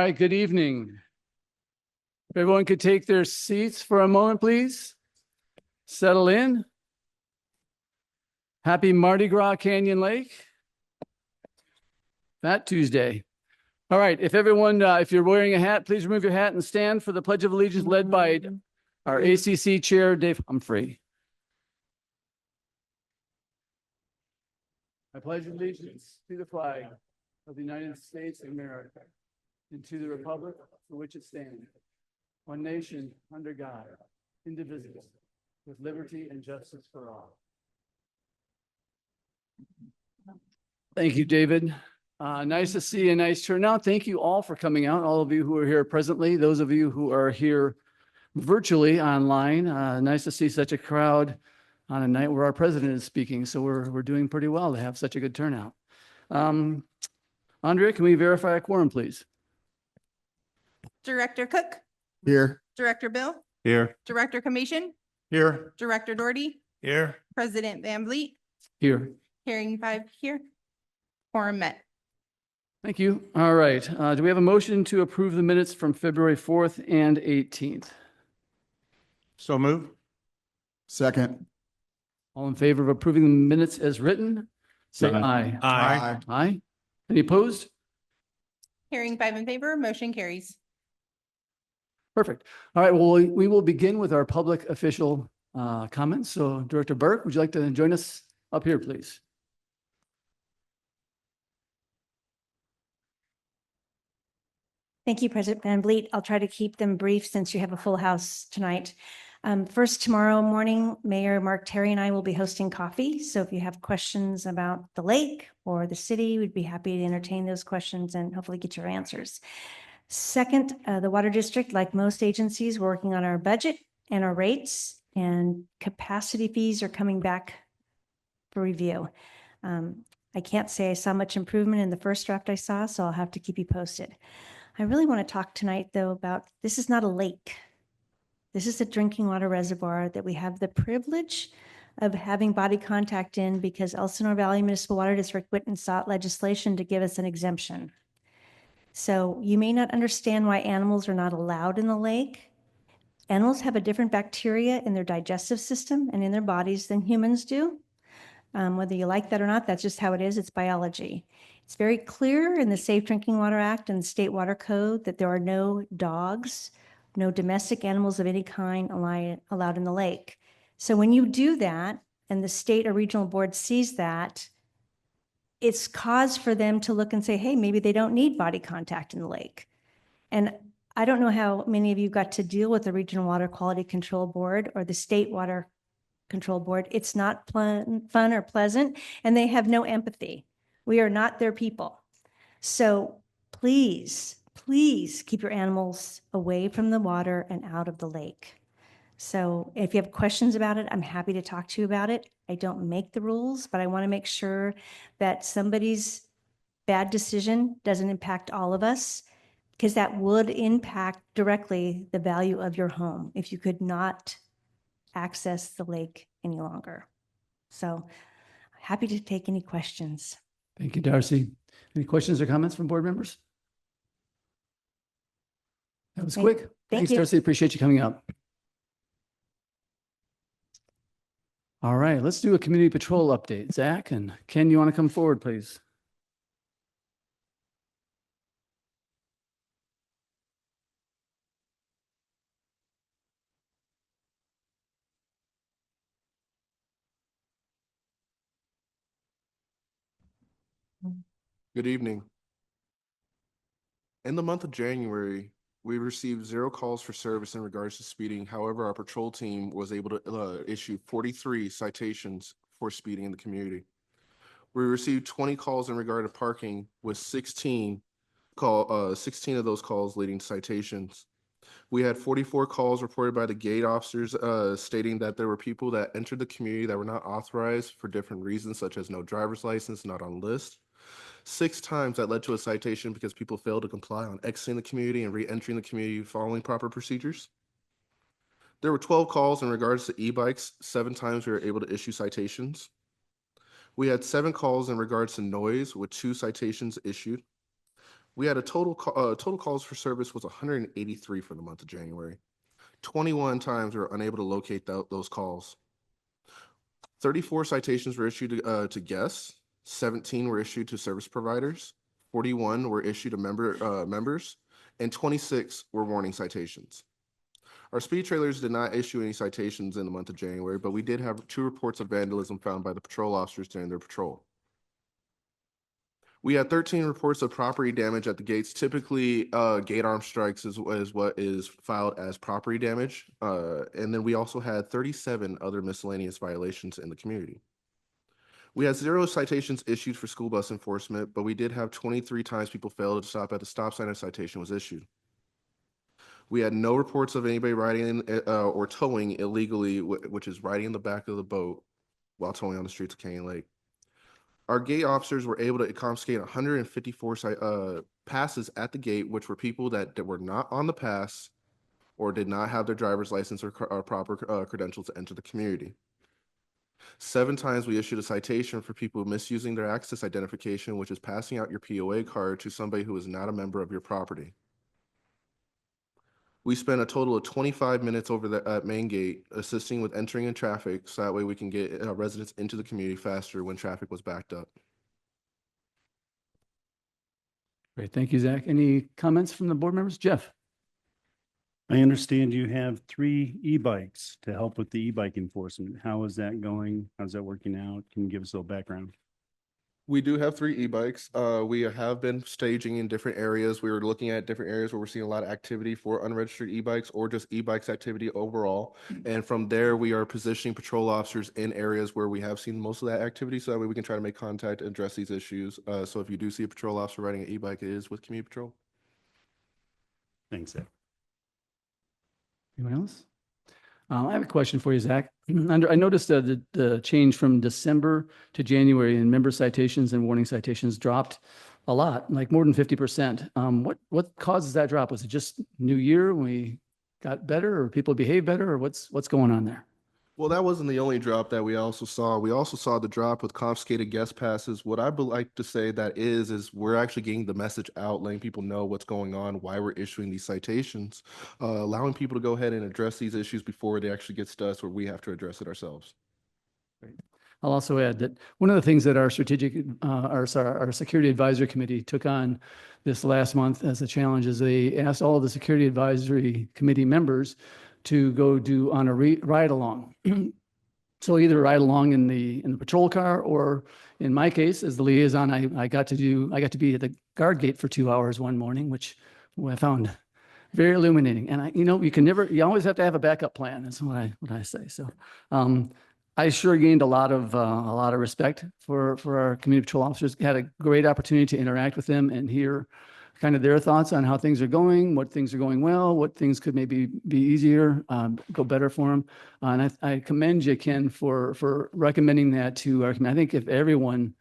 right, good evening. If everyone could take their seats for a moment, please. Settle in. Happy Mardi Gras, Canyon Lake. Fat Tuesday. All right, if everyone, if you're wearing a hat, please remove your hat and stand for the Pledge of Allegiance led by our ACC Chair, Dave Humphrey. I pledge allegiance to the flag of the United States of America and to the republic for which it stands, one nation under God, indivisible, with liberty and justice for all. Thank you, David. Nice to see a nice turnout. Thank you all for coming out, all of you who are here presently, those of you who are here virtually online. Nice to see such a crowd on a night where our president is speaking. So we're doing pretty well to have such a good turnout. Andrea, can we verify a quorum, please? Director Cook. Here. Director Bill. Here. Director Commission. Here. Director Doherty. Here. President Van Vliet. Here. Hearing 5 here. Quorum met. Thank you. All right. Do we have a motion to approve the minutes from February 4th and 18th? So move. Second. All in favor of approving the minutes as written? Say aye. Aye. Aye. Any opposed? Hearing 5 in favor, motion carries. Perfect. All right. Well, we will begin with our public official comments. So Director Burke, would you like to join us up here, please? Thank you, President Van Vliet. I'll try to keep them brief since you have a full house tonight. First, tomorrow morning, Mayor Mark Terry and I will be hosting coffee. So if you have questions about the lake or the city, we'd be happy to entertain those questions and hopefully get your answers. Second, the Water District, like most agencies, we're working on our budget and our rates, and capacity fees are coming back for review. I can't say I saw much improvement in the first draft I saw, so I'll have to keep you posted. I really want to talk tonight, though, about this is not a lake. This is a drinking water reservoir that we have the privilege of having body contact in because Elsinore Valley Municipal Water District went and sought legislation to give us an exemption. So you may not understand why animals are not allowed in the lake. Animals have a different bacteria in their digestive system and in their bodies than humans do. Whether you like that or not, that's just how it is. It's biology. It's very clear in the Safe Drinking Water Act and the State Water Code that there are no dogs, no domestic animals of any kind allowed in the lake. So when you do that and the state or regional board sees that, it's cause for them to look and say, hey, maybe they don't need body contact in the lake. And I don't know how many of you got to deal with the Regional Water Quality Control Board or the State Water Control Board. It's not fun or pleasant, and they have no empathy. We are not their people. So please, please keep your animals away from the water and out of the lake. So if you have questions about it, I'm happy to talk to you about it. I don't make the rules, but I want to make sure that somebody's bad decision doesn't impact all of us, because that would impact directly the value of your home if you could not access the lake any longer. So happy to take any questions. Thank you, Darcy. Any questions or comments from board members? That was quick. Thanks, you. Darcy. Appreciate you coming up. All right, let's do a community patrol update. Zach and Ken, you want to come forward, please? Good evening. In the month of January, we received 0 calls for service in regards to speeding. However, our patrol team was able to issue 43 citations for speeding in the community. We received 20 calls in regard to parking, with 16 of those calls leading to citations. We had 44 calls reported by the gate officers stating that there were people that entered the community that were not authorized for different reasons, such as no driver's license, not on list. 6 times that led to a citation because people failed to comply on exiting the community and re-entering the community following proper procedures. There were 12 calls in regards to e-bikes. 7 times we were able to issue citations. We had 7 calls in regards to noise, with 2 citations issued. We had total calls for service was 183 for the month of January. 21 times we were unable to locate those calls. 34 citations were issued to guests. 17 were issued to service providers. 41 were issued to members, and 26 were warning citations. Our speed trailers did not issue any citations in the month of January, but we did have 2 reports of vandalism found by the patrol officers during their patrol. We had 13 reports of property damage at the gates. Typically, gate arm strikes is what is filed as property damage. And then we also had 37 other miscellaneous violations in the community. We had 0 citations issued for school bus enforcement, but we did have 23 times people failed to stop at the stop sign and a citation was issued. We had no reports of anybody riding or towing illegally, which is riding in the back of the boat while towing on the streets of Canyon Lake. Our gate officers were able to confiscate 154 passes at the gate, which were people that were not on the pass or did not have their driver's license or proper credentials to enter the community. 7 times we issued a citation for people misusing their access identification, which is passing out your POA card to somebody who is not a member of your property. We spent a total of 25 minutes over at main gate assisting with entering in traffic, so that way we can get residents into the community faster when traffic was backed up. Great. Thank you, Zach. Any comments from the board members? Jeff? I understand you have 3 e-bikes to help with the e-bike enforcement. How is that going? How's that working out? Can you give us a little background? We do have 3 e-bikes. We have been staging in different areas. We were looking at different areas where we're seeing a lot of activity for unregistered e-bikes or just e-bikes activity overall. And from there, we are positioning patrol officers in areas where we have seen most of that activity, so that way we can try to make contact and address these issues. So if you do see a patrol officer riding an e-bike, it is with Community Patrol. Thanks, Zach. Anyone else? I have a question for you, Zach. I noticed the change from December to January in member citations and warning citations dropped a lot, like more than 50%. What causes that drop? Was it just new year, we got better, or people behave better, or what's going on there? Well, that wasn't the only drop that we also saw. We also saw the drop with confiscated guest passes. What I would like to say that is we're actually getting the message out, letting people know what's going on, why we're issuing these citations, allowing people to go ahead and address these issues before they actually get to us where we have to address it ourselves. Great. I'll also add that one of the things that our security advisory committee took on this last month as a challenge is they asked all of the security advisory committee members to go do on a ride along. So either ride along in the patrol car, or in my case, as the liaison, I got to be at the guard gate for 2 hours one morning, which I found very illuminating. And you always have to have a backup plan. That's what I say. So I sure gained a lot of respect for our community patrol officers. Had a great opportunity to interact with them and hear kind of their thoughts on how things are going, what things are going well, what things could maybe be easier, go better for them. And I commend you, Ken, for recommending that to our community. I think if everyone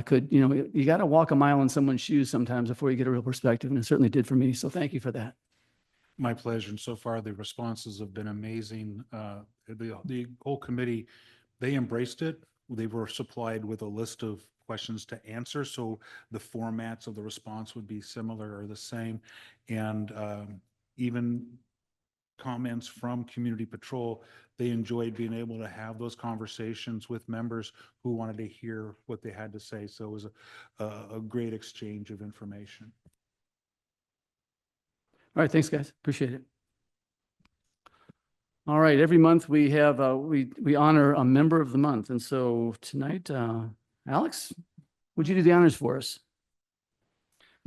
could, you got to walk a mile in someone's shoes sometimes before you get a real perspective, and it certainly did for me. So thank you for that. My pleasure. And so far, the responses have been amazing. The whole committee, they embraced it. They were supplied with a list of questions to answer, so the formats of the response would be similar or the same. And even comments from Community Patrol, they enjoyed being able to have those conversations with members who wanted to hear what they had to say. So it was a great exchange of information. All right, thanks, guys. Appreciate it. All right, every month we have we honor a member of the month, and so tonight, Alex, would you do the honors for us?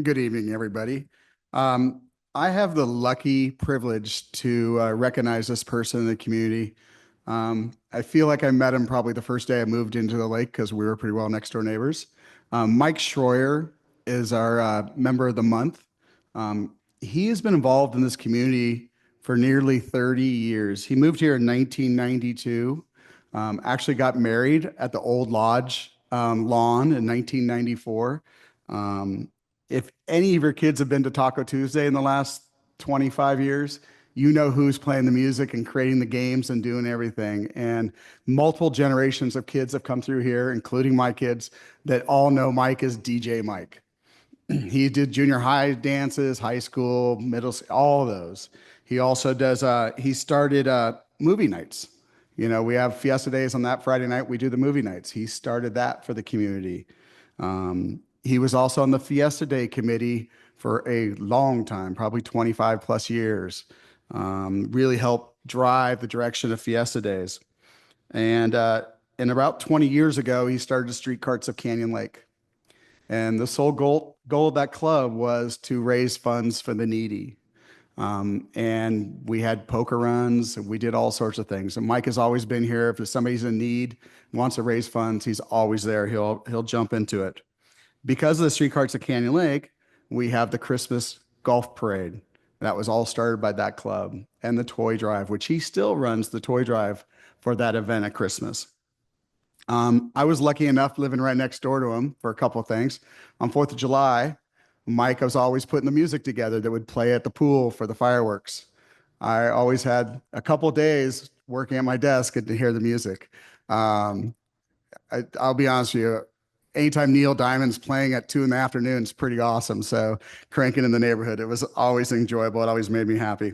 Good evening, everybody. I have the lucky privilege to recognize this person in the community. I feel like I met him probably the first day I moved into the lake because we were pretty well next door neighbors. Mike Schroyer is our member of the month. He has been involved in this community for nearly 30 years. He moved here in 1992, actually got married at the old lodge lawn in 1994. If any of your kids have been to Taco Tuesday in the last 25 years, you know who's playing the music and creating the games and doing everything. And multiple generations of kids have come through here, including my kids, that all know Mike as DJ Mike. He did junior high dances, high school, middle, all of those. He also does, he started movie nights. You know, we have Fiesta Days on that Friday night. We do the movie nights. He started that for the community. He was also on the Fiesta Day committee for a long time, probably 25 plus years. Really helped drive the direction of Fiesta Days. And about 20 years ago, he started the Street Carts of Canyon Lake. And the sole goal of that club was to raise funds for the needy. And we had poker runs. We did all sorts of things. And Mike has always been here. If somebody's in need, wants to raise funds, he's always there. He'll jump into it. Because of the Street Carts of Canyon Lake, we have the Christmas golf parade. That was all started by that club, and the toy drive, which he still runs the toy drive for that event at Christmas. I was lucky enough living right next door to him for a couple of things. On 4th of July, Mike was always putting the music together that would play at the pool for the fireworks. I always had a couple of days working at my desk and to hear the music. I'll be honest with you, anytime Neil Diamond's playing at 2 in the afternoon, it's pretty awesome. So cranking in the neighborhood, it was always enjoyable. It always made me happy.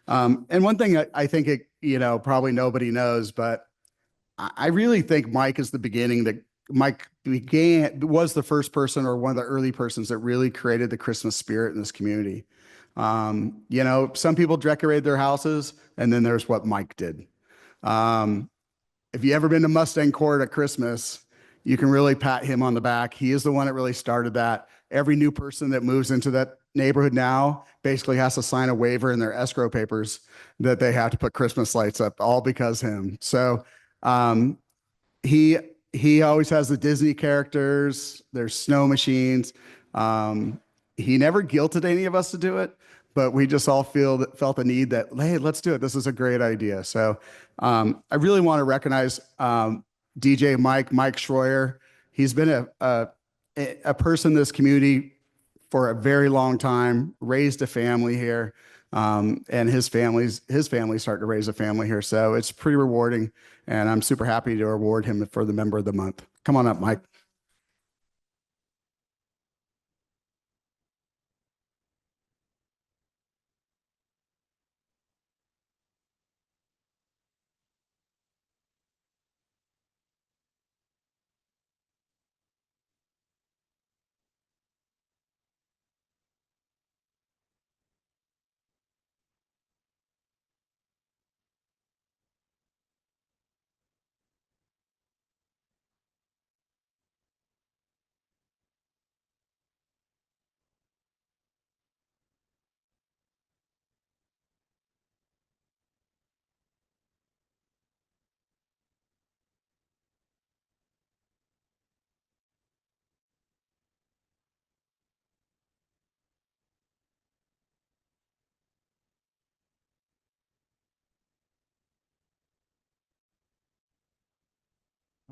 And one thing I think probably nobody knows, but I really think Mike is the beginning that Mike was the first person or one of the early persons that really created the Christmas spirit in this community. Some people decorated their houses, and then there's what Mike did. If you ever been to Mustang Court at Christmas, you can really pat him on the back. He is the one that really started that. Every new person that moves into that neighborhood now basically has to sign a waiver in their escrow papers that they have to put Christmas lights up, all because him. So um, he he always has the Disney characters. There's snow machines. He never guilted any of us to do it, but we just all felt the need that, hey, let's do it. This is a great idea. So I really want to recognize DJ Mike Schroyer. He's been a person in this community for a very long time, raised a family here, and his family started to raise a family here. So it's pretty rewarding, and I'm super happy to award him for the Member of the Month. Come on up, Mike.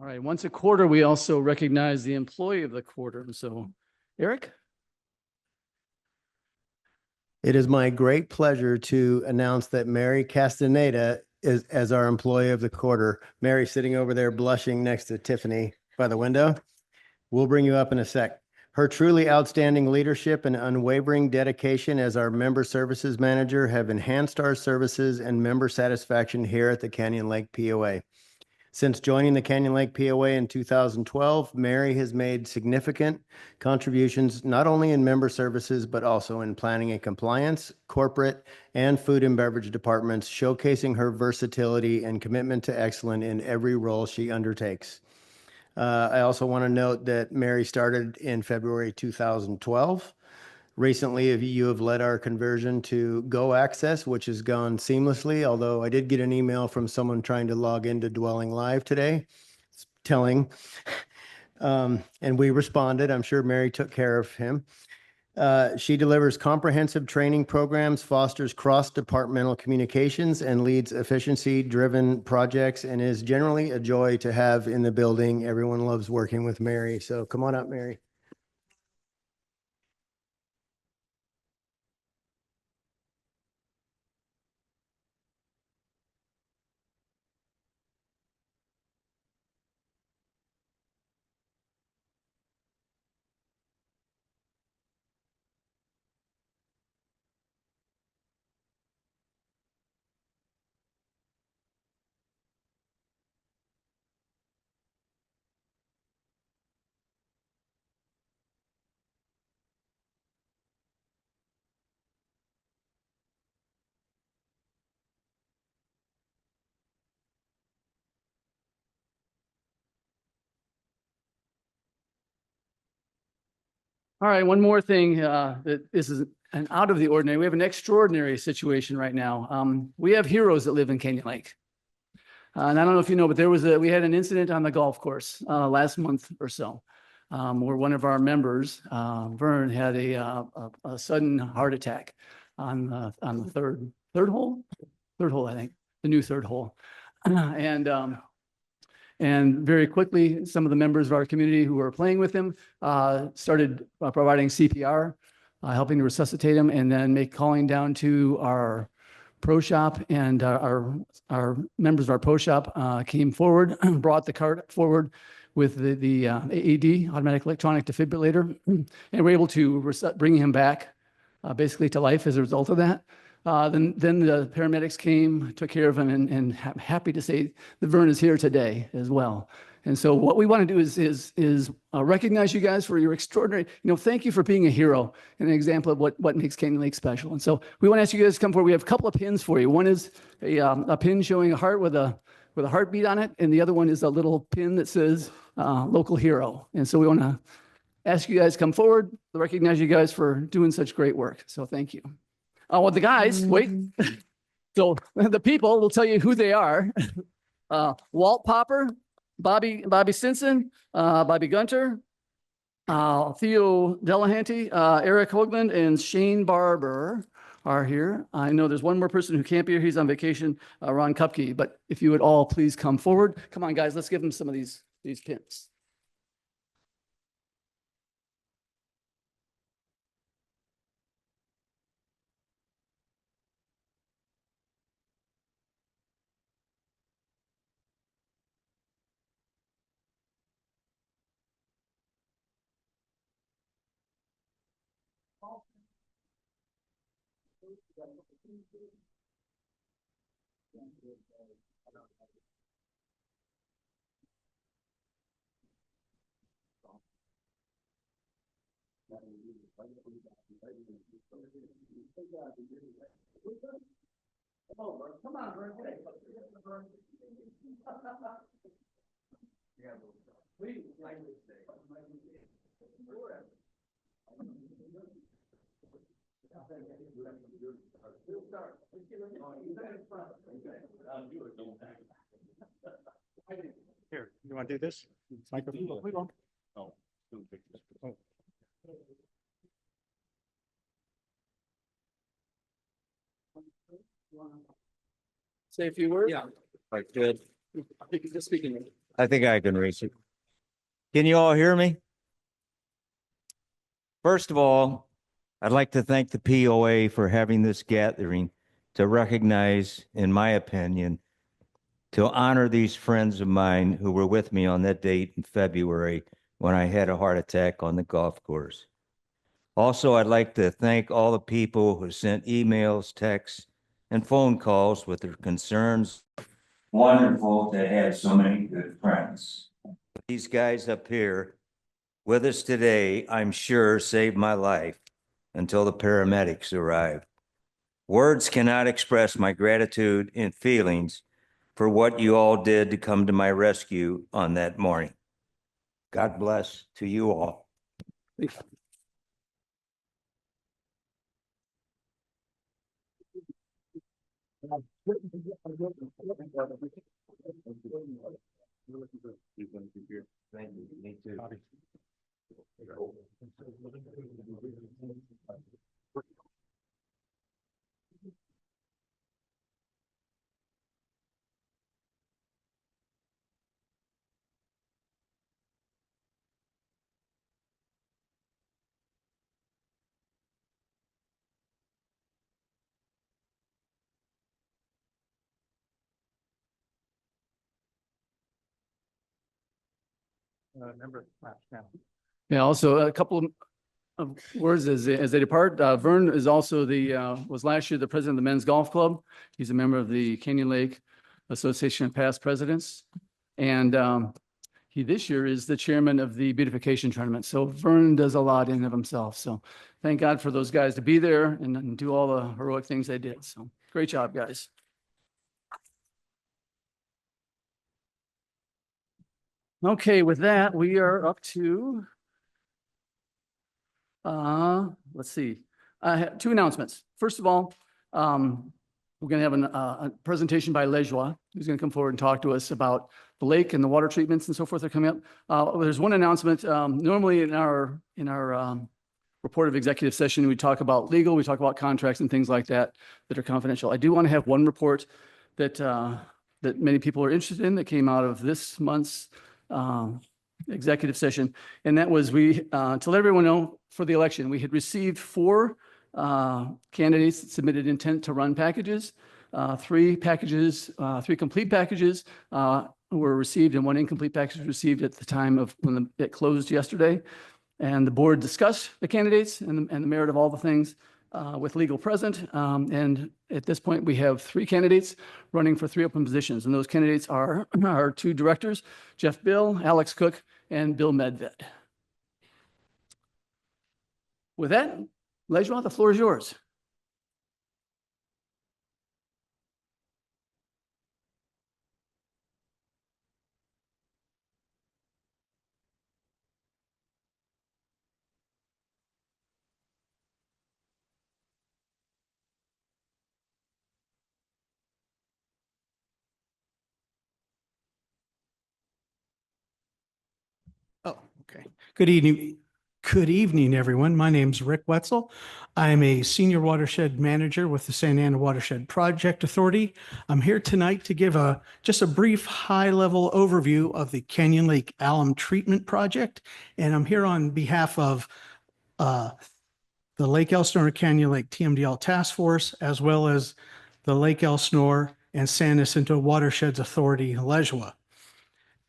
All right, once a quarter, we also recognize the employee of the quarter. So, Eric? It is my great pleasure to announce that Mary Castaneda is as our employee of the quarter. Mary sitting over there blushing next to Tiffany by the window. We'll bring you up in a sec. Her truly outstanding leadership and unwavering dedication as our member services manager have enhanced our services and member satisfaction here at the Canyon Lake POA. Since joining the Canyon Lake POA in 2012, Mary has made significant contributions not only in member services, but also in planning and compliance, corporate, and food and beverage departments, showcasing her versatility and commitment to excellence in every role she undertakes. I also want to note that Mary started in February 2012. Recently, you have led our conversion to Go Access, which has gone seamlessly, although I did get an email from someone trying to log into Dwelling Live today, telling, and we responded. I'm sure Mary took care of him. She delivers comprehensive training programs, fosters cross-departmental communications, and leads efficiency-driven projects, and is generally a joy to have in the building. Everyone loves working with Mary, so come on up, Mary. All right, one more thing, that this is an out of the ordinary. We have an extraordinary situation right now. We have heroes that live in Canyon Lake. And I don't know if you know, but we had an incident on the golf course, last month or so. Where one of our members, Vern, had a sudden heart attack on the third hole, I think, the new third hole. And very quickly, some of the members of our community who were playing with him started providing CPR, helping to resuscitate him, and then calling down to our pro shop, and our members of our pro shop came forward, brought the cart forward with the AED, automatic electronic defibrillator, and were able to bring him back basically to life as a result of that. Then the paramedics came, took care of him, and happy to say that Vern is here today as well. And so what we want to do is recognize you guys for your extraordinary, thank you for being a hero and an example of what makes Canyon Lake special. And so we want to ask you guys to come forward. We have a couple of pins for you. One is a pin showing a heart with a heartbeat on it, and the other one is a little pin that says local hero. And so we want to ask you guys to come forward to recognize you guys for doing such great work. So thank you. Well, the guys, wait. So the people will tell you who they are. Walt Popper, Bobby Stinson, Bobby Gunter, Theo Delahanty, Eric Hoagland, and Shane Barber are here. I know there's one more person who can't be here. He's on vacation, Ron Kupke. But if you would all please come forward. Come on, guys, let's give them some of these pins. Come on, Vern. Here, you want to do this? Microphone? We will. Oh. Say a few words. Yeah. Right, good. Just speaking. I think I can reach it. Can you all hear me? First of all, I'd like to thank the POA for having this gathering to recognize, in my opinion, to honor these friends of mine who were with me on that date in February when I had a heart attack on the golf course. Also, I'd like to thank all the people who sent emails, texts, and phone calls with their concerns. Wonderful to have so many good friends. These guys up here with us today, I'm sure, saved my life until the paramedics arrived. Words cannot express my gratitude and feelings for what you all did to come to my rescue on that morning. God bless to you all. Thank you. Me too. Yeah, also a couple of words as they depart. Vern is also was last year the president of the men's golf club. He's a member of the Canyon Lake Association of Past Presidents. And he this year is the chairman of the beautification tournament. So Vern does a lot in of himself. So thank God for those guys to be there and do all the heroic things they did. So great job, guys. Okay, with that, we are up to Let's see. I have two announcements. First of all, we're going to have a presentation by Lejua, who's going to come forward and talk to us about the lake and the water treatments and so forth that are coming up. There's one announcement. Normally in our report of executive session, we talk about legal, we talk about contracts and things like that that are confidential. I do want to have one report that that many people are interested in that came out of this month's executive session. And that was to let everyone know for the election, we had received 4 candidates that submitted intent to run packages. 3 complete packages were received and 1 incomplete package was received at the time of when it closed yesterday. And the board discussed the candidates and the merit of all the things with legal present. And at this point, we have 3 candidates running for 3 open positions. And those candidates are our 2 directors, Jeff Bill, Alex Cook, and Bill Medved. With that, Lejua, the floor is yours. Oh, okay. Good evening. Good evening, everyone. My name's Rick Wetzel. I'm a senior watershed manager with the Santa Ana Watershed Project Authority. I'm here tonight to give just a brief high-level overview of the Canyon Lake Alum Treatment Project. And I'm here on behalf of the Lake Elsinore Canyon Lake TMDL Task Force, as well as the Lake Elsinore and San Jacinto Watersheds Authority, LEJWA.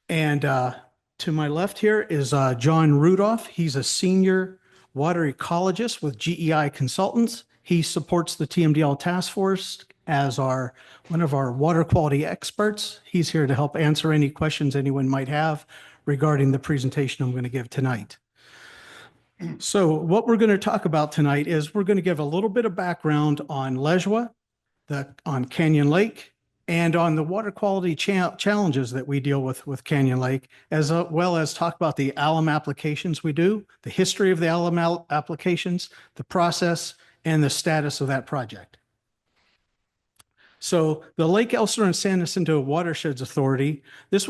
And to my left here is John Rudolph. He's a senior water ecologist with GEI Consultants. He supports the TMDL Task Force as one of our water quality experts. He's here to help answer any questions anyone might have regarding the presentation I'm going to give tonight. So what we're going to talk about tonight is we're going to give a little bit of background on LEJWA, on Canyon Lake, and on the water quality challenges that we deal with Canyon Lake, as well as talk about the alum applications we do, the history of the alum applications, the process, and the status of that project. So the Lake Elsinore and San Jacinto Watersheds Authority, it's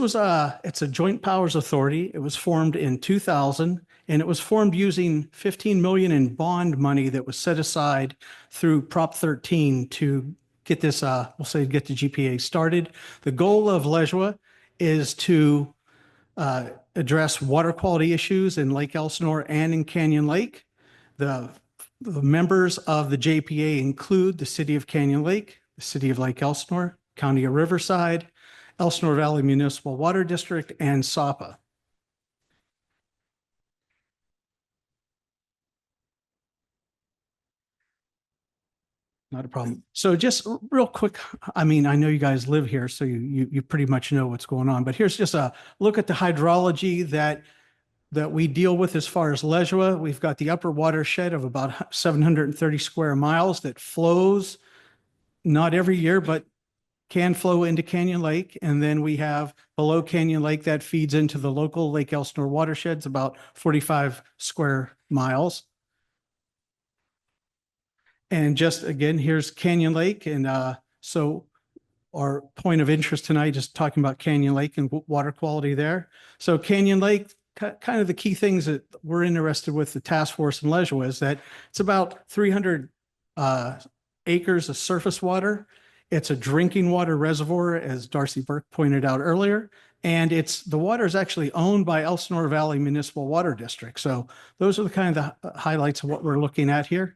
a joint powers authority. It was formed in 2000, and it was formed using $15 million in bond money that was set aside through Prop 13 to get this, we'll say, get the GPA started. The goal of LEJWA is to address water quality issues in Lake Elsinore and in Canyon Lake. The members of the JPA include the City of Canyon Lake, the City of Lake Elsinore, County of Riverside, Elsinore Valley Municipal Water District, and SAPA. Not a problem. So just real quick, I mean, I know you guys live here, so you pretty much know what's going on, but here's just a look at the hydrology that we deal with as far as LEJWA. We've got the upper watershed of about 730 square miles that flows, not every year, but can flow into Canyon Lake. And then we have below Canyon Lake that feeds into the local Lake Elsinore watersheds, about 45 square miles. And just again, here's Canyon Lake. And so our point of interest tonight is talking about Canyon Lake and water quality there. So Canyon Lake, kind of the key things that we're interested with the task force and LEJWA is that it's about 300 acres of surface water. It's a drinking water reservoir, as Darcy Burke pointed out earlier. And the water is actually owned by Elsinore Valley Municipal Water District. So those are the kind of the highlights of what we're looking at here.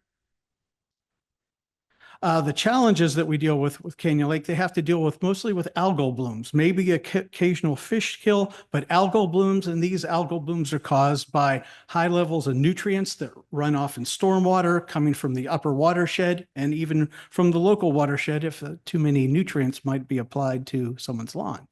The challenges that we deal with Canyon Lake, they have to deal with mostly with algal blooms, maybe occasional fish kill, but algal blooms, and these algal blooms are caused by high levels of nutrients that run off in stormwater coming from the upper watershed and even from the local watershed if too many nutrients might be applied to someone's lawn.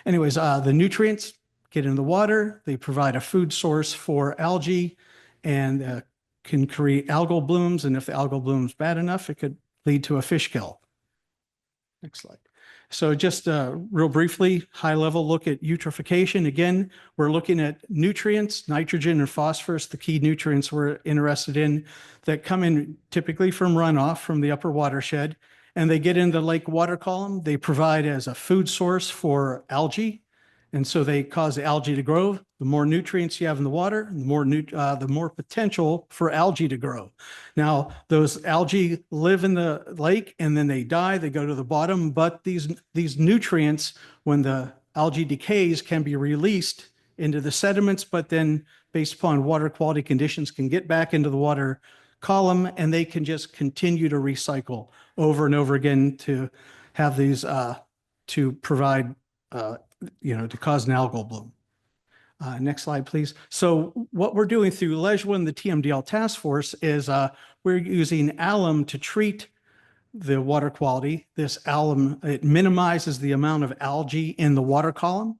Anyways, the nutrients get in the water, they provide a food source for algae and can create algal blooms, and if the algal bloom's bad enough, it could lead to a fish kill. Next slide. So just real briefly, high level look at eutrophication. Again, we're looking at nutrients, nitrogen and phosphorus, the key nutrients we're interested in that come in typically from runoff from the upper watershed, and they get into the lake water column. They provide as a food source for algae. And so they cause the algae to grow. The more nutrients you have in the water, the more potential for algae to grow. Now, those algae live in the lake and then they die, they go to the bottom, but these nutrients, when the algae decays, can be released into the sediments, but then based upon water quality conditions can get back into the water column, and they can just continue to recycle over and over again to have these, to provide, to cause an algal bloom. Next slide, please. So what we're doing through LEJWA and the TMDL task force is we're using alum to treat the water quality. This alum, it minimizes the amount of algae in the water column.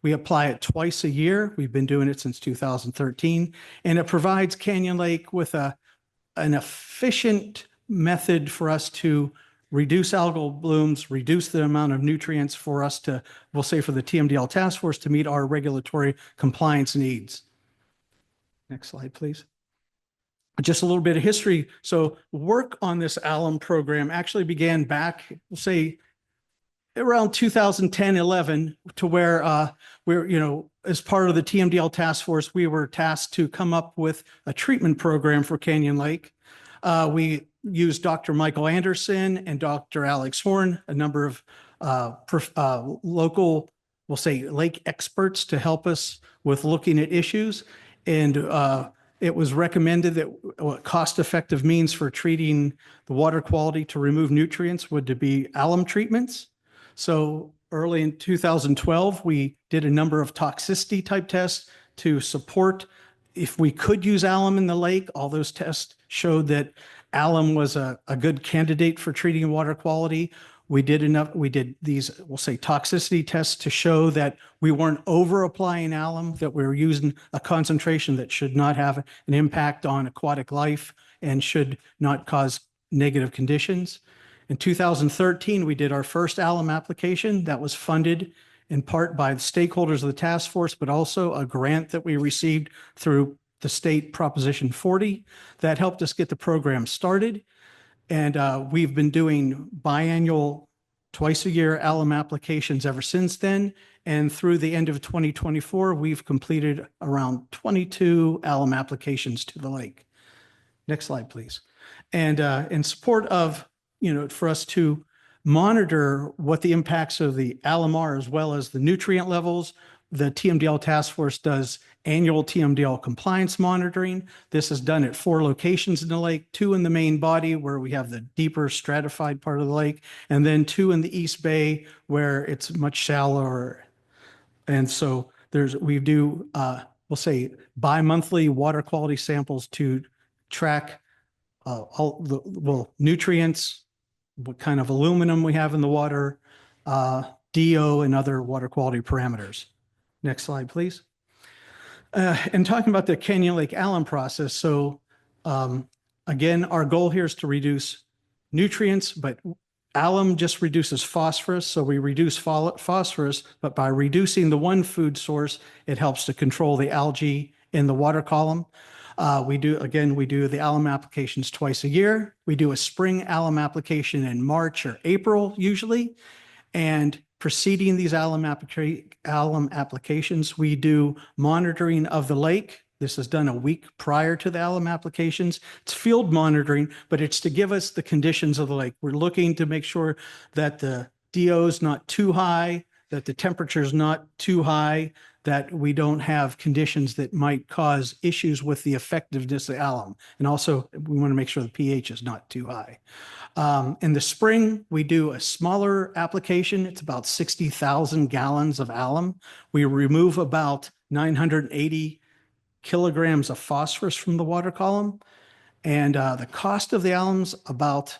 We apply it twice a year. We've been doing it since 2013, and it provides Canyon Lake with an efficient method for us to reduce algal blooms, reduce the amount of nutrients for us to, we'll say for the TMDL task force to meet our regulatory compliance needs. Next slide, please. Just a little bit of history. So work on this alum program actually began back, we'll say around 2010-11, to where we're, as part of the TMDL task force, we were tasked to come up with a treatment program for Canyon Lake. We used Dr. Michael Anderson and Dr. Alex Horn, a number of local, we'll say, lake experts to help us with looking at issues. And it was recommended that cost-effective means for treating the water quality to remove nutrients would to be alum treatments. So early in 2012, we did a number of toxicity type tests to support if we could use alum in the lake. All those tests showed that alum was a good candidate for treating water quality. We did these, we'll say, toxicity tests to show that we weren't over applying alum, that we were using a concentration that should not have an impact on aquatic life and should not cause negative conditions. In 2013, we did our first alum application that was funded in part by the stakeholders of the task force, but also a grant that we received through the state Proposition 40 that helped us get the program started. And we've been doing biannual, twice a year alum applications ever since then. And through the end of 2024, we've completed around 22 alum applications to the lake. Next slide, please. And in support of, for us to monitor what the impacts of the alum are, as well as the nutrient levels, the TMDL task force does annual TMDL compliance monitoring. This is done at 4 locations in the lake, 2 in the main body where we have the deeper stratified part of the lake, and then 2 in the East Bay where it's much shallower. And so we do, we'll say, bi-monthly water quality samples to track all the nutrients, what kind of aluminum we have in the water, DO, and other water quality parameters. Next slide, please. And talking about the Canyon Lake alum process. So again, our goal here is to reduce nutrients, but alum just reduces phosphorus. So we reduce phosphorus, but by reducing the one food source, it helps to control the algae in the water column. We do the alum applications twice a year. We do a spring alum application in March or April usually. And preceding these alum applications, we do monitoring of the lake. This is done a week prior to the alum applications. It's field monitoring, but it's to give us the conditions of the lake. We're looking to make sure that the DO is not too high, that the temperature is not too high, that we don't have conditions that might cause issues with the effectiveness of alum. And also, we want to make sure the pH is not too high. In the spring, we do a smaller application. It's about 60,000 gallons of alum. We remove about 980 kilograms of phosphorus from the water column. And the cost of the alum's about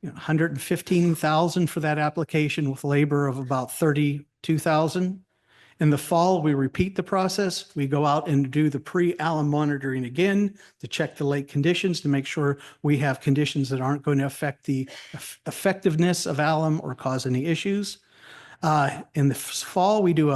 $115,000 for that application, with labor of about $32,000. In the fall, we repeat the process. We go out and do the pre-alum monitoring again to check the lake conditions to make sure we have conditions that aren't going to affect the effectiveness of alum or cause any issues. In the fall, we do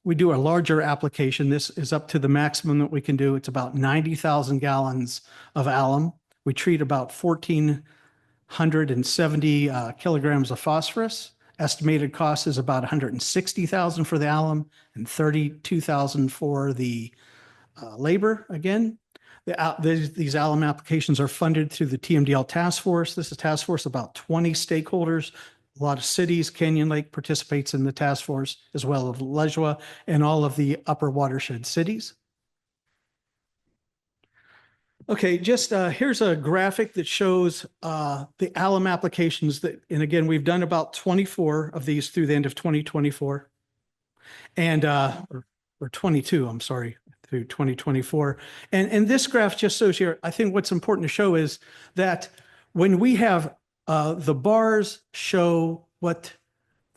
we do a larger application. This is up to the maximum that we can do. It's about 90,000 gallons of alum. We treat about 1,470 kilograms of phosphorus. Estimated cost is about 160,000 for the alum and 32,000 for the labor. Again, these alum applications are funded through the TMDL task force. This is a task force about 20 stakeholders. A lot of cities. Canyon Lake participates in the task force, as well as Lejua and all of the upper watershed cities. Okay, just here's a graphic that shows the alum applications that, and again, we've done about 24 of these through the end of 2024, and or 22, I'm sorry, through 2024. And this graph just shows here, I think what's important to show is that when we have the bars show what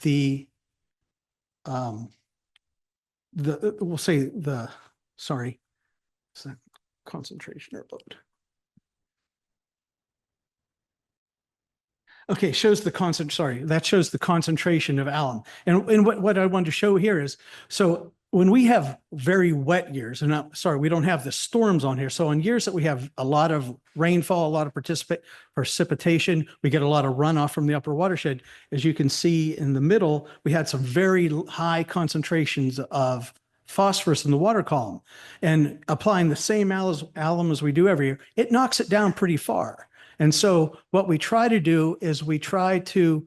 we'll say the, sorry, concentration or load. Okay, shows the that shows the concentration of alum. And what I wanted to show here is, so when we have very wet years, and we don't have the storms on here. So on years that we have a lot of rainfall, a lot of precipitation, we get a lot of runoff from the upper watershed. As you can see in the middle, we had some very high concentrations of phosphorus in the water column. And applying the same alum as we do every year, it knocks it down pretty far. And so what we try to do is we try to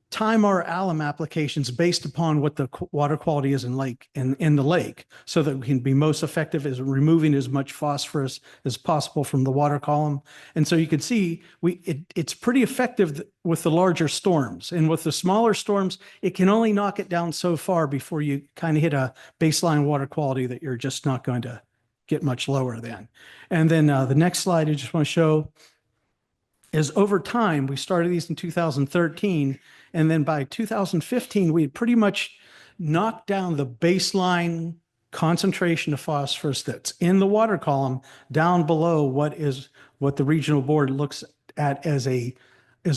time our alum applications based upon what the water quality is in the lake, so that we can be most effective as removing as much phosphorus as possible from the water column. And so you can see it's pretty effective with the larger storms, and with the smaller storms, it can only knock it down so far before you kind of hit a baseline water quality that you're just not going to get much lower than. And then the next slide I just want to show is over time, we started these in 2013, and then by 2015, we had pretty much knocked down the baseline concentration of phosphorus that's in the water column down below what the regional board looks at as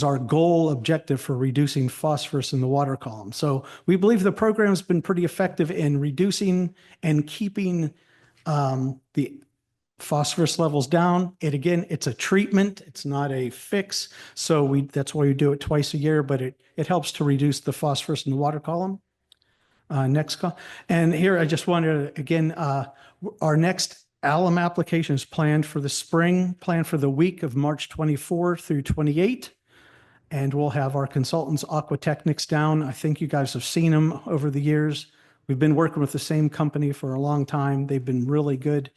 our goal objective for reducing phosphorus in the water column. So we believe the program has been pretty effective in reducing and keeping the phosphorus levels down. It's a treatment. It's not a fix. So that's why we do it twice a year, but it helps to reduce the phosphorus in the water column. Next call. And here I just wanted to, again, our next alum application is planned for the spring, planned for the week of March 24 through 28. And we'll have our consultants, Aquatechnics, down. I think you guys have seen them over the years. We've been working with the same company for a long time. They've been really good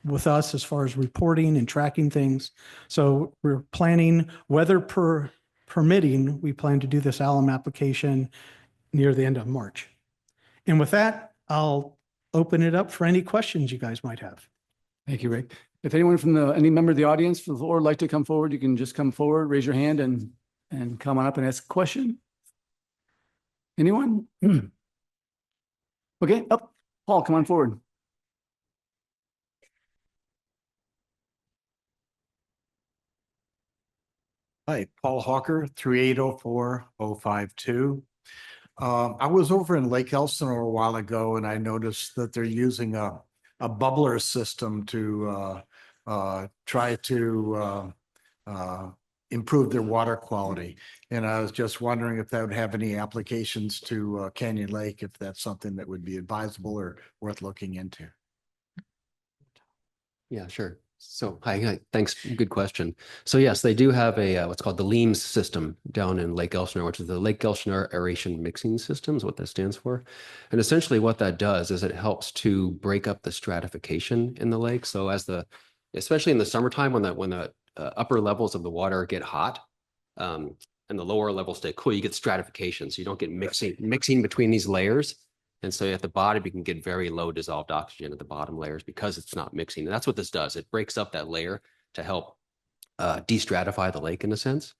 with us as far as reporting and tracking things. So we're planning, weather permitting, we plan to do this alum application near the end of March. And with that, I'll open it up for any questions you guys might have. Thank you, Rick. If anyone from any member of the audience from the floor would like to come forward, you can just come forward, raise your hand and come on up and ask a question. Anyone? Okay, Paul, come on forward. Hi, Paul Hawker, 3804052. I was over in Lake Elsinore a while ago, and I noticed that they're using a bubbler system to try to improve their water quality. And I was just wondering if that would have any applications to Canyon Lake, if that's something that would be advisable or worth looking into. Yeah, sure. So, hi, thanks. Good question. So yes, they do have a what's called the LEAMS system down in Lake Elsinore, which is the Lake Elsinore Aeration Mixing System is what that stands for. And essentially what that does is it helps to break up the stratification in the lake. So especially in the summertime when the upper levels of the water get hot and the lower levels stay cool, you get stratification. So you don't get mixing between these layers. And so at the bottom, you can get very low dissolved oxygen at the bottom layers because it's not mixing. And that's what this does. It breaks up that layer to help de-stratify the lake in a sense.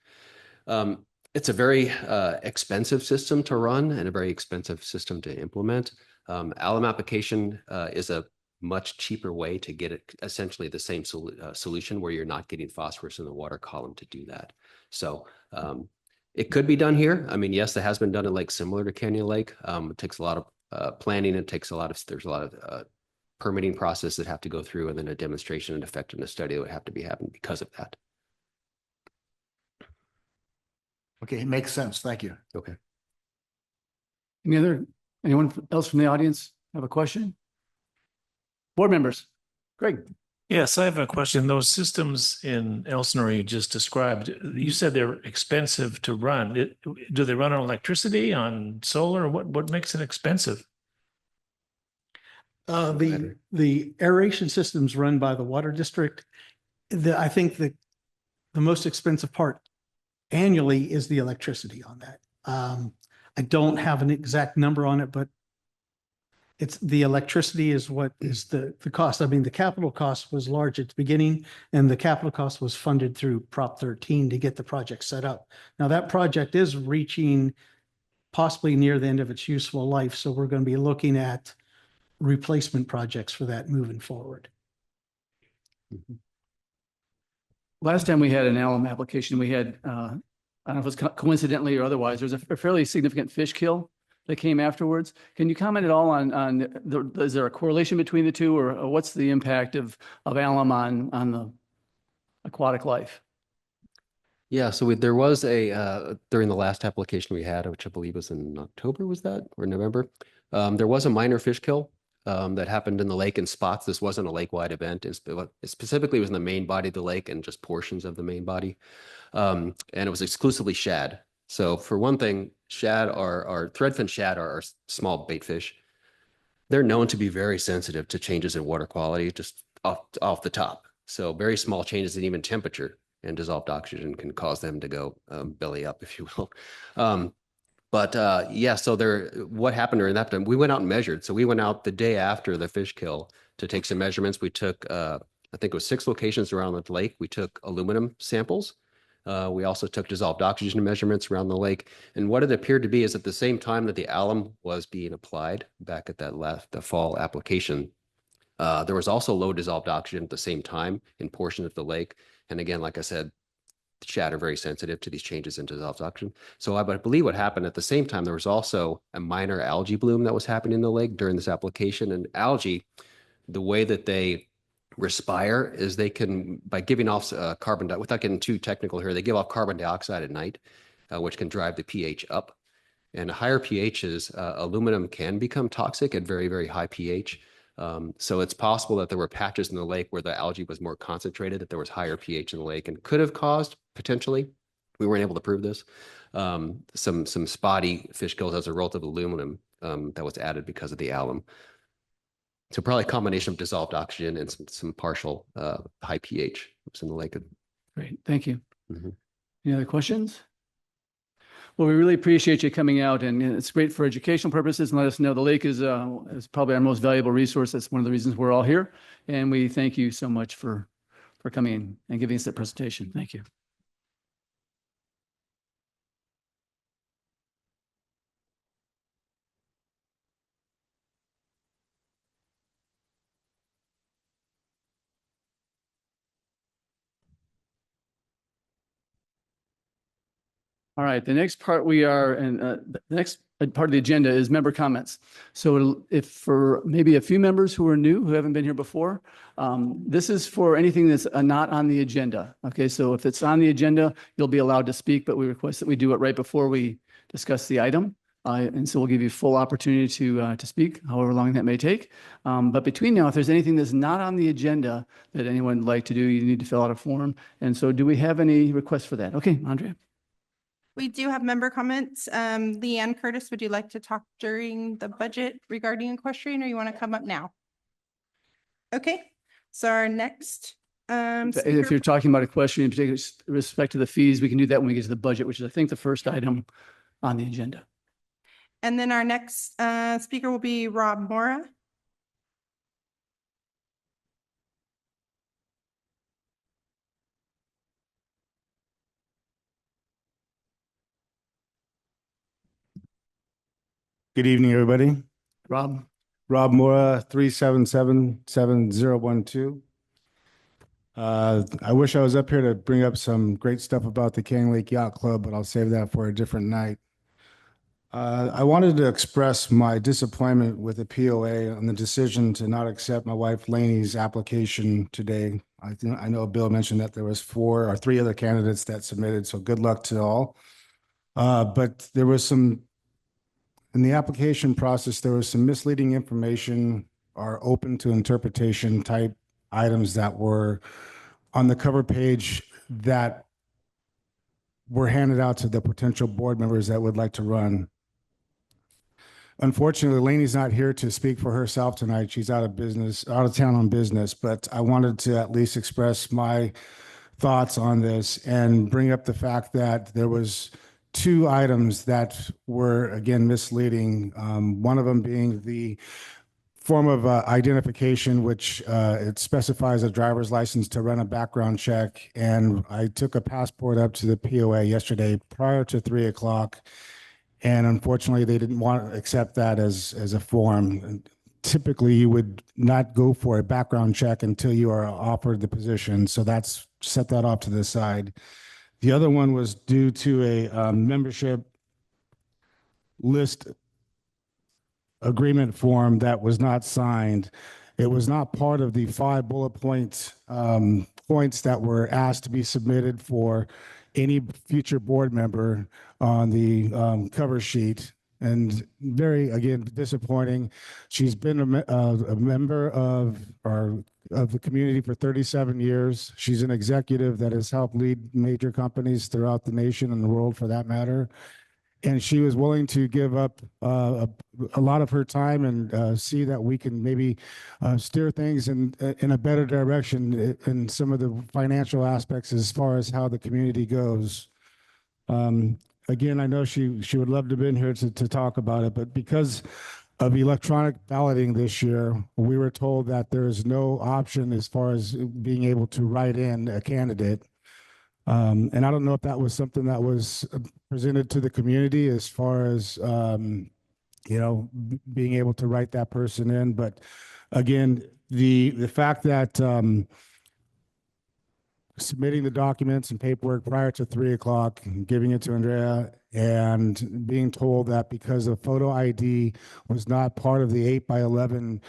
It's a very expensive system to run and a very expensive system to implement. Alum application is a much cheaper way to get it essentially the same solution where you're not getting phosphorus in the water column to do that. So It could be done here. I mean, yes, it has been done in lakes similar to Canyon Lake. It takes a lot of planning. It takes a lot of, there's a lot of permitting process that have to go through, and then a demonstration and effectiveness study that would have to be happening because of that. Okay, it makes sense. Thank you. Okay. Anyone else from the audience have a question? Board members, Greg. Yes, I have a question. Those systems in Elsinore you just described, you said they're expensive to run. Do they run on electricity, on solar? What makes it expensive? The aeration systems run by the water district. I think the most expensive part annually is the electricity on that. I don't have an exact number on it, but it's the electricity is what is the cost. I mean, the capital cost was large at the beginning, and the capital cost was funded through Prop 13 to get the project set up. Now that project is reaching possibly near the end of its useful life. So we're going to be looking at replacement projects for that moving forward. Last time we had an alum application, we had, I don't know if it's coincidentally or otherwise, there's a fairly significant fish kill that came afterwards. Can you comment at all on is there a correlation between the two, or what's the impact of alum on the aquatic life? Yeah, so there was during the last application we had, which I believe was in October, was that, or November? There was a minor fish kill that happened in the lake in spots. This wasn't a lake-wide event. It specifically was in the main body of the lake and just portions of the main body. And it was exclusively shad. So for one thing, threadfin shad are small bait fish. They're known to be very sensitive to changes in water quality just off the top. So very small changes in even temperature and dissolved oxygen can cause them to go belly up, if you will. Yeah, so what happened during that time, we went out and measured. So we went out the day after the fish kill to take some measurements. We took, I think it was 6 locations around the lake. We took aluminum samples. We also took dissolved oxygen measurements around the lake. And what it appeared to be is at the same time that the alum was being applied back at the fall application, there was also low dissolved oxygen at the same time in portions of the lake. And again, like I said, shad are very sensitive to these changes in dissolved oxygen. So I believe what happened at the same time, there was also a minor algae bloom that was happening in the lake during this application. And algae, the way that they respire is they can, by giving off carbon dioxide, without getting too technical here, they give off carbon dioxide at night, which can drive the pH up. And higher pHs, aluminum can become toxic at very, very high pH. So it's possible that there were patches in the lake where the algae was more concentrated, that there was higher pH in the lake and could have caused, potentially, we weren't able to prove this, some spotty fish kills as a result of aluminum that was added because of the alum. So probably a combination of dissolved oxygen and some partial high pH in the lake. Great, thank you. Mhm. Any other questions? Well, we really appreciate you coming out, and it's great for educational purposes, and let us know the lake is probably our most valuable resource. That's one of the reasons we're all here. And we thank you so much for coming and giving us that presentation. Thank you. All right, the next part the next part of the agenda is member comments. So if for maybe a few members who are new, who haven't been here before, this is for anything that's not on the agenda. Okay, so if it's on the agenda, you'll be allowed to speak, but we request that we do it right before we discuss the item. And so we'll give you full opportunity to speak, however long that may take. But between now, if there's anything that's not on the agenda that anyone would like to do, you need to fill out a form. And so do we have any requests for that? Okay, Andrea. We do have member comments. Leanne Curtis, would you like to talk during the budget regarding equestrian, or you want to come up now? Okay, so our next. If you're talking about a question in particular with respect to the fees, we can do that when we get to the budget, which is, I think, the first item on the agenda. And then our next speaker will be Rob Mora. Good evening, everybody. Rob. Rob Mora, 377-7012. I wish I was up here to bring up some great stuff about the Canyon Lake Yacht Club, but I'll save that for a different night. I wanted to express my disappointment with the POA on the decision to not accept my wife Lainey's application today. I know Bill mentioned that there was 3 other candidates that submitted, so good luck to all. But there was in the application process, there was some misleading information or open to interpretation type items that were on the cover page that were handed out to the potential board members that would like to run. Unfortunately, Lainey's not here to speak for herself tonight. She's out of town on business, but I wanted to at least express my thoughts on this and bring up the fact that there was 2 items that were, again, misleading. One of them being the form of identification, which it specifies a driver's license to run a background check. And I took a passport up to the POA yesterday prior to 3 o'clock. And unfortunately, they didn't want to accept that as a form. Typically, you would not go for a background check until you are offered the position. So that's set that off to the side. The other one was due to a membership list agreement form that was not signed. It was not part of the 5 bullet points that were asked to be submitted for any future board member on the cover sheet. And very, again, disappointing. She's been a member of the community for 37 years. She's an executive that has helped lead major companies throughout the nation and the world for that matter. And she was willing to give up a lot of her time and see that we can maybe steer things in a better direction in some of the financial aspects as far as how the community goes. Again, I know she would love to have been here to talk about it, but because of electronic balloting this year, we were told that there is no option as far as being able to write in a candidate. And I don't know if that was something that was presented to the community as far as, being able to write that person in. But again, the fact that submitting the documents and paperwork prior to 3 o'clock, giving it to Andrea, and being told that because the photo ID was not part of the 8x11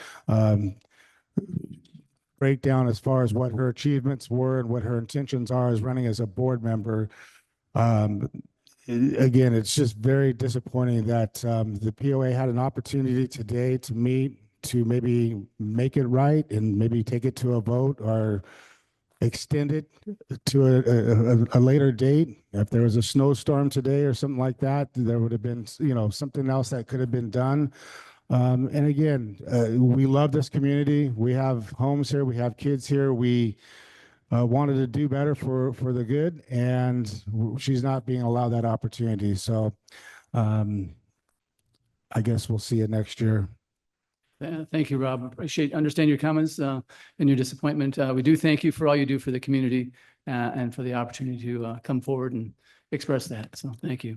breakdown as far as what her achievements were and what her intentions are as running as a board member. Again, it's just very disappointing that the POA had an opportunity today to meet, to maybe make it right and maybe take it to a vote or extend it to a later date. If there was a snowstorm today or something like that, there would have been, something else that could have been done. And again, we love this community. We have homes here. We have kids here. We wanted to do better for the good, and she's not being allowed that opportunity. So I guess we'll see you next year. Thank you, Rob. Understand your comments and your disappointment. We do thank you for all you do for the community and for the opportunity to come forward and express that. So thank you.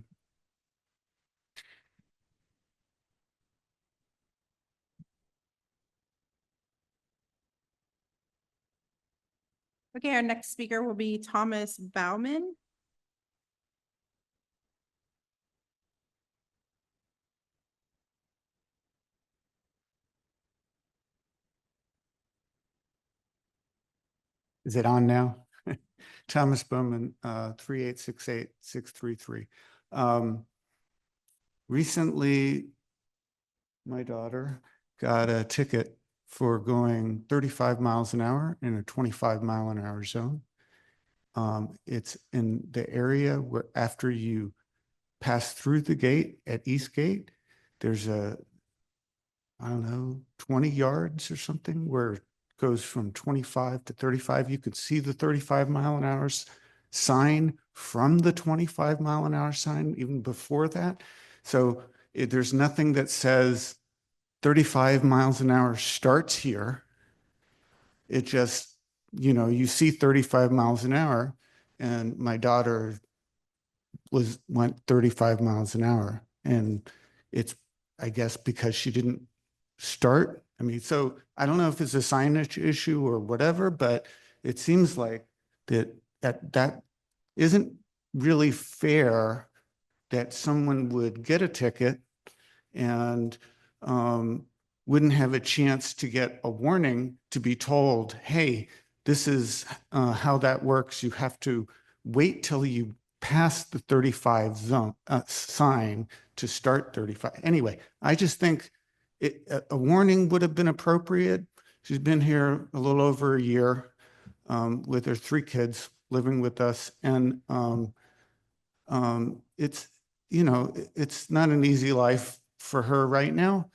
Okay, our next speaker will be Thomas Bauman. Is it on now? Thomas Bowman, 3868-633. Recently, my daughter got a ticket for going 35 miles an hour in a 25-mile-an-hour zone. It's in the area where after you pass through the gate at East Gate, there's I don't know, 20 yards or something where goes from 25 to 35. You could see the 35-mile-an-hour sign from the 25-mile-an-hour sign even before that. So there's nothing that says 35 miles an hour starts here. It just, you see 35 miles an hour, and my daughter went 35 miles an hour. And it's, I guess, because she didn't start. I mean, so I don't know if it's a signage issue or whatever, but it seems like that isn't really fair that someone would get a ticket and wouldn't have a chance to get a warning, to be told, hey, this is how that works. You have to wait till you pass the 35 zone sign to start 35. Anyway, I just think a warning would have been appropriate. She's been here a little over a year with her 3 kids living with us. And it's, you know, it's not an easy life for her right now.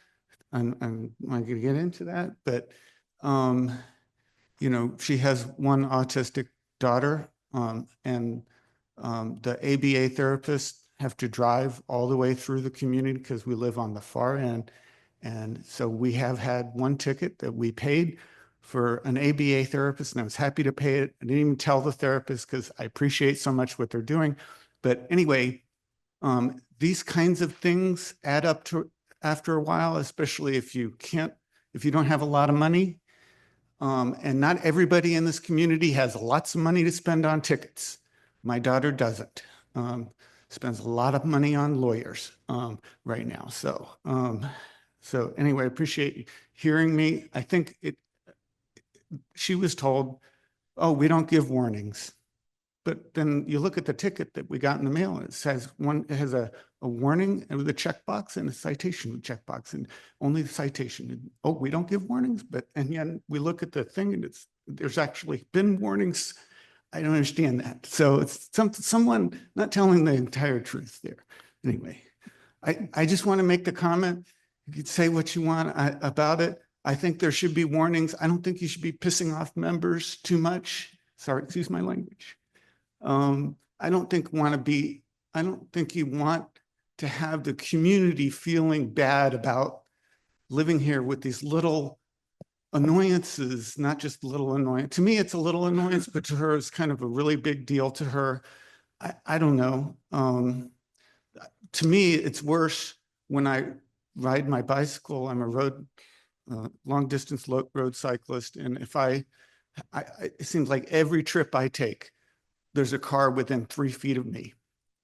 I'm not going to get into that, but, you know, she has one autistic daughter, and the ABA therapists have to drive all the way through the community because we live on the far end. And so we have had one ticket that we paid for an ABA therapist, and I was happy to pay it. I didn't even tell the therapist because I appreciate so much what they're doing. But anyway, these kinds of things add up to after a while, especially if you don't have a lot of money. And not everybody in this community has lots of money to spend on tickets. My daughter doesn't. Spends a lot of money on lawyers right now. So anyway, I appreciate hearing me. I think she was told, oh, we don't give warnings. But then you look at the ticket that we got in the mail, and it says it has a warning with a checkbox and a citation with checkbox, and only the citation. And, oh, we don't give warnings, and yet we look at the thing, and there's actually been warnings. I don't understand that. So it's someone not telling the entire truth there. Anyway, I just want to make the comment. You could say what you want about it. I think there should be warnings. I don't think you should be pissing off members too much. Sorry, excuse my language. I don't think you want to have the community feeling bad about living here with these little annoyances, not just little annoyance. To me, it's a little annoyance, but to her, it's kind of a really big deal to her. I don't know. To me, it's worse when I ride my bicycle. I'm a long distance road cyclist. And if it seems like every trip I take, there's a car within 3 feet of me.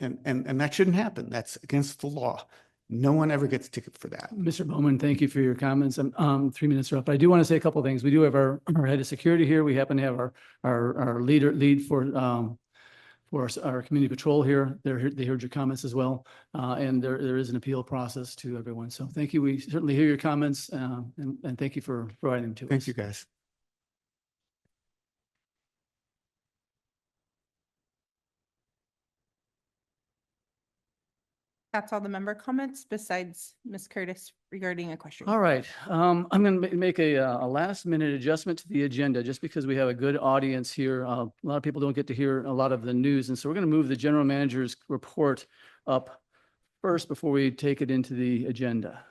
And that shouldn't happen. That's against the law. No one ever gets a ticket for that. Mr. Bowman, thank you for your comments. 3 minutes are up. I do want to say a couple of things. We do have our head of security here. We happen to have our lead for our community patrol here. They heard your comments as well. And there is an appeal process to everyone. So thank you. We certainly hear your comments and thank you for providing them to us. Thank you, guys. That's all the member comments besides Ms. Curtis regarding a question. All right. I'm going to make a last minute adjustment to the agenda just because we have a good audience here. A lot of people don't get to hear a lot of the news. And so we're going to move the general manager's report up first before we take it into the agenda.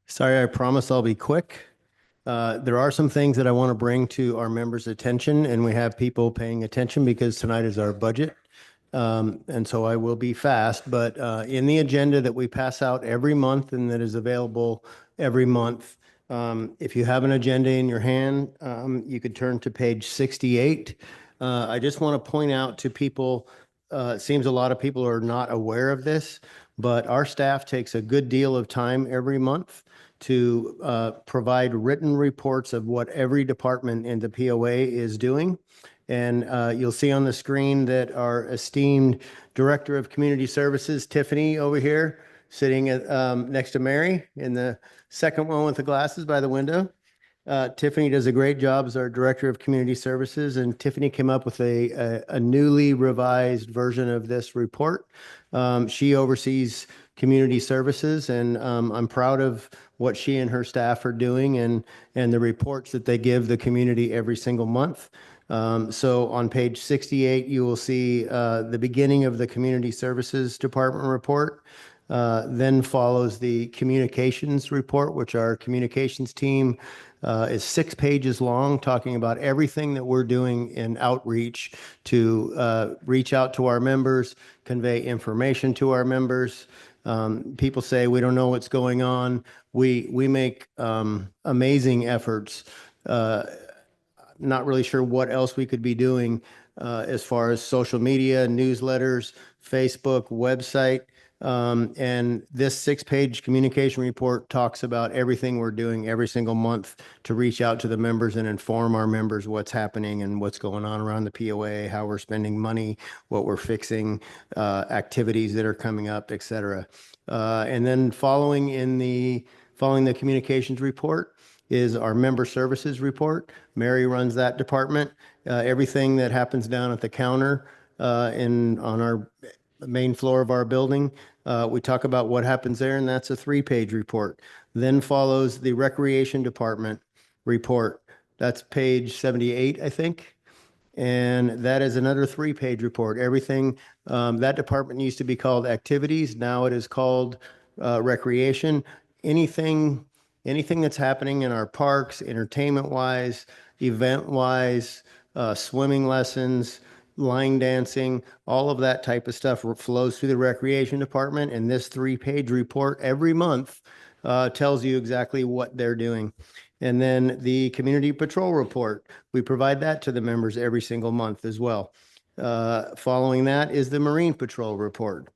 Sorry, I promise I'll be quick. There are some things that I want to bring to our members' attention, and we have people paying attention because tonight is our budget. And so I will be fast, but in the agenda that we pass out every month and that is available every month, if you have an agenda in your hand, you could turn to page 68. I just want to point out to people, it seems a lot of people are not aware of this, but our staff takes a good deal of time every month to provide written reports of what every department in the POA is doing. And you'll see on the screen that our esteemed Director of Community Services, Tiffany, over here, sitting next to Mary in the second one with the glasses by the window. Tiffany does a great job as our Director of Community Services, and Tiffany came up with a newly revised version of this report. She oversees community services, and I'm proud of what she and her staff are doing and the reports that they give the community every single month. So on page 68, you will see the beginning of the Community Services Department report. Then follows the communications report, which our communications team is 6 pages long, talking about everything that we're doing in outreach to reach out to our members, convey information to our members. People say we don't know what's going on. We make amazing efforts. Not really sure what else we could be doing as far as social media, newsletters, Facebook, website. And this 6 page communication report talks about everything we're doing every single month to reach out to the members and inform our members what's happening and what's going on around the POA, how we're spending money, what we're fixing, activities that are coming up, et cetera. And then following the communications report is our member services report. Mary runs that department. Everything that happens down at the counter on our main floor of our building, we talk about what happens there, and that's a 3 page report. Then follows the recreation department report. That's page 78, I think. And that is another 3 page report. Everything, that department used to be called activities. Now it is called recreation. Anything that's happening in our parks, entertainment-wise, event-wise, swimming lessons, line dancing, all of that type of stuff flows through the recreation department. And this 3 page report every month tells you exactly what they're doing. And then the community patrol report, we provide that to the members every single month as well. Following that is the Marine Patrol report.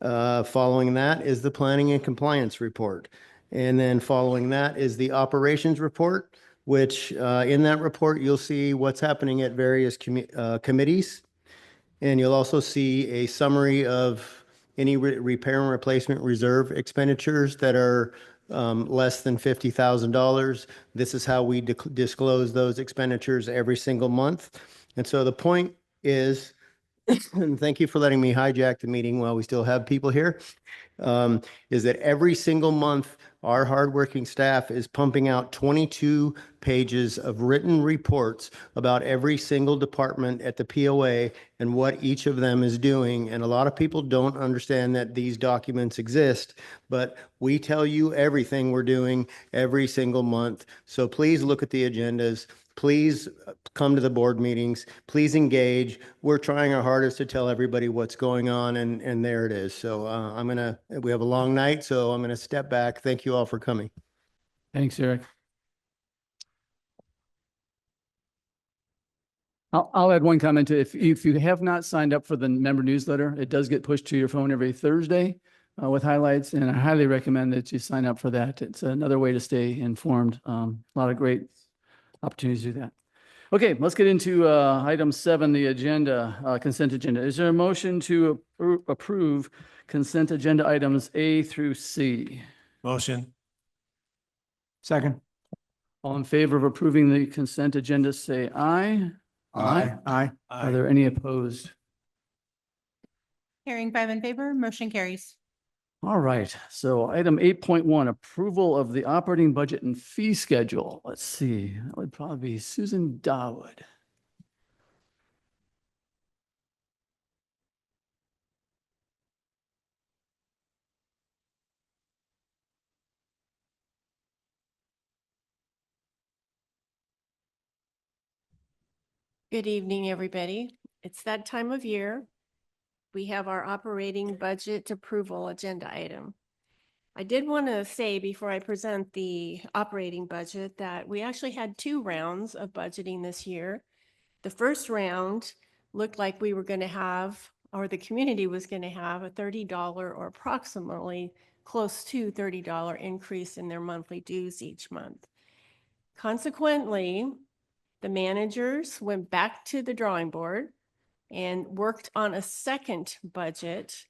Following that is the planning and compliance report. And then following that is the operations report, which in that report, you'll see what's happening at various committees. And you'll also see a summary of any repair and replacement reserve expenditures that are less than $50,000. This is how we disclose those expenditures every single month. And so the point is, and thank you for letting me hijack the meeting while we still have people here, is that every single month, our hardworking staff is pumping out 22 pages of written reports about every single department at the POA and what each of them is doing. And a lot of people don't understand that these documents exist, but we tell you everything we're doing every single month. So please look at the agendas. Please come to the board meetings. Please engage. We're trying our hardest to tell everybody what's going on, and there it is. So we have a long night, so I'm going to step back. Thank you all for coming. Thanks, Eric. I'll add one comment. If you have not signed up for the member newsletter, it does get pushed to your phone every Thursday with highlights, and I highly recommend that you sign up for that. It's another way to stay informed. A lot of great opportunities to do that. Okay, let's get into item 7, the agenda, consent agenda. Is there a motion to approve consent agenda items A through C? Motion. Second. All in favor of approving the consent agenda, say aye. Aye. Are there any opposed? Hearing 5 in favor, motion carries. All right, so item 8.1, approval of the operating budget and fee schedule. Let's see, that would probably be Susan Dawood. Good evening, everybody. It's that time of year. We have our operating budget approval agenda item. I did want to say before I present the operating budget that we actually had 2 rounds of budgeting this year. The first round looked like we were going to have, or the community was going to have, a $30 or approximately close to $30 increase in their monthly dues each month. Consequently, the managers went back to the drawing board and worked on a second budget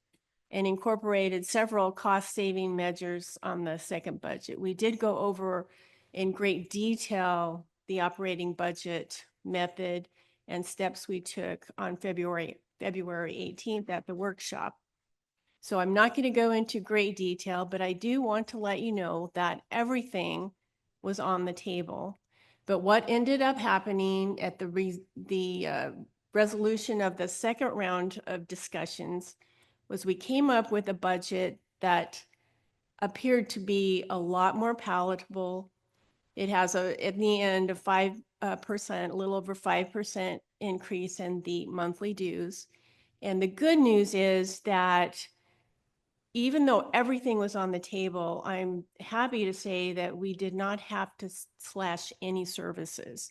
and incorporated several cost-saving measures on the second budget. We did go over in great detail the operating budget method and steps we took on February 18th at the workshop. So I'm not going to go into great detail, but I do want to let you know that everything was on the table. But what ended up happening at the resolution of the second round of discussions was we came up with a budget that appeared to be a lot more palatable. It has in the end, a 5%, a little over 5% increase in the monthly dues. And the good news is that even though everything was on the table, I'm happy to say that we did not have to slash any services.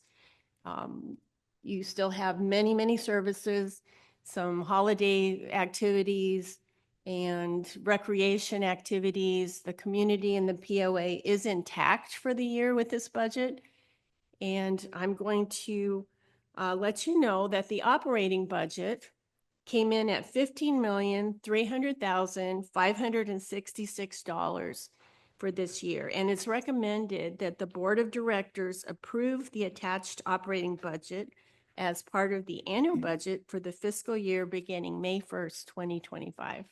You still have many, many services, some holiday activities and recreation activities. The community and the POA is intact for the year with this budget. And I'm going to let you know that the operating budget came in at $15,300,566 for this year. And it's recommended that the Board of Directors approve the attached operating budget as part of the annual budget for the fiscal year beginning May 1st, 2025.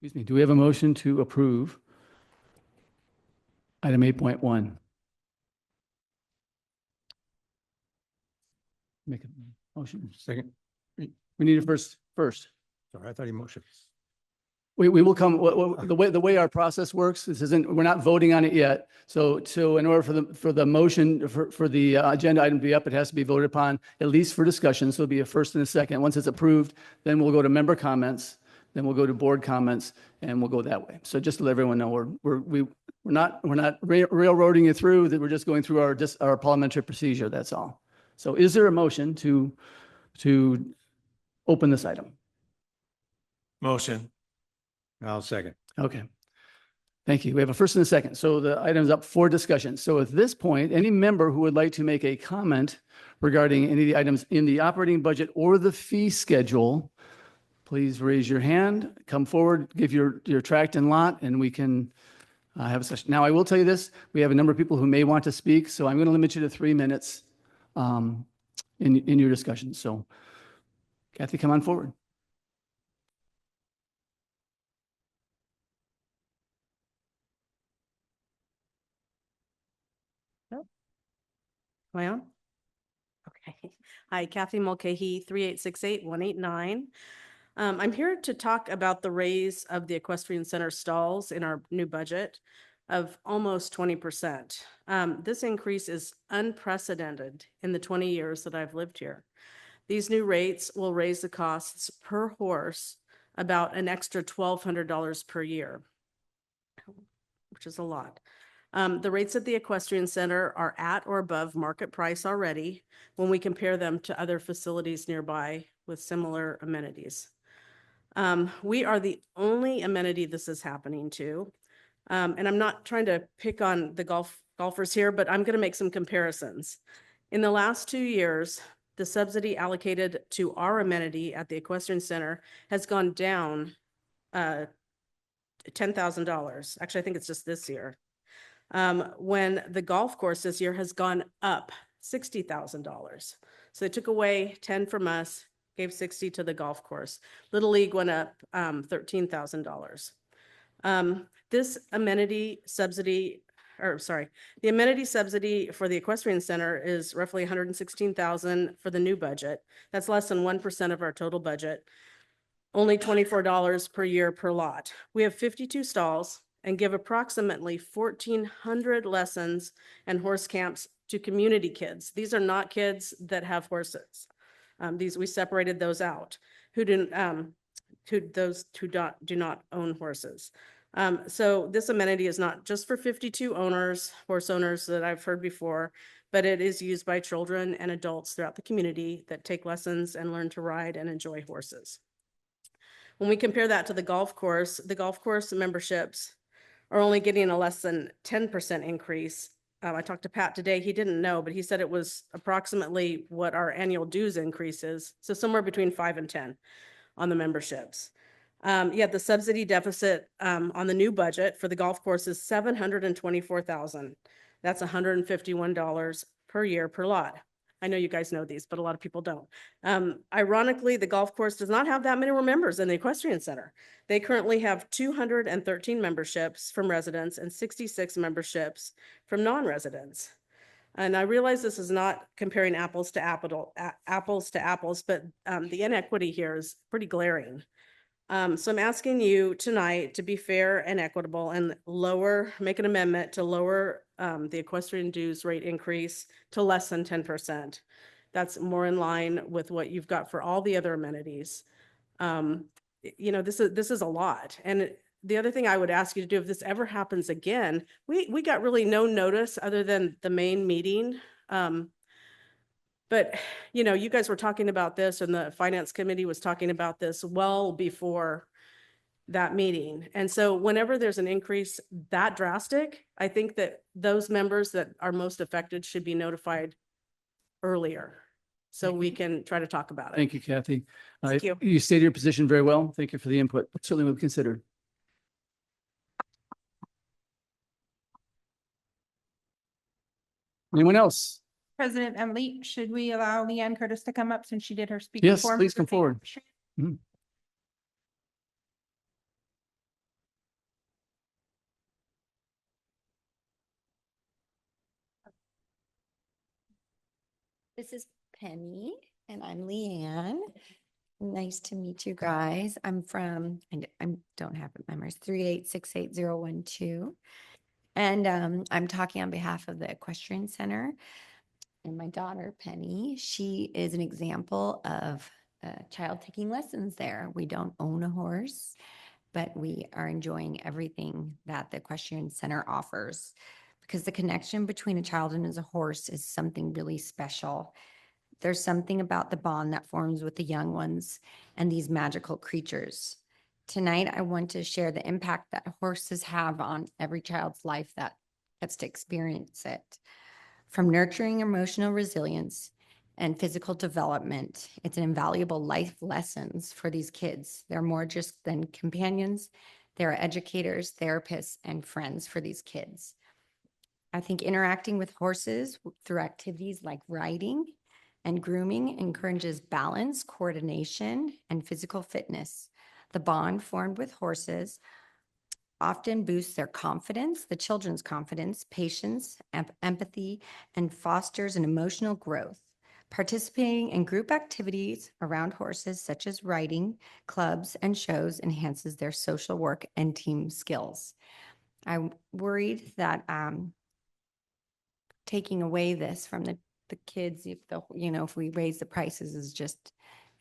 Excuse me, do we have a motion to approve item 8.1? Make a motion. Second. We need a first. Sorry, I thought he motioned. We will come, the way our process works, this isn't, we're not voting on it yet. So in order for the motion, for the agenda item to be up, it has to be voted upon, at least for discussion. So it'll be a first and a second. Once it's approved, then we'll go to member comments, then we'll go to board comments, and we'll go that way. So just to let everyone know, we're not railroading you through, that we're just going through our parliamentary procedure, that's all. So is there a motion to open this item? Motion. I'll second. Okay. Thank you. We have a first and a second. So the item is up for discussion. So at this point, any member who would like to make a comment regarding any of the items in the operating budget or the fee schedule, please raise your hand, come forward, give your tract and lot, and we can have a session. Now, I will tell you this, we have a number of people who may want to speak, so I'm going to limit you to 3 minutes in your discussion. So Kathy, come on forward. Am I on? Okay. Hi, Kathy Mulcahy, 3868-189. I'm here to talk about the raise of the equestrian center stalls in our new budget of almost 20%. This increase is unprecedented in the 20 years that I've lived here. These new rates will raise the costs per horse about an extra $1,200 per year, which is a lot. The rates at the equestrian center are at or above market price already when we compare them to other facilities nearby with similar amenities. We are the only amenity this is happening to. And I'm not trying to pick on the golfers here, but I'm going to make some comparisons. In the last 2 years, the subsidy allocated to our amenity at the equestrian center has gone down $10,000. Actually, I think it's just this year. When the golf course this year has gone up $60,000. So they took away 10 from us, gave 60 to the golf course. Little League went up $13,000. This amenity subsidy, the amenity subsidy for the equestrian center is roughly $116,000 for the new budget. That's less than 1% of our total budget. Only $24 per year per lot. We have 52 stalls and give approximately 1,400 lessons and horse camps to community kids. These are not kids that have horses. We separated those out who do not own horses. So this amenity is not just for 52 horse owners that I've heard before, but it is used by children and adults throughout the community that take lessons and learn to ride and enjoy horses. When we compare that to the golf course memberships are only getting a less than 10% increase. I talked to Pat today, he didn't know, but he said it was approximately what our annual dues increase is. So somewhere between 5 and 10 on the memberships. Yet the subsidy deficit on the new budget for the golf course is $724,000. That's $151 per year per lot. I know you guys know these, but a lot of people don't. Ironically, the golf course does not have that many members in the equestrian center. They currently have 213 memberships from residents and 66 memberships from non-residents. And I realize this is not comparing apples to apples, but the inequity here is pretty glaring. So I'm asking you tonight to be fair and equitable and make an amendment to lower the equestrian dues rate increase to less than 10%. That's more in line with what you've got for all the other amenities. This is a lot. And the other thing I would ask you to do, if this ever happens again, we got really no notice other than the main meeting. But, you guys were talking about this and the finance committee was talking about this well before that meeting. And so whenever there's an increase that drastic, I think that those members that are most affected should be notified earlier so we can try to talk about it. Thank you, Kathy. Thank you. You stated your position very well. Thank you for the input. Certainly will be considered. Anyone else? President Emily, should we allow Leanne Curtis to come up since she did her speaking? Yes, please come forward. Mhm. This is Penny and I'm Leanne. Nice to meet you guys. I'm from, I don't have it memorized, 3868012. And I'm talking on behalf of the Equestrian Center. And my daughter, Penny, she is an example of a child taking lessons there. We don't own a horse, but we are enjoying everything that the Equestrian Center offers because the connection between a child and a horse is something really special. There's something about the bond that forms with the young ones and these magical creatures. Tonight, I want to share the impact that horses have on every child's life that gets to experience it. From nurturing emotional resilience and physical development, it's an invaluable life lessons for these kids. They're more just than companions. They're educators, therapists, and friends for these kids. I think interacting with horses through activities like riding and grooming encourages balance, coordination, and physical fitness. The bond formed with horses often boosts their confidence, the children's confidence, patience, empathy, and fosters an emotional growth. Participating in group activities around horses, such as riding, clubs, and shows, enhances their social work and team skills. I'm worried that taking away this from the kids, if we raise the prices,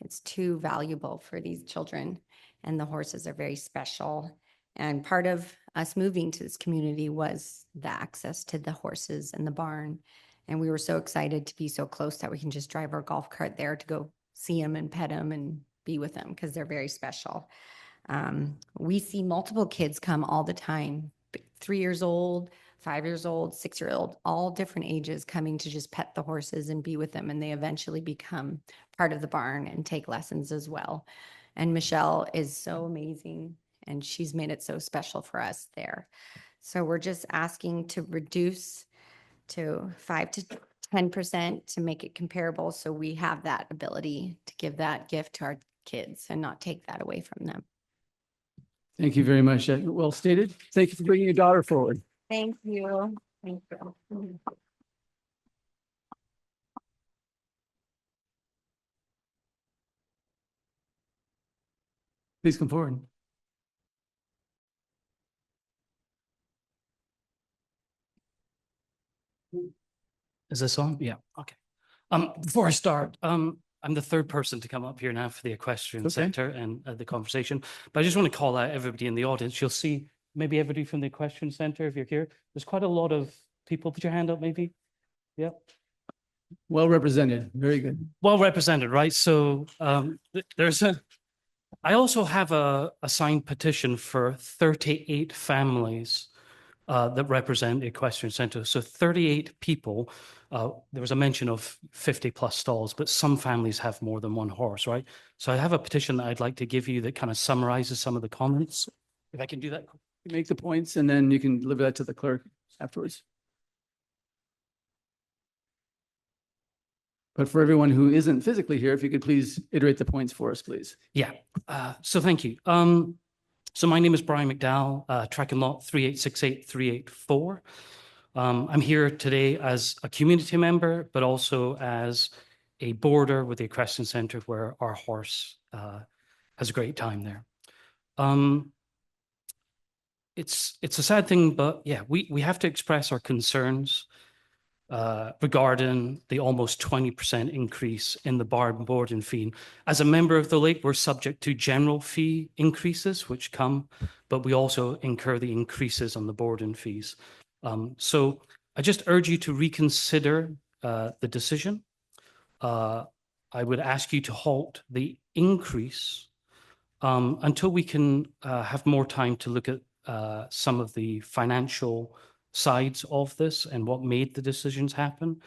it's too valuable for these children, and the horses are very special. And part of us moving to this community was the access to the horses and the barn. And we were so excited to be so close that we can just drive our golf cart there to go see them and pet them and be with them because they're very special. We see multiple kids come all the time, 3 years old, 5 years old, 6-year-old, all different ages coming to just pet the horses and be with them. And they eventually become part of the barn and take lessons as well. And Michelle is so amazing, and she's made it so special for us there. So we're just asking to reduce to 5 to 10% to make it comparable. So we have that ability to give that gift to our kids and not take that away from them. Thank you very much. Well stated. Thank you for bringing your daughter forward. Thank you. Thank you. Please come forward. Is this on? Yeah, okay. Before I start, I'm the third person to come up here now for the Equestrian Okay. Center and the conversation, but I just want to call out everybody in the audience. You'll see maybe everybody from the Equestrian Center, if you're here. There's quite a lot of people. Put your hand up, maybe. Yeah. Well represented. Very good. Well represented, right? So I also have a signed petition for 38 families that represent the Equestrian Center. So 38 people. There was a mention of 50 plus stalls, but some families have more than one horse, right? So I have a petition that I'd like to give you that kind of summarizes some of the comments. If I can do that. Make the points and then you can deliver that to the clerk afterwards. But for everyone who isn't physically here, if you could please iterate the points for us, please. Yeah. So thank you. So my name is Brian McDowell, track and lot 3868384. I'm here today as a community member, but also as a boarder with the Equestrian Center where our horse has a great time there. It's a sad thing, but yeah, we have to express our concerns regarding the almost 20% increase in the bar and boarding fee. As a member of the lake, we're subject to general fee increases, which come, but we also incur the increases on the boarding fees. So I just urge you to reconsider the decision. I would ask you to halt the increase until we can have more time to look at some of the financial sides of this and what made the decisions happen,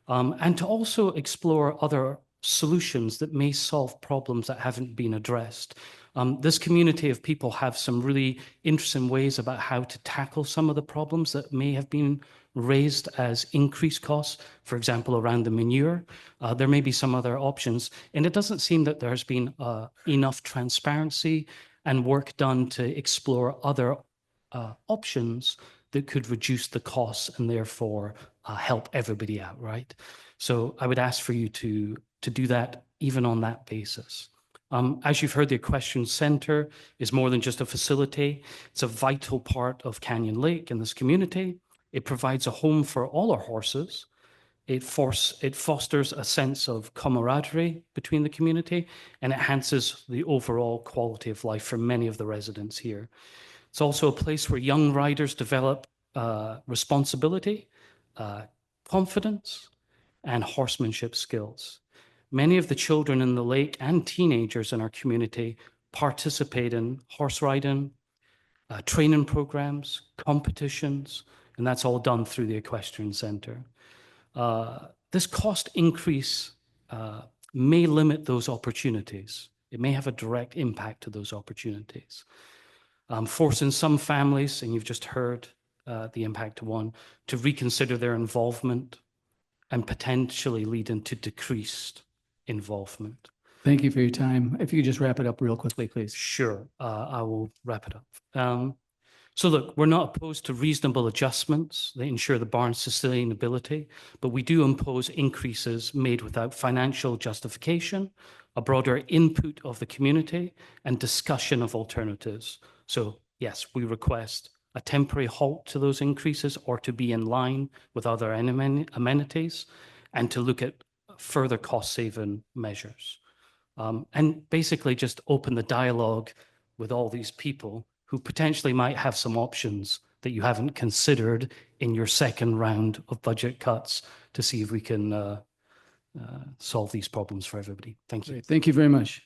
and to also explore other solutions that may solve problems that haven't been addressed. This community of people have some really interesting ways about how to tackle some of the problems that may have been raised as increased costs, for example, around the manure. There may be some other options, and it doesn't seem that there's been enough transparency and work done to explore other options that could reduce the costs and therefore help everybody out, right? So I would ask for you to do that even on that basis. As you've heard, the Equestrian Center is more than just a facility. It's a vital part of Canyon Lake in this community. It provides a home for all our horses. It fosters a sense of camaraderie between the community and enhances the overall quality of life for many of the residents here. It's also a place where young riders develop responsibility, confidence, and horsemanship skills. Many of the children in the lake and teenagers in our community participate in horse riding, training programs, competitions, and that's all done through the Equestrian Center. This cost increase may limit those opportunities. It may have a direct impact to those opportunities. Forcing some families, and you've just heard the impact of one, to reconsider their involvement and potentially leading to decreased involvement. Thank you for your time. If you could just wrap it up real quickly, please. Sure, I will wrap it up. So look, we're not opposed to reasonable adjustments that ensure the barn's sustainability, but we do impose increases made without financial justification, a broader input of the community, and discussion of alternatives. So yes, we request a temporary halt to those increases or to be in line with other amenities and to look at further cost-saving measures. And basically just open the dialogue with all these people who potentially might have some options that you haven't considered in your second round of budget cuts to see if we can solve these problems for everybody. Thank you. Great. Thank you very much.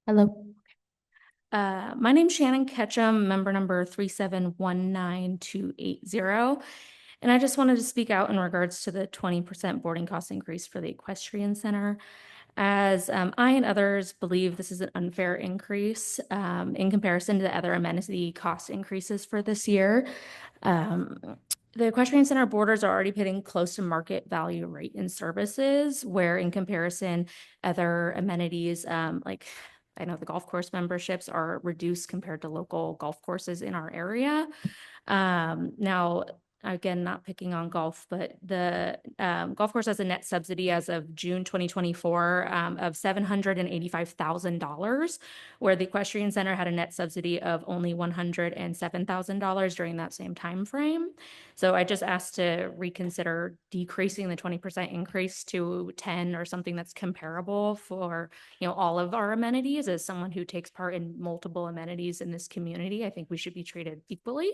Hello. My name's Shannon Ketchum, member number 3719280. And I just wanted to speak out in regards to the 20% boarding cost increase for the Equestrian Center. As I and others believe this is an unfair increase in comparison to the other amenity cost increases for this year. The Equestrian Center boarders are already paying close to market value rate in services, where in comparison, other amenities like I know the golf course memberships are reduced compared to local golf courses in our area. Now, again, not picking on golf, but the golf course has a net subsidy as of June 2024 of $785,000, where the Equestrian Center had a net subsidy of only $107,000 during that same time frame. So I just asked to reconsider decreasing the 20% increase to 10 or something that's comparable for, all of our amenities. As someone who takes part in multiple amenities in this community, I think we should be treated equally.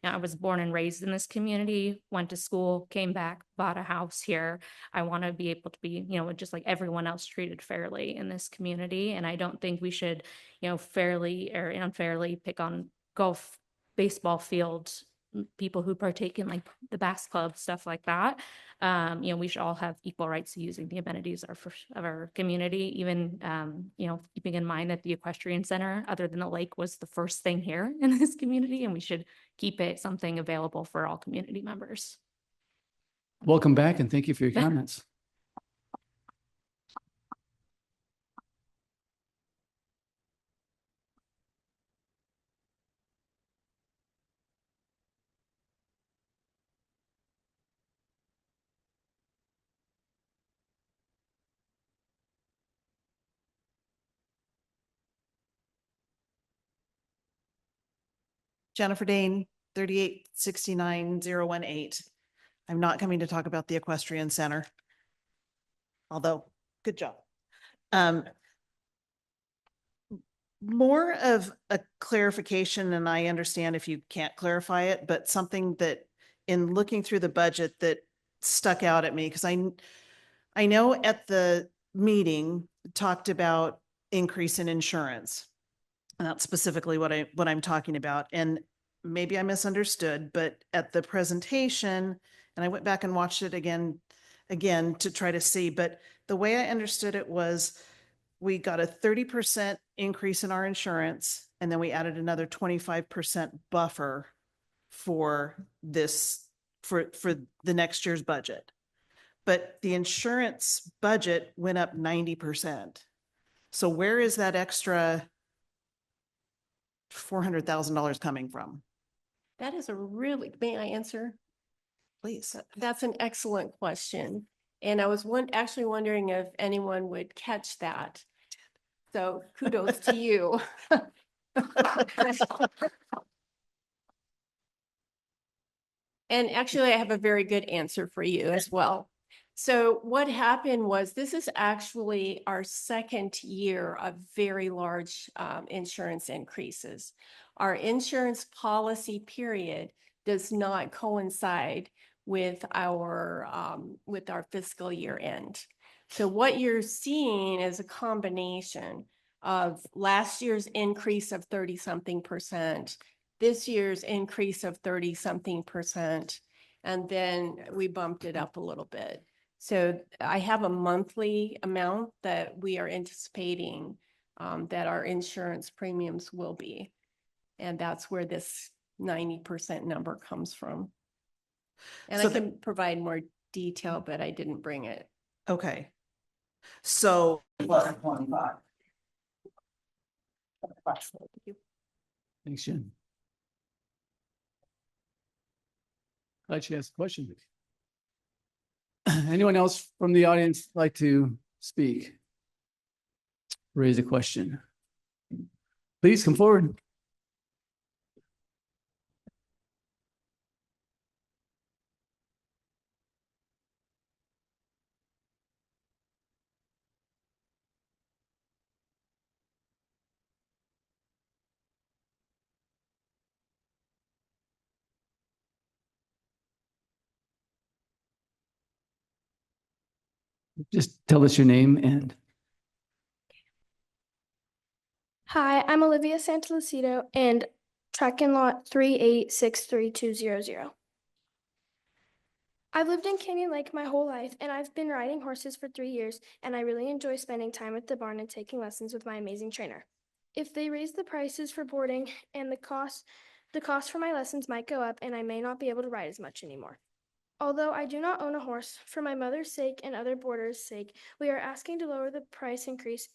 I was born and raised in this community, went to school, came back, bought a house here. I want to be able to be, just like everyone else, treated fairly in this community. And I don't think we should, fairly or unfairly pick on golf, baseball fields, people who partake in like the bass club, stuff like that. We should all have equal rights to using the amenities of our community, even, keeping in mind that the Equestrian Center, other than the lake, was the first thing here in this community, and we should keep it something available for all community members. Welcome back and thank you for your comments. Jennifer Dane, 3869-018. I'm not coming to talk about the equestrian center. Although, good job. More of a clarification, and I understand if you can't clarify it, but something that in looking through the budget that stuck out at me, because I know at the meeting talked about increase in insurance. And that's specifically what I'm talking about. And maybe I misunderstood, but at the presentation, and I went back and watched it again to try to see, but the way I understood it was we got a 30% increase in our insurance, and then we added another 25% buffer for this, for the next year's budget. But the insurance budget went up 90%. So where is that extra $400,000 coming from? That is may I answer? Please. That's an excellent question. And I was actually wondering if anyone would catch that. So kudos to you. And actually, I have a very good answer for you as well. So what happened was this is actually our second year of very large insurance increases. Our insurance policy period does not coincide with our fiscal year end. So what you're seeing is a combination of last year's increase of 30-something%, this year's increase of 30-something%, and then we bumped it up a little bit. So I have a monthly amount that we are anticipating that our insurance premiums will be. And that's where this 90% number comes from. And So I can provide more detail, but I didn't bring it. Okay. So. Thanks, Jen. Glad you asked a question. Anyone else from the audience like to speak? Raise a question. Please come forward. Just tell us your name and. Hi, I'm Olivia Santolucido and tracking lot 3863200. I've lived in Canyon Lake my whole life, and I've been riding horses for 3 years, and I really enjoy spending time at the barn and taking lessons with my amazing trainer. If they raise the prices for boarding and the cost for my lessons might go up, and I may not be able to ride as much anymore. Although I do not own a horse, for my mother's sake and other boarders' sake, we are asking to lower the price increase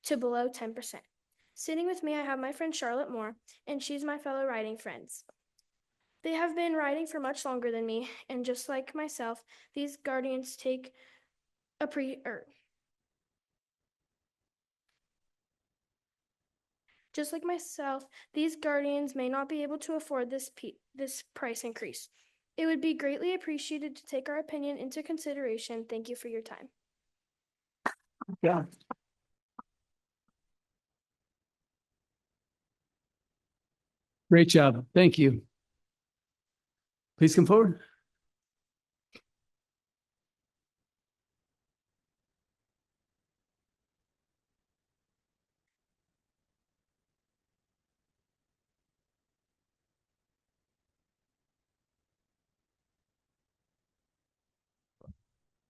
to below 10%. Sitting with me, I have my friend Charlotte Moore, and she's my fellow riding friends. They have been riding for much longer than me, and just like myself, these guardians may not be able to afford this price increase. It would be greatly appreciated to take our opinion into consideration. Thank you for your time. Yeah. Great job. Thank you. Please come forward.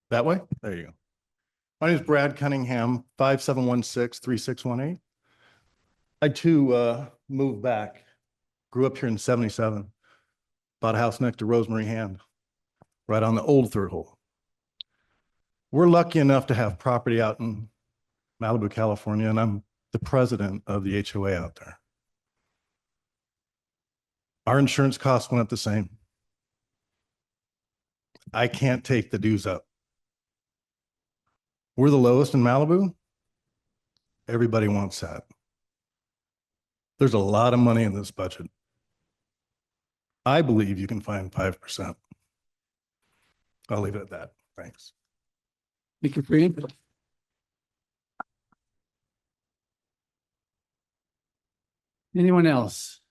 That way? There you go. My name is Brad Cunningham, 5716-3618. I too moved back, grew up here in 77, bought a house next to Rosemary Hand, right on the old third hole. We're lucky enough to have property out in Malibu, California, and I'm the president of the HOA out there. Our insurance costs went up the same. I can't take the dues up. We're the lowest in Malibu. Everybody wants that. There's a lot of money in this budget. I believe you can find 5%. I'll leave it at that. Thanks. Thank you, Fran. Anyone else?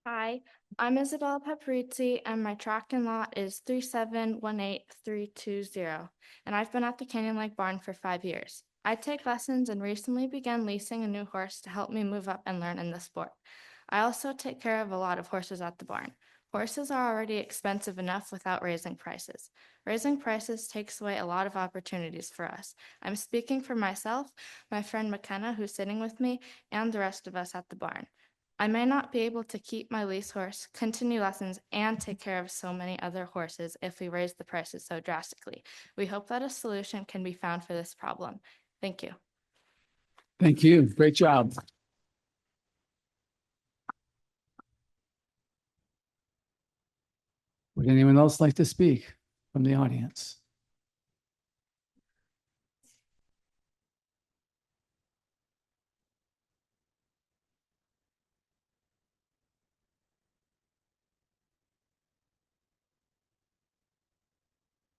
Hi, I'm Isabella Paparizzi and my tracking lot is 3718320. And I've been at the Canyon Lake Barn for 5 years. I take lessons and recently began leasing a new horse to help me move up and learn in the sport. I also take care of a lot of horses at the barn. Horses are already expensive enough without raising prices. Raising prices takes away a lot of opportunities for us. I'm speaking for myself, my friend McKenna, who's sitting with me, and the rest of us at the barn. I may not be able to keep my lease horse, continue lessons, and take care of so many other horses if we raise the prices so drastically. We hope that a solution can be found for this problem. Thank you. Thank you. Great job. Would anyone else like to speak from the audience?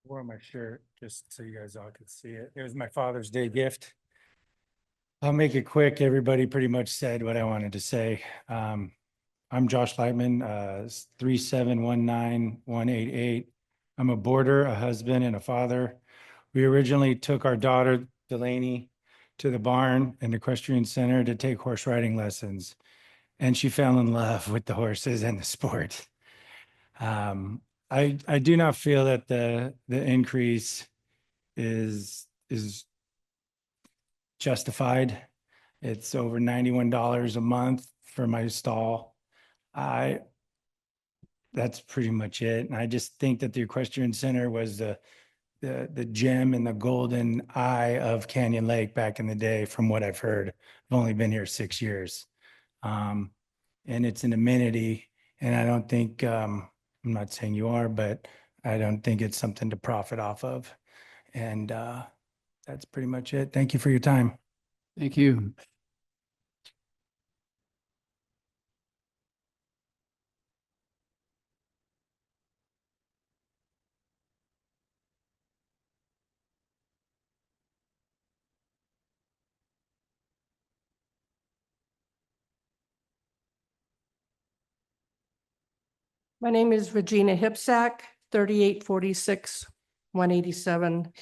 Wore my shirt just so you guys all could see it. It was my Father's Day gift. I'll make it quick. Everybody pretty much said what I wanted to say. I'm Josh Lightman, 3719188. I'm a boarder, a husband, and a father. We originally took our daughter Delaney to the barn and equestrian center to take horse riding lessons, and she fell in love with the horses and the sport. I do not feel that the increase is justified. It's over $91 a month for my stall. That's pretty much it. And I just think that the equestrian center was the gem and the golden eye of Canyon Lake back in the day, from what I've heard. I've only been here 6 years. And it's an amenity, and I don't think I'm not saying you are, but I don't think it's something to profit off of. And that's pretty much it. Thank you for your time. Thank you. My name is Regina Hipsack, 3846, 187.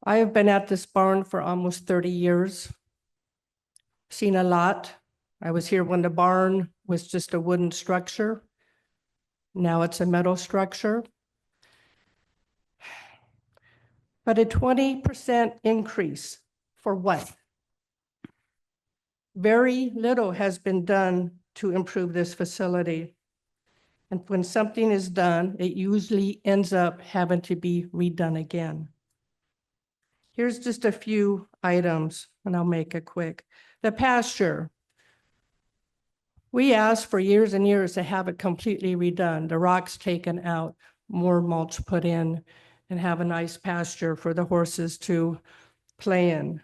I have been at this barn for almost 30 years. Seen a lot. I was here when the barn was just a wooden structure. Now it's a metal structure. But a 20% increase for what? Very little has been done to improve this facility. And when something is done, it usually ends up having to be redone again. Here's just a few items, and I'll make it quick. The pasture. We asked for years and years to have it completely redone, the rocks taken out, more mulch put in, and have a nice pasture for the horses to play in.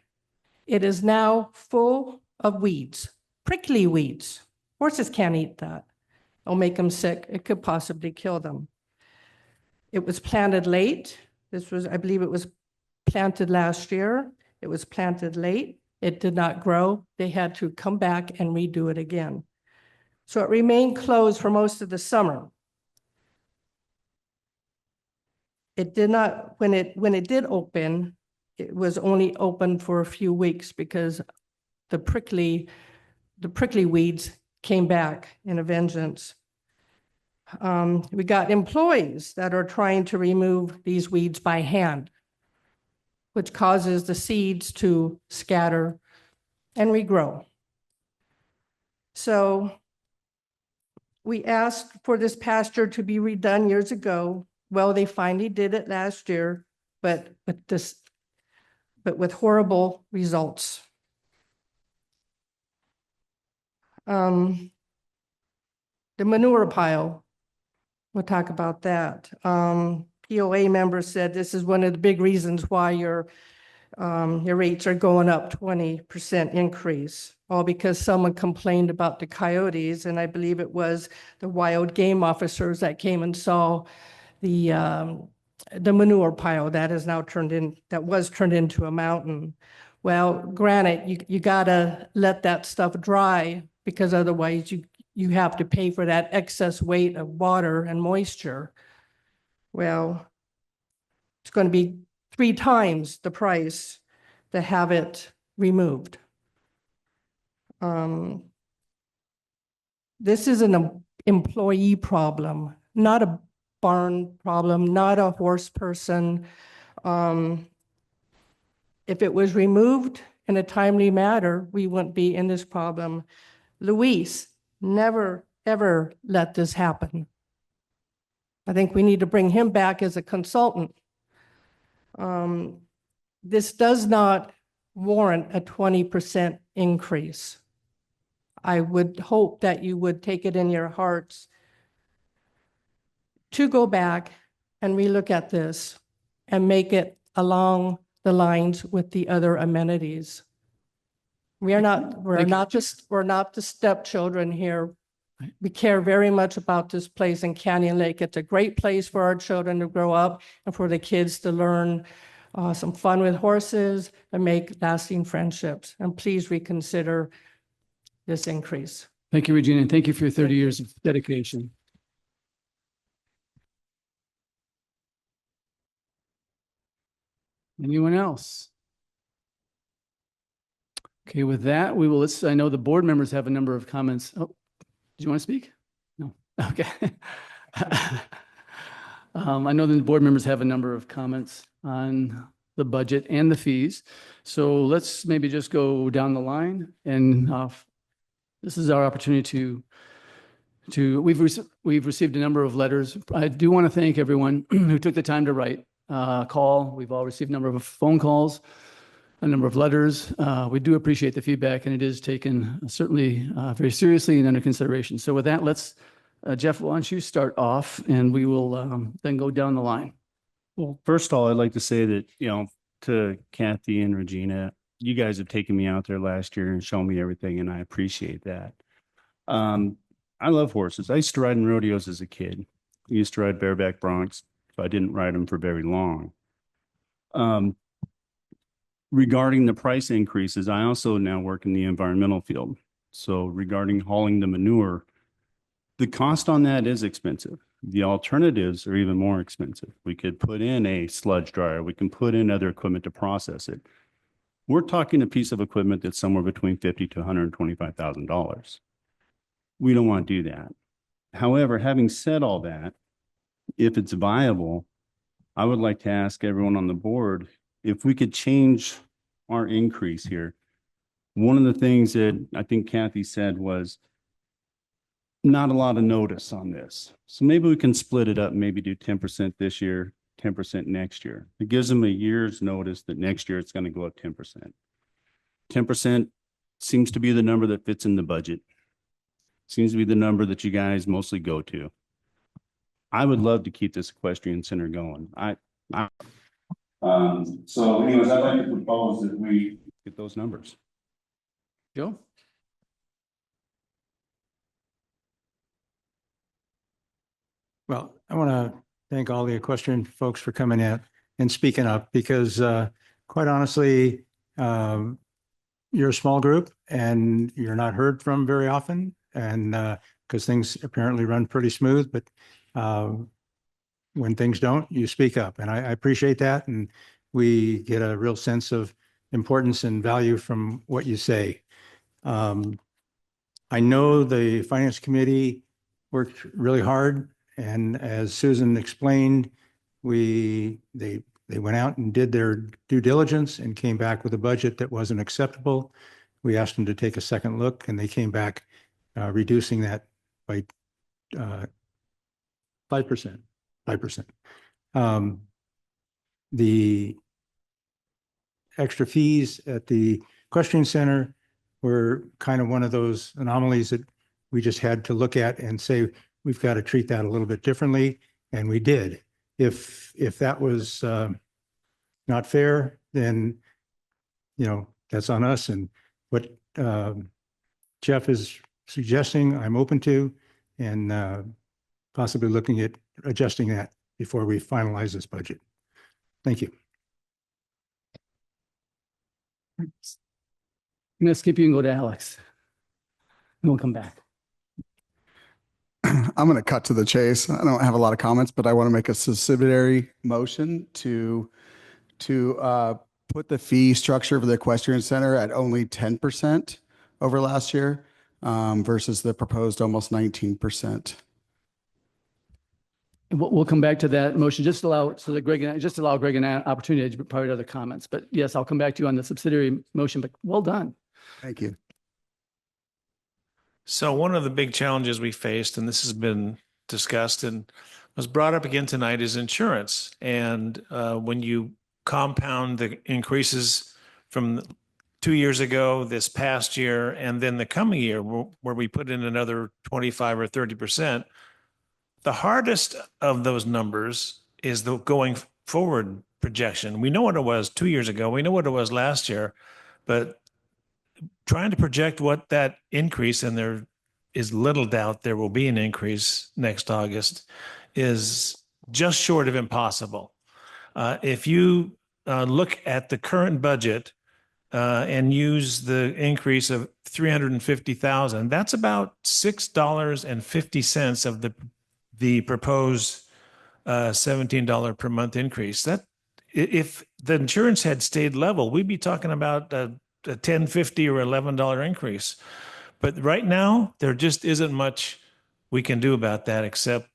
It is now full of weeds, prickly weeds. Horses can't eat that. It'll make them sick. It could possibly kill them. It was planted late. This was, I believe it was planted last year. It was planted late. It did not grow. They had to come back and redo it again. So it remained closed for most of the summer. It did not, when it did open, it was only open for a few weeks because the prickly weeds came back in a vengeance. We got employees that are trying to remove these weeds by hand, which causes the seeds to scatter and regrow. So we asked for this pasture to be redone years ago. Well, they finally did it last year, but with horrible results. The manure pile. we'll talk about that. POA members said this is one of the big reasons why your rates are going up 20% increase, all because someone complained about the coyotes, and I believe it was the wild game officers that came and saw the manure pile that was turned into a mountain. Well, granted, you gotta let that stuff dry, because otherwise you have to pay for that excess weight of water and moisture. Well, it's going to be 3 times the price to have it removed. This is an employee problem, not a barn problem, not a horse person. If it was removed in a timely manner, we wouldn't be in this problem. Luis, never, ever let this happen. I think we need to bring him back as a consultant. This does not warrant a 20% increase. I would hope that you would take it in your hearts to go back and relook at this and make it along the lines with the other amenities. We're not the stepchildren here. We care very much about this place in Canyon Lake. It's a great place for our children to grow up and for the kids to learn some fun with horses and make lasting friendships. And please reconsider this increase. Thank you, Regina, and thank you for your 30 years of dedication. Anyone else? Okay, with that, I know the board members have a number of comments. Oh, did you want to speak? No. Okay. I know the board members have a number of comments on the budget and the fees. So let's maybe just go down the line, and this is our opportunity we've received a number of letters. I do want to thank everyone who took the time to write, call. We've all received a number of phone calls, a number of letters. We do appreciate the feedback, and it is taken certainly very seriously and under consideration. So with that, let's, Jeff, why don't you start off, and we will then go down the line. Well, first of all, I'd like to say that, to Kathy and Regina, you guys have taken me out there last year and shown me everything, and I appreciate that. I love horses. I used to ride in rodeos as a kid. I used to ride bareback broncs, but I didn't ride them for very long. Regarding the price increases, I also now work in the environmental field. So regarding hauling the manure, the cost on that is expensive. The alternatives are even more expensive. We could put in a sludge dryer. We can put in other equipment to process it. We're talking a piece of equipment that's somewhere between $50,000 to $125,000. We don't want to do that. However, having said all that, if it's viable, I would like to ask everyone on the board if we could change our increase here. One of the things that I think Kathy said was not a lot of notice on this. So maybe we can split it up, maybe do 10% this year, 10% next year. It gives them a year's notice that next year it's going to go up 10%. 10% seems to be the number that fits in the budget. Seems to be the number that you guys mostly go to. I would love to keep this equestrian center going. So anyways, I'd like to propose that we get those numbers. Joe? Well, I want to thank all the equestrian folks for coming in and speaking up, because quite honestly, you're a small group and you're not heard from very often, and because things apparently run pretty smooth, but when things don't, you speak up, and I appreciate that, and we get a real sense of importance and value from what you say. I know the Finance Committee worked really hard, and as Susan explained, they went out and did their due diligence and came back with a budget that wasn't acceptable. We asked them to take a second look, and they came back reducing that by 5%. 5%. The extra fees at the equestrian center were kind of one of those anomalies that we just had to look at and say, we've got to treat that a little bit differently, and we did. If that was not fair, then, that's on us. And what Jeff is suggesting, I'm open to, and possibly looking at adjusting that before we finalize this budget. Thank you. I'm going to skip you and go to Alex. And we'll come back. I'm going to cut to the chase. I don't have a lot of comments, but I want to make a subsidiary motion to put the fee structure for the equestrian center at only 10% over last year versus the proposed almost 19%. And we'll come back to that motion. Just allow Greg an opportunity to provide other comments. But yes, I'll come back to you on the subsidiary motion. But well done. Thank you. So one of the big challenges we faced, and this has been discussed and was brought up again tonight, is insurance. And when you compound the increases from 2 years ago, this past year, and then the coming year, where we put in another 25 or 30%, the hardest of those numbers is the going forward projection. We know what it was 2 years ago. We know what it was last year, but trying to project what that increase, and there is little doubt there will be an increase next August, is just short of impossible. If you look at the current budget and use the increase of $350,000, that's about $6.50 of the proposed $17 per month increase. That if the insurance had stayed level, we'd be talking about a $10.50 or $11 increase. But right now, there just isn't much we can do about that except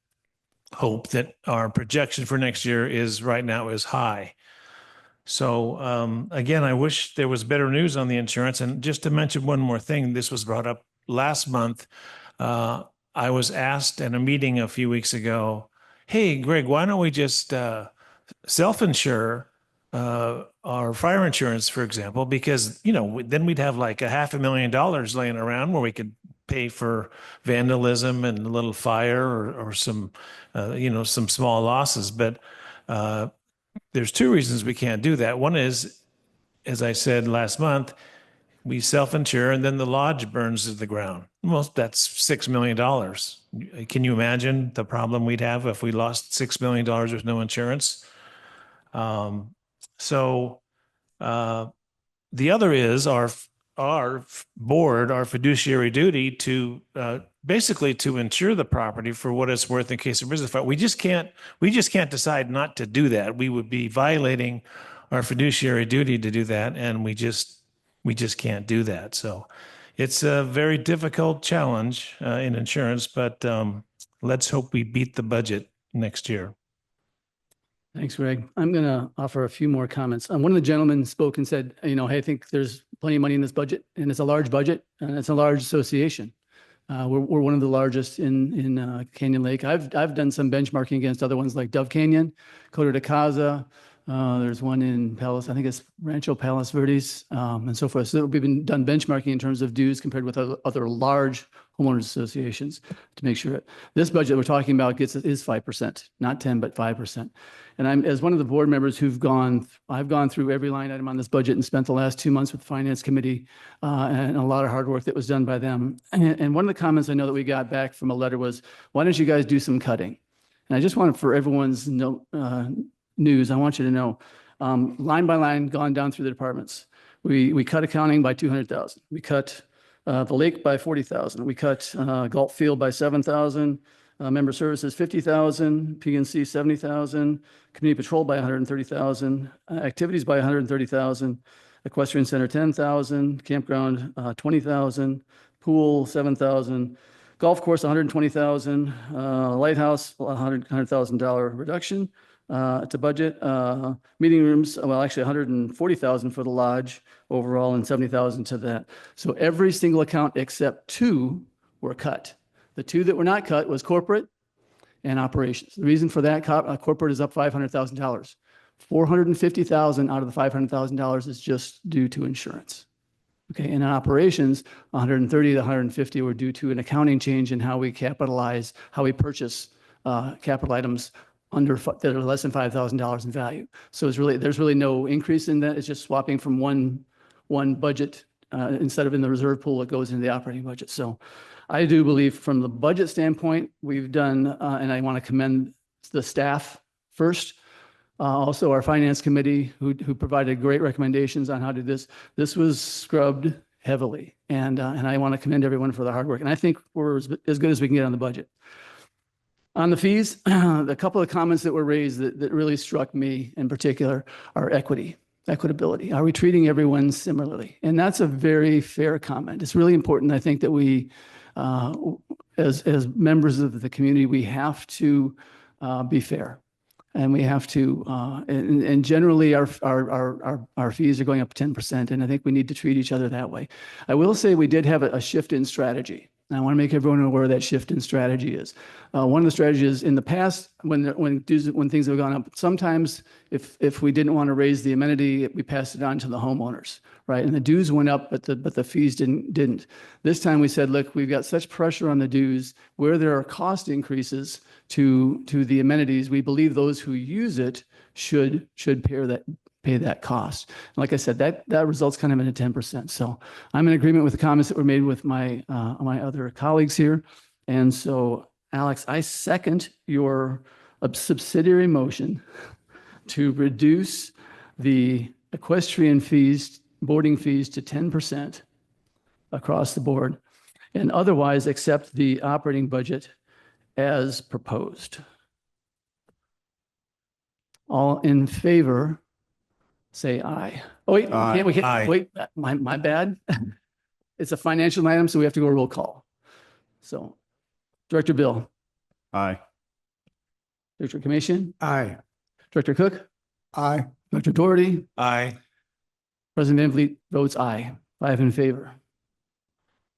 hope that our projection for next year is right now is high. So again, I wish there was better news on the insurance. And just to mention one more thing, this was brought up last month. I was asked in a meeting a few weeks ago, hey, Greg, why don't we just self-insure our fire insurance, for example, because, then we'd have like $500,000 laying around where we could pay for vandalism and a little fire or some, some small losses. But there's two reasons we can't do that. One is, as I said last month, we self-insure and then the lodge burns to the ground. Well, that's $6 million. Can you imagine the problem we'd have if we lost $6 million with no insurance? So the other is our board, our fiduciary duty to basically to insure the property for what it's worth in case of business fire. We just can't decide not to do that. We would be violating our fiduciary duty to do that, and we just can't do that. So it's a very difficult challenge in insurance, but let's hope we beat the budget next year. Thanks, Greg. I'm going to offer a few more comments. One of the gentlemen spoke and said, hey, I think there's plenty of money in this budget, and it's a large budget, and it's a large association. We're one of the largest in Canyon Lake. I've done some benchmarking against other ones like Dove Canyon, Coto de Caza. There's one in Palos, I think it's Rancho Palos Verdes, and so forth. So we've been done benchmarking in terms of dues compared with other large homeowners associations to make sure this budget we're talking about is 5%, not 10, but 5%. And I'm, as one of the board members I've gone through every line item on this budget and spent the last 2 months with the finance committee and a lot of hard work that was done by them. And one of the comments I know that we got back from a letter was, why don't you guys do some cutting? And I just wanted for everyone's news, I want you to know, line by line, gone down through the departments. We cut accounting by $200,000. We cut the lake by $40,000. We cut golf field by $7,000. Member services $50,000. PNC $70,000. Community patrol by $130,000. Activities by $130,000. Equestrian center $10,000. Campground $20,000. Pool $7,000. Golf course $120,000. Lighthouse $100,000 reduction. To budget, meeting rooms, well, actually $140,000 for the lodge overall and $70,000 to that. So every single account except 2 were cut. The 2 that were not cut was corporate and operations. The reason for that, corporate is up $500,000. $450,000 out of the $500,000 is just due to insurance. Okay, and in operations, 130 to 150 were due to an accounting change in how we capitalize, how we purchase capital items that are less than $5,000 in value. So there's really no increase in that. It's just swapping from one budget instead of in the reserve pool, it goes into the operating budget. So I do believe from the budget standpoint, we've done, and I want to commend the staff first. Also, our finance committee, who provided great recommendations on how to do this. This was scrubbed heavily, and I want to commend everyone for the hard work. And I think we're as good as we can get on the budget. On the fees, a couple of comments that were raised that really struck me in particular are equitability. Are we treating everyone similarly? And that's a very fair comment. It's really important, I think, that we, as members of the community, we have to be fair. And we have to, and generally our fees are going up 10%, and I think we need to treat each other that way. I will say we did have a shift in strategy. And I want to make everyone aware that shift in strategy is. One of the strategies in the past, when things have gone up, sometimes if we didn't want to raise the amenity, we passed it on to the homeowners, right? And the dues went up, but the fees didn't. This time we said, look, we've got such pressure on the dues where there are cost increases to the amenities. We believe those who use it should pay that cost. And like I said, that results kind of in a 10%. So I'm in agreement with the comments that were made with my other colleagues here. And so, Alex, I second your subsidiary motion to reduce the equestrian fees, boarding fees to 10% across the board, and otherwise accept the operating budget as proposed. All in favor, say aye. Oh, wait, Aye. we can't, Aye. wait, my bad. It's a financial item, so we have to go roll call. So, Director Bill. Aye. Director Commission. Aye. Director Cook. Aye. Dr. Doherty. Aye. President Van Vliet votes aye. 5 in favor.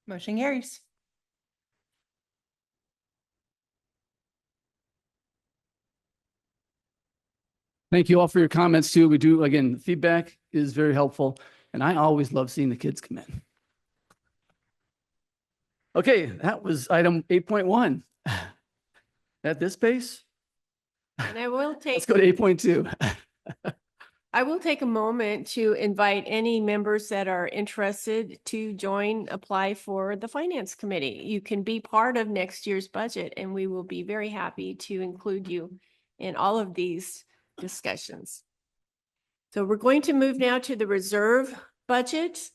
Motion carries. Thank you all for your comments too. We do, again, feedback is very helpful, and I always love seeing the kids come in. Okay, that was item 8.1. At this pace, And I will take. let's go to 8.2. I will take a moment to invite any members that are interested to apply for the Finance Committee. You can be part of next year's budget, and we will be very happy to include you in all of these discussions. So we're going to move now to the reserve budget.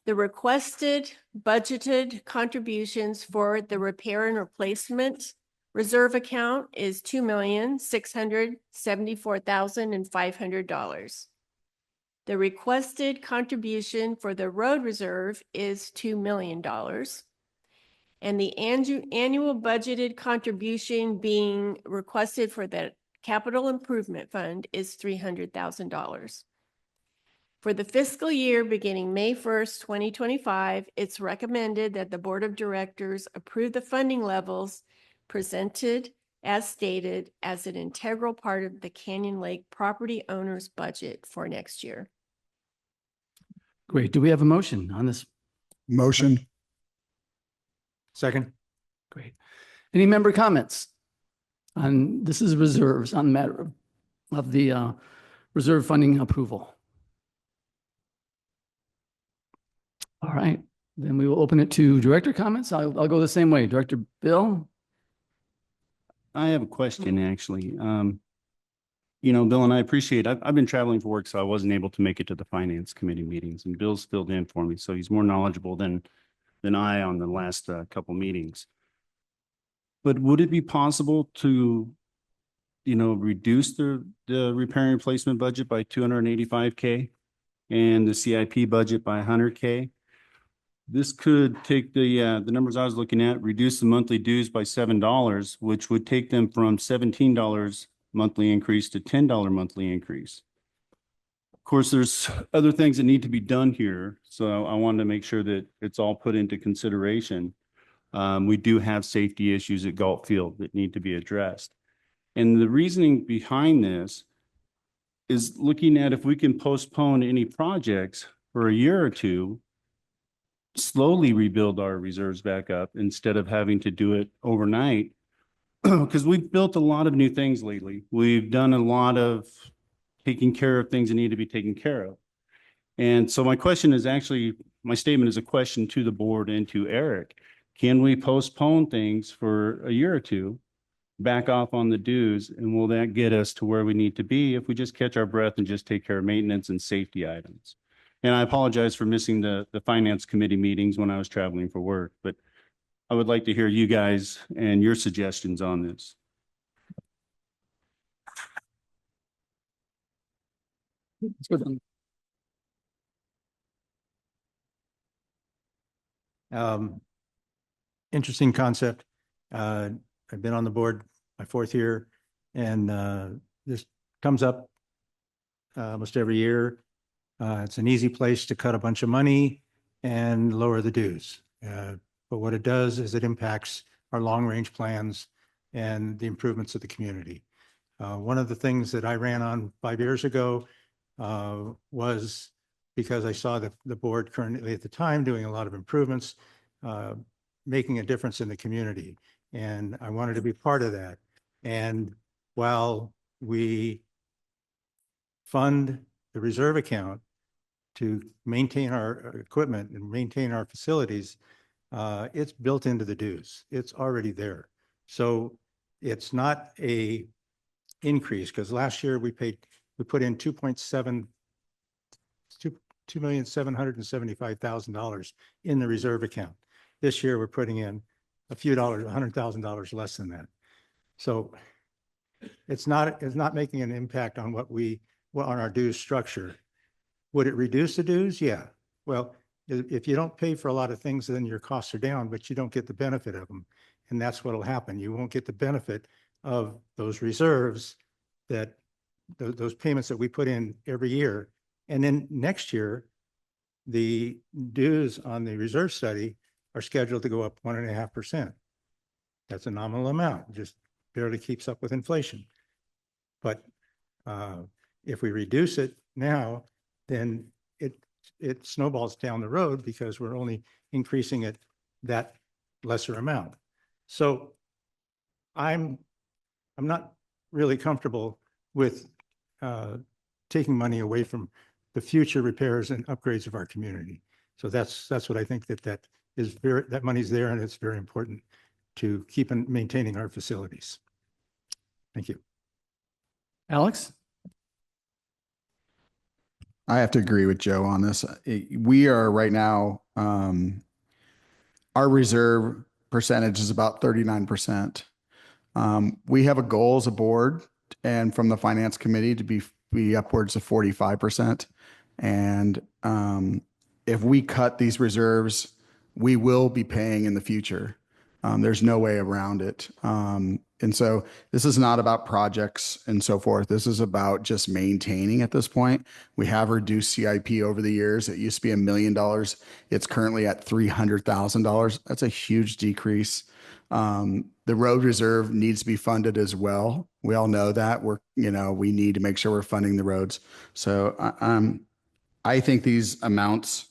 The requested budgeted contributions for the repair and replacement reserve account is $2,674,500. The requested contribution for the road reserve is $2 million. And the annual budgeted contribution being requested for the capital improvement fund is $300,000. For the fiscal year beginning May 1st, 2025, it's recommended that the Board of Directors approve the funding levels presented as stated as an integral part of the Canyon Lake property owner's budget for next year. Great. Do we have a motion on this? Motion. Second. Great. Any member comments on, this is reserves on the matter of the reserve funding approval? All right, then we will open it to director comments. I'll go the same way. Director Bill? I have a question, actually. Bill, and I appreciate, I've been traveling for work, so I wasn't able to make it to the finance committee meetings, and Bill's filled in for me, so he's more knowledgeable than I on the last couple meetings. But would it be possible to, reduce the repair and replacement budget by $285K and the CIP budget by $100K? This could take the numbers I was looking at, reduce the monthly dues by $7, which would take them from $17 monthly increase to $10 monthly increase. Of course, there's other things that need to be done here, so I wanted to make sure that it's all put into consideration. We do have safety issues at Galt Field that need to be addressed. And the reasoning behind this is looking at if we can postpone any projects for a year or two slowly rebuild our reserves back up instead of having to do it overnight. Because we've built a lot of new things lately. We've done a lot of taking care of things that need to be taken care of. And so my question is actually, my statement is a question to the board and to Eric. Can we postpone things for a year or two, back off on the dues, and will that get us to where we need to be if we just catch our breath and just take care of maintenance and safety items? And I apologize for missing the finance committee meetings when I was traveling for work, but I would like to hear you guys and your suggestions on this. Let's go down. Interesting concept. I've been on the board my 4th year, and this comes up almost every year. It's an easy place to cut a bunch of money and lower the dues. But what it does is it impacts our long-range plans and the improvements of the community. One of the things that I ran on 5 years ago was because I saw the board currently at the time doing a lot of improvements, making a difference in the community. And I wanted to be part of that. And while we fund the reserve account to maintain our equipment and maintain our facilities, it's built into the dues. It's already there. So it's not a increase, because last year we put in $2,775,000 in the reserve account. This year we're putting in a few dollars, $100,000 less than that. So it's not making an impact on on our dues structure. Would it reduce the dues? Yeah. Well, if you don't pay for a lot of things, then your costs are down, but you don't get the benefit of them. And that's what will happen. You won't get the benefit of those reserves, that those payments that we put in every year. And then next year, the dues on the reserve study are scheduled to go up 1.5%. That's a nominal amount, just barely keeps up with inflation. But if we reduce it now, then it snowballs down the road, because we're only increasing it that lesser amount. So I'm not really comfortable with taking money away from the future repairs and upgrades of our community. So that's what I think that money's there, and it's very important to keep maintaining our facilities. Thank you. Alex? I have to agree with Joe on this. We are right now, our reserve percentage is about 39%. We have a goal as a board and from the finance committee to be upwards of 45%. And if we cut these reserves, we will be paying in the future. There's no way around it. And so this is not about projects and so forth. This is about just maintaining at this point. We have reduced CIP over the years. It used to be $1 million. It's currently at $300,000. That's a huge decrease. The road reserve needs to be funded as well. We all know that we need to make sure we're funding the roads. So I think these amounts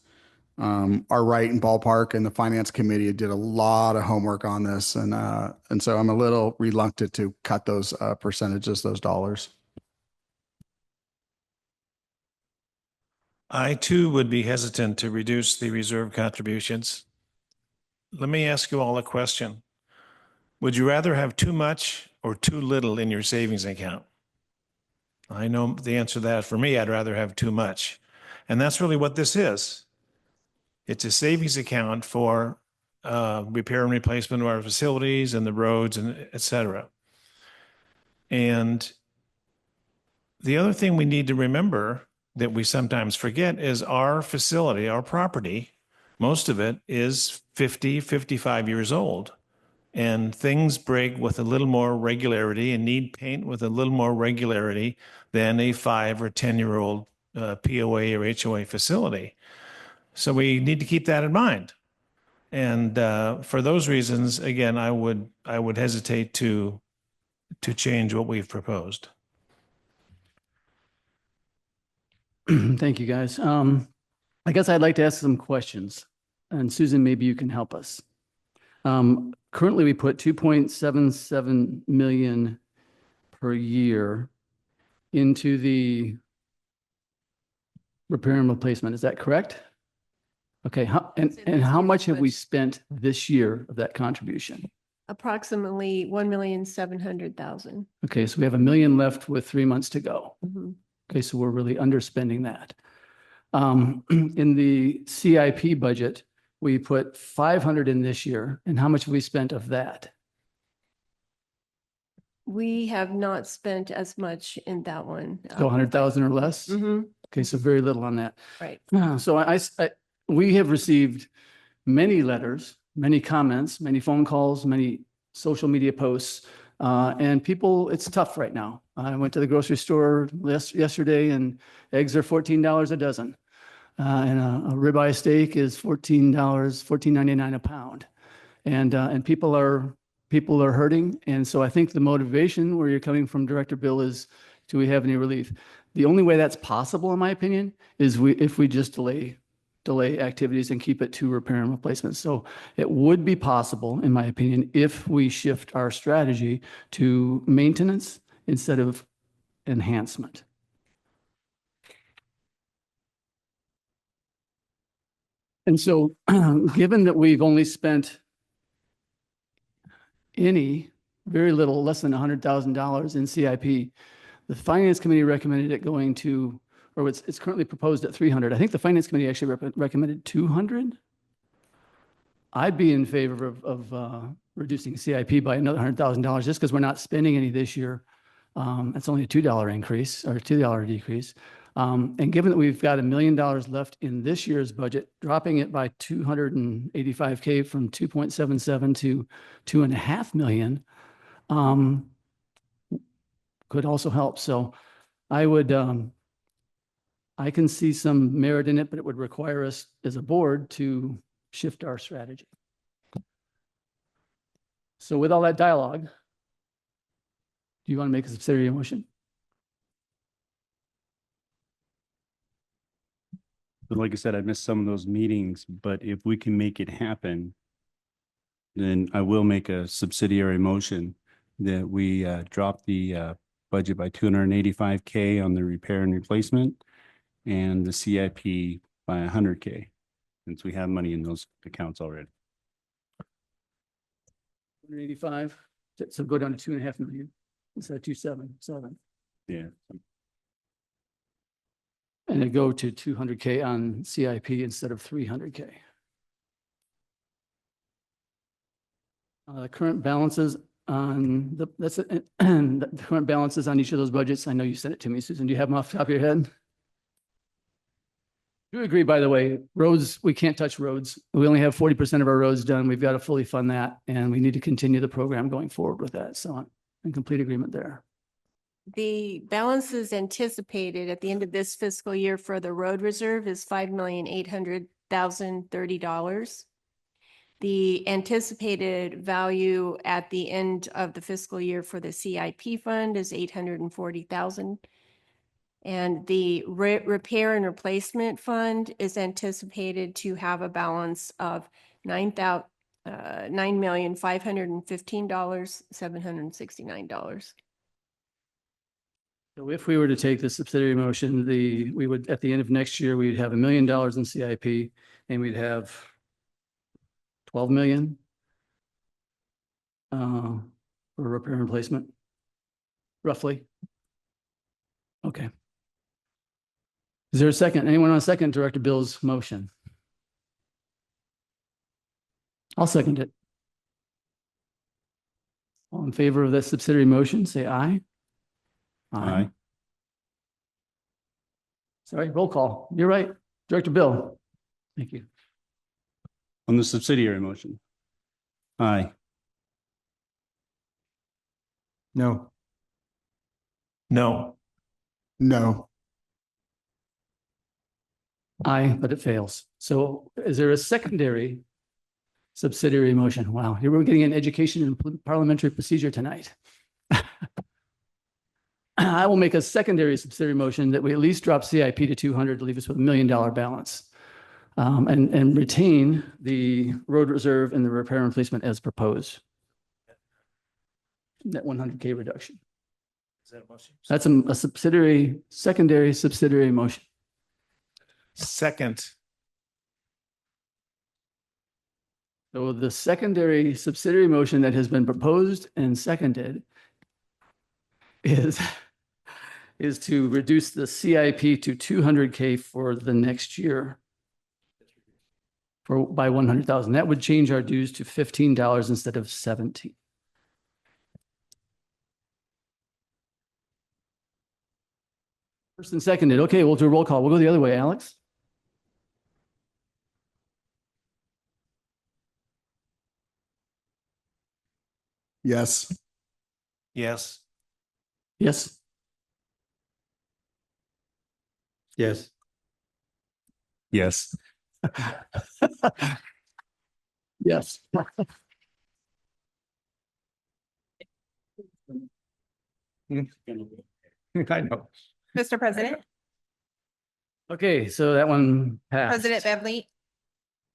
are right in ballpark, and the finance committee did a lot of homework on this. And so I'm a little reluctant to cut those percentages, those dollars. I too would be hesitant to reduce the reserve contributions. Let me ask you all a question. Would you rather have too much or too little in your savings account? I know the answer to that. For me, I'd rather have too much. And that's really what this is. It's a savings account for repair and replacement of our facilities and the roads and et cetera. And the other thing we need to remember that we sometimes forget is our facility, our property, most of it is 50, 55 years old. And things break with a little more regularity and need paint with a little more regularity than a 5 or 10-year-old POA or HOA facility. So we need to keep that in mind. And for those reasons, again, I would hesitate to change what we've proposed. Thank you, guys. I guess I'd like to ask some questions. and Susan, maybe you can help us. Currently, we put 2.77 million per year into the repair and replacement. Is that correct? Okay, and how much have we spent this year of that contribution? Approximately 1,700,000. Okay, so we have 1 million left with 3 months to go. Mhm. Okay, so we're really underspending that. In the CIP budget, we put 500 in this year, and how much have we spent of that? We have not spent as much in that one. So 100,000 or less? Mhm. Okay, so very little on that. Right. So we have received many letters, many comments, many phone calls, many social media posts, and people, it's tough right now. I went to the grocery store yesterday and eggs are $14 a dozen. And a ribeye steak is $14.99 a pound. And people are hurting. And so I think the motivation where you're coming from, Director Bill, is, do we have any relief? The only way that's possible, in my opinion, is if we just delay activities and keep it to repair and replacement. So it would be possible, in my opinion, if we shift our strategy to maintenance instead of enhancement. And so given that we've only spent very little, less than $100,000 in CIP, the Finance Committee recommended it going to, or it's currently proposed at 300. I think the Finance Committee actually recommended 200. I'd be in favor of reducing CIP by another $100,000 just because we're not spending any this year. It's only a $2 increase or $2 decrease. And given that we've got $1 million left in this year's budget, dropping it by $285K from 2.77 to 2.5 million could also help. So I can see some merit in it, but it would require us as a board to shift our strategy. So with all that dialogue, do you want to make a subsidiary motion? But like I said, I missed some of those meetings, but if we can make it happen, then I will make a subsidiary motion that we drop the budget by 285K on the repair and replacement and the CIP by 100K, since we have money in those accounts already. 185, so go down to 2.5 million instead of 277. Yeah. And then go to 200K on CIP instead of 300K. Current balances on the current balances on each of those budgets. I know you sent it to me, Susan. Do you have them off the top of your head? Do you agree, by the way, roads, we can't touch roads. We only have 40% of our roads done. We've got to fully fund that, and we need to continue the program going forward with that. So I'm in complete agreement there. The balances anticipated at the end of this fiscal year for the road reserve is $5,800,030. The anticipated value at the end of the fiscal year for the CIP fund is $840,000. And the repair and replacement fund is anticipated to have a balance of $9,515,769. So if we were to take the subsidiary motion, we would, at the end of next year, we'd have $1 million in CIP and we'd have 12 million for repair and replacement, roughly. Okay. Is there a second? Anyone want to second Director Bill's motion? I'll second it. All in favor of that subsidiary motion, say aye. Aye. Sorry, roll call. You're right. Director Bill. Thank you. On the subsidiary motion. Aye. No. No. No. Aye, but it fails. So is there a secondary subsidiary motion? Wow, here we're getting an education in parliamentary procedure tonight. I will make a secondary subsidiary motion that we at least drop CIP to 200 to leave us with $1 million balance. and retain the road reserve and the repair and replacement as proposed. Net 100K reduction. Is that a motion? That's a subsidiary, secondary subsidiary motion. Second. So the secondary subsidiary motion that has been proposed and seconded is to reduce the CIP to 200K for the next year by 100,000. That would change our dues to $15 instead of 17. First and seconded. Okay, we'll do a roll call. We'll go the other way, Alex. Yes. Yes. Yes. Yes. Yes. Yes. I know. Mr. President, Okay, so that one passed. President Beverly,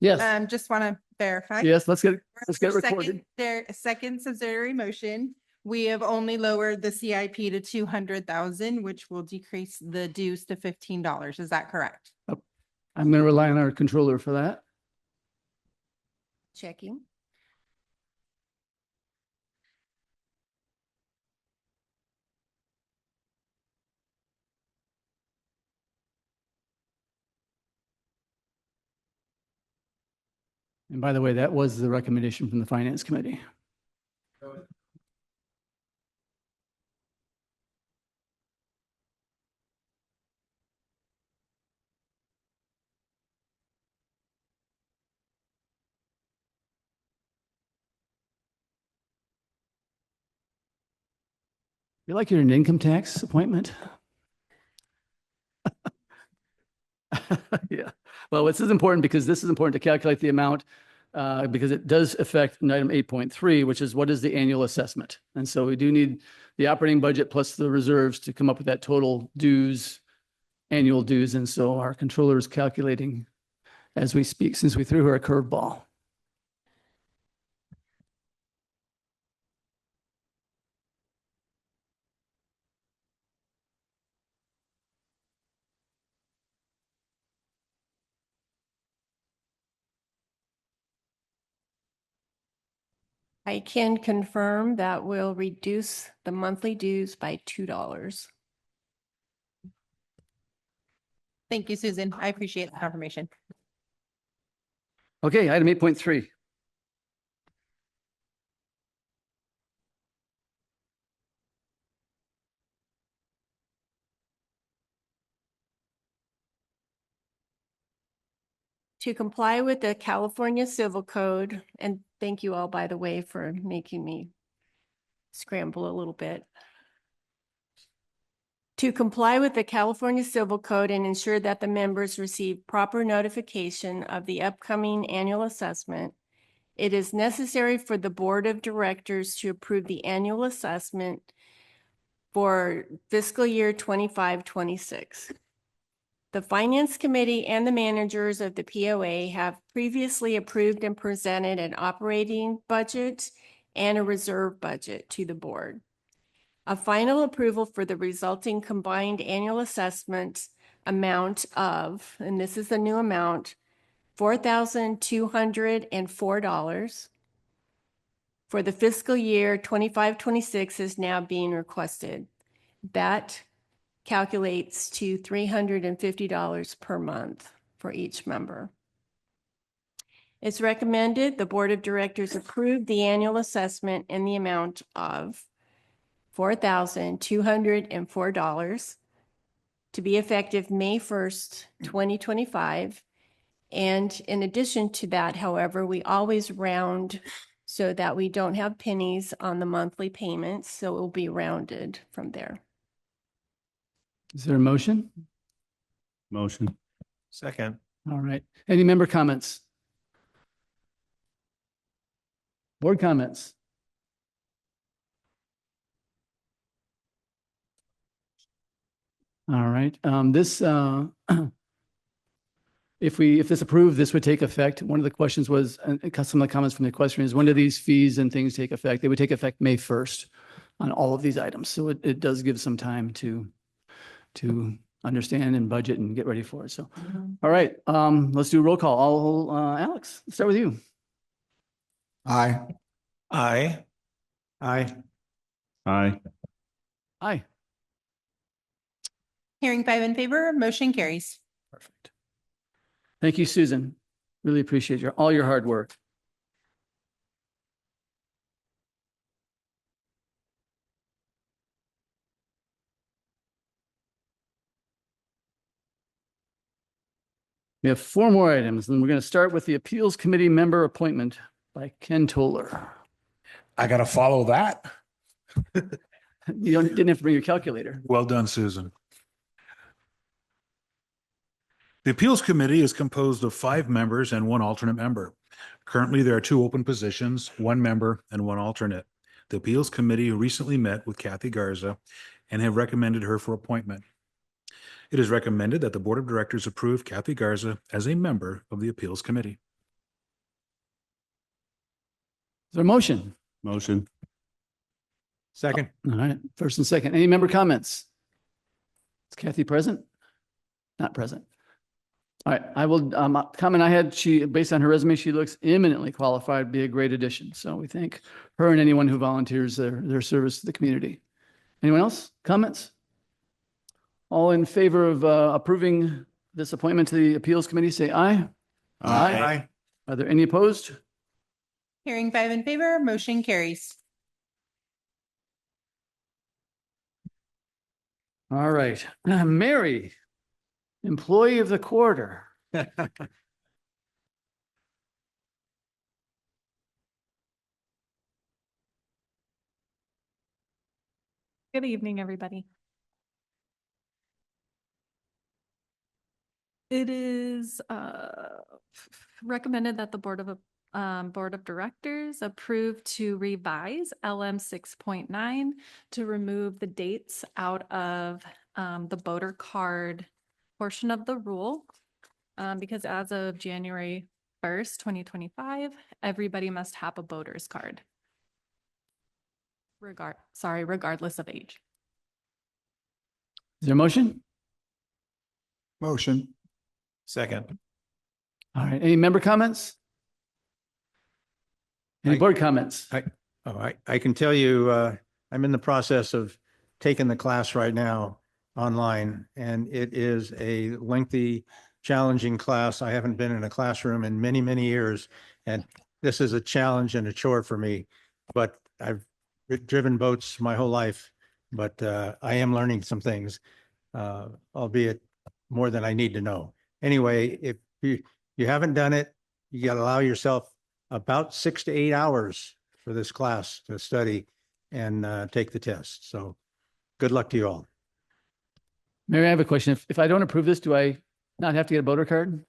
Yes, just want to verify. yes, let's get For recorded. second subsidiary motion, we have only lowered the CIP to 200,000, which will decrease the dues to $15. Is that correct? I'm going to rely on our controller for that. Checking. And by the way, that was the recommendation from the Finance Committee. You like you're an income tax appointment? Yeah. Well, this is important because this is important to calculate the amount because it does affect item 8.3, which is what is the annual assessment? And so we do need the operating budget plus the reserves to come up with that total dues, annual dues. And so our controller is calculating as we speak, since we threw her a curveball. I can confirm that will reduce the monthly dues by $2. Thank you, Susan. I appreciate the confirmation. Okay, item 8.3. To comply with the California Civil Code, and thank you all, by the way, for making me scramble a little bit. To comply with the California Civil Code and ensure that the members receive proper notification of the upcoming annual assessment, it is necessary for the Board of Directors to approve the annual assessment for fiscal year 25-26. The Finance Committee and the managers of the POA have previously approved and presented an operating budget and a reserve budget to the board. A final approval for the resulting combined annual assessment amount of, and this is the new amount, $4,204 for the fiscal year 25-26 is now being requested. That calculates to $350 per month for each member. It's recommended the Board of Directors approve the annual assessment in the amount of $4,204 to be effective May 1st, 2025. And in addition to that, however, we always round so that we don't have pennies on the monthly payments, so it will be rounded from there. Is there a motion? Motion. Second. All right. Any member comments? Board comments? All right. if this approved, this would take effect. One of the questions was, and some of the comments from the question is, when do these fees and things take effect? They would take effect May 1st on all of these items. So it does give some time to understand and budget and get ready for it. So, all right, let's do a roll call. Alex, let's start with you. Aye. Aye. Aye. Aye. Aye. Hearing 5 in favor, motion carries. Perfect. Thank you, Susan. Really appreciate all your hard work. We have 4 more items, and we're going to start with the Appeals Committee member appointment by Ken Toller. I got to follow that. You didn't have to bring your calculator. Well done, Susan. The Appeals Committee is composed of 5 members and 1 alternate member. Currently, there are 2 open positions, 1 member and 1 alternate. The Appeals Committee recently met with Kathy Garza and have recommended her for appointment. It is recommended that the Board of Directors approve Kathy Garza as a member of the Appeals Committee. Is there a motion? Motion. Second. All right, first and second. Any member comments? Is Kathy present? Not present. All right, I will comment I had, based on her resume, she looks eminently qualified to be a great addition. So we thank her and anyone who volunteers their service to the community. Anyone else? Comments? All in favor of approving this appointment to the Appeals Committee, say aye. Aye. Are there any opposed? Hearing 5 in favor, motion carries. All right, Mary, Employee of the Quarter. Good evening, everybody. It is recommended that the Board of Directors approve to revise LM 6.9 to remove the dates out of the voter card portion of the rule, because as of January 1st, 2025, everybody must have a voter's card. Regardless of age. Is there a motion? Motion. Second. All right, any member comments? Any board comments? I can tell you, I'm in the process of taking the class right now online, and it is a lengthy, challenging class. I haven't been in a classroom in many, many years, and this is a challenge and a chore for me. But I've driven boats my whole life, but I am learning some things, albeit more than I need to know. Anyway, if you haven't done it, you got to allow yourself about 6 to 8 hours for this class to study and take the test. So good luck to you all. Mary, I have a question. If I don't approve this, do I not have to get a voter card?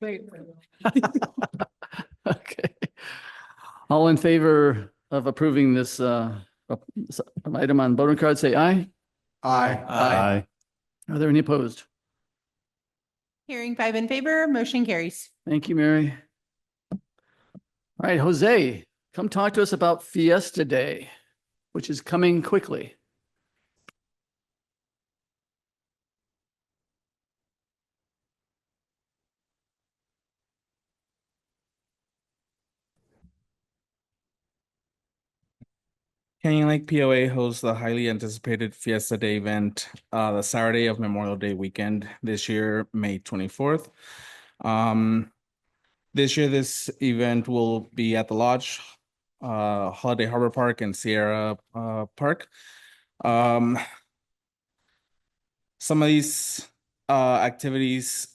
Wait. Okay. All in favor of approving this item on voter card, say aye. Aye. Aye. Are there any opposed? Hearing 5 in favor, motion carries. Thank you, Mary. All right, Jose, come talk to us about Fiesta Day, which is coming quickly. Canyon Lake POA hosts the highly anticipated Fiesta Day event the Saturday of Memorial Day weekend this year, May 24th. This year, this event will be at the Lodge, Holiday Harbor Park, and Sierra Park. Some of these activities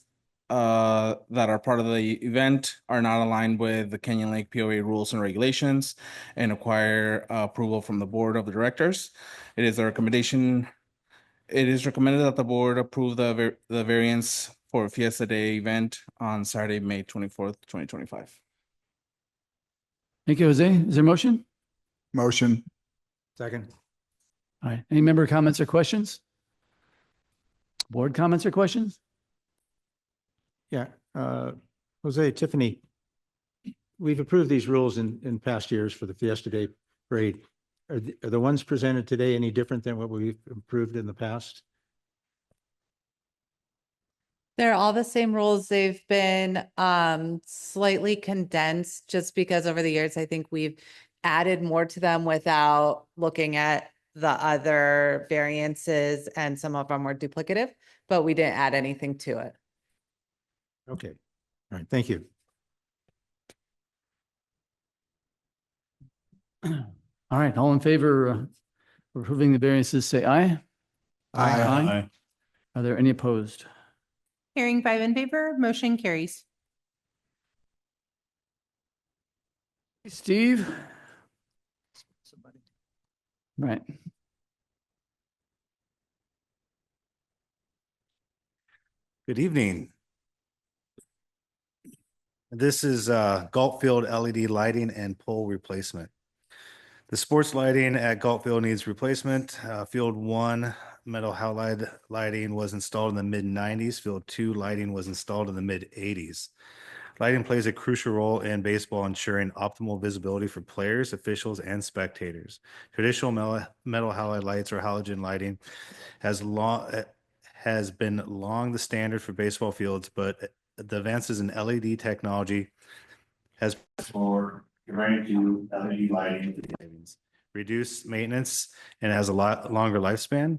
that are part of the event are not aligned with the Canyon Lake POA rules and regulations and require approval from the Board of Directors. It is recommended that the board approve the variance for Fiesta Day event on Saturday, May 24th, 2025. Thank you, Jose. Is there a motion? Motion. Second. All right. Any member comments or questions? Board comments or questions? Yeah, Jose, Tiffany, we've approved these rules in past years for the Fiesta Day parade. Are the ones presented today any different than what we've approved in the past? They're all the same rules. They've been slightly condensed just because over the years, I think we've added more to them without looking at the other variances, and some of them were duplicative, but we didn't add anything to it. Okay, all right, thank you. All right, all in favor of approving the variances, say aye. Aye. Are there any opposed? Hearing five in favor, motion carries. Steve? Right. Good evening. This is Galt Field LED lighting and pole replacement. The sports lighting at Galt Field needs replacement. Field 1 metal halide lighting was installed in the mid-90s. Field 2 lighting was installed in the mid-80s. Lighting plays a crucial role in baseball, ensuring optimal visibility for players, officials, and spectators. Traditional metal halide lights or halogen lighting has been long the standard for baseball fields, but the advances in LED technology has for to LED lighting, reduced maintenance, and has a lot longer lifespan,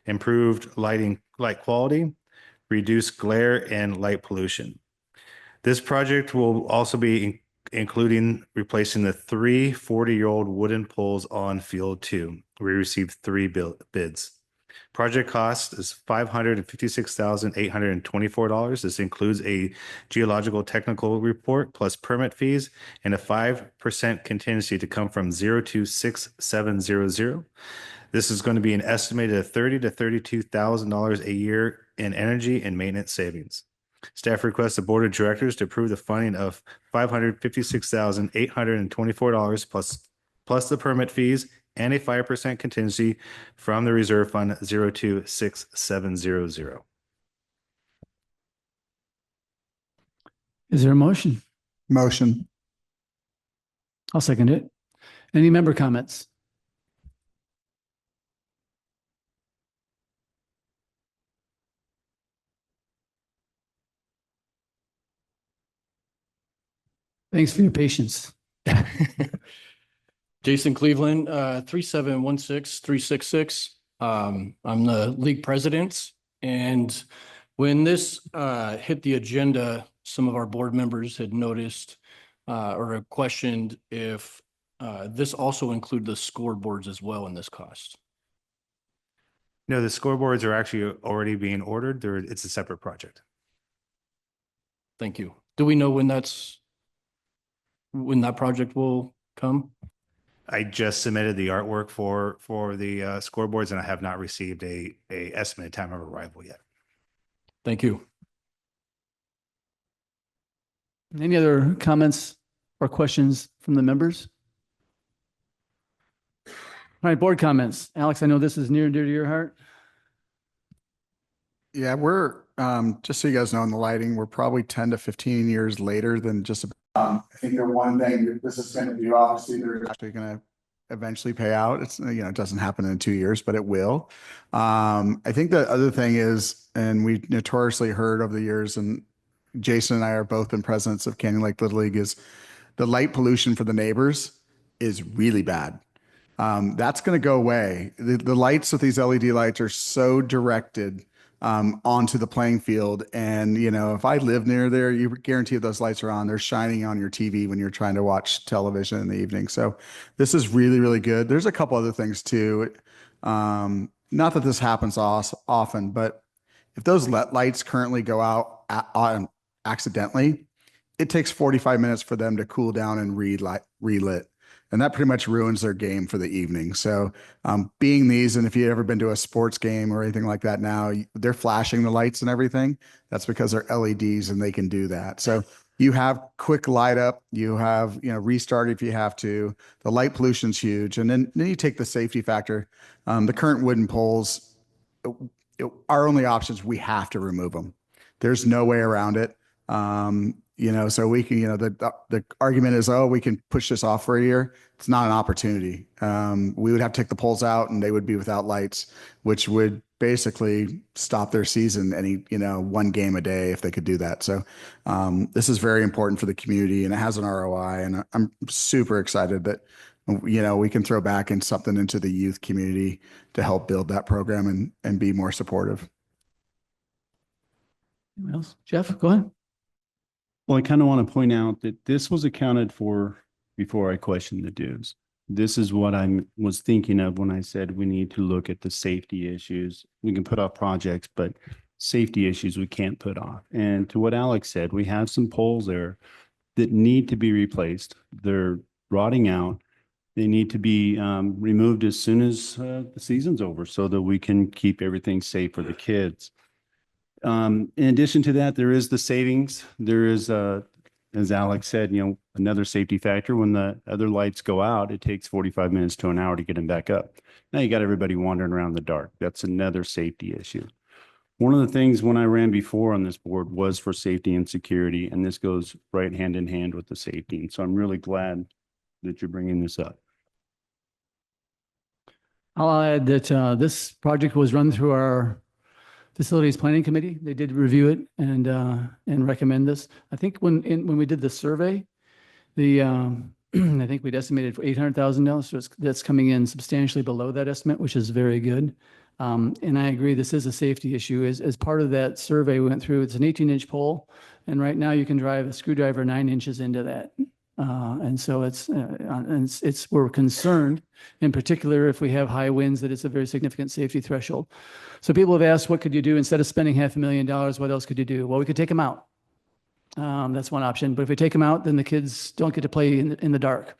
improved light quality, reduced glare and light pollution. This project will also be including replacing the 3 40-year-old wooden poles on Field 2. We received 3 bids. Project cost is $556,824. This includes a geological technical report plus permit fees and a 5% contingency to come from 026700. This is going to be an estimated of $30,000 to $32,000 a year in energy and maintenance savings. Staff requests the Board of Directors to approve the funding of $556,824 plus the permit fees and a 5% contingency from the Reserve Fund 026700. Is there a motion? Motion. I'll second it. Any member comments? Thanks for your patience. Jason Cleveland, 3716366. I'm the league president, and when this hit the agenda, some of our board members had noticed or questioned if this also include the scoreboards as well in this cost. No, the scoreboards are actually already being ordered. It's a separate project. Thank you. Do we know when that project will come? I just submitted the artwork for the scoreboards, and I have not received a estimated time of arrival yet. Thank you. Any other comments or questions from the members? All right, board comments. Alex, I know this is near and dear to your heart. Yeah, we're just so you guys know, in the lighting, we're probably 10 to 15 years later than just. I think the one thing that this is going to do, obviously, they're actually going to eventually pay out. It's, it doesn't happen in 2 years, but it will. I think the other thing is, and we notoriously heard over the years, and Jason and I are both been presidents of Canyon Lake Little League, is the light pollution for the neighbors is really bad. That's going to go away. The lights with these LED lights are so directed onto the playing field. And, if I live near there, you guarantee those lights are on. They're shining on your TV when you're trying to watch television in the evening. So this is really, really good. There's a couple other things too. Not that this happens often, but if those lights currently go out accidentally, it takes 45 minutes for them to cool down and relit. And that pretty much ruins their game for the evening. So being these, and if you've ever been to a sports game or anything like that now, they're flashing the lights and everything. That's because they're LEDs and they can do that. So you have quick light up, you have, restart if you have to. The light pollution's huge. And then you take the safety factor. The current wooden poles, our only options, we have to remove them. There's no way around it. So we can, the argument is, oh, we can push this off for a year. It's not an opportunity. We would have to take the poles out and they would be without lights, which would basically stop their season one game a day if they could do that. So this is very important for the community and it has an ROI. And I'm super excited that, we can throw back in something into the youth community to help build that program and be more supportive. Anyone else? Jeff, go ahead. Well, I kind of want to point out that this was accounted for before I questioned the dues. This is what I was thinking of when I said we need to look at the safety issues. We can put off projects, but safety issues we can't put off. And to what Alex said, we have some poles there that need to be replaced. They're rotting out. They need to be removed as soon as the season's over so that we can keep everything safe for the kids. In addition to that, there is the savings. There is, as Alex said, another safety factor. When the other lights go out, it takes 45 minutes to an hour to get them back up. Now you got everybody wandering around in the dark. That's another safety issue. One of the things when I ran before on this board was for safety and security, and this goes right hand in hand with the safety. And so I'm really glad that you're bringing this up. I'll add that this project was run through our Facilities Planning Committee. They did review it and recommend this. I think when we did the survey, I think we'd estimated for $800,000. So that's coming in substantially below that estimate, which is very good. And I agree, this is a safety issue. As part of that survey we went through, it's an 18-inch pole, and right now you can drive a screwdriver 9 inches into that. And so we're concerned, in particular, if we have high winds, that it's a very significant safety threshold. So people have asked, what could you do instead of spending $500,000? What else could you do? Well, we could take them out. That's one option. But if we take them out, then the kids don't get to play in the dark.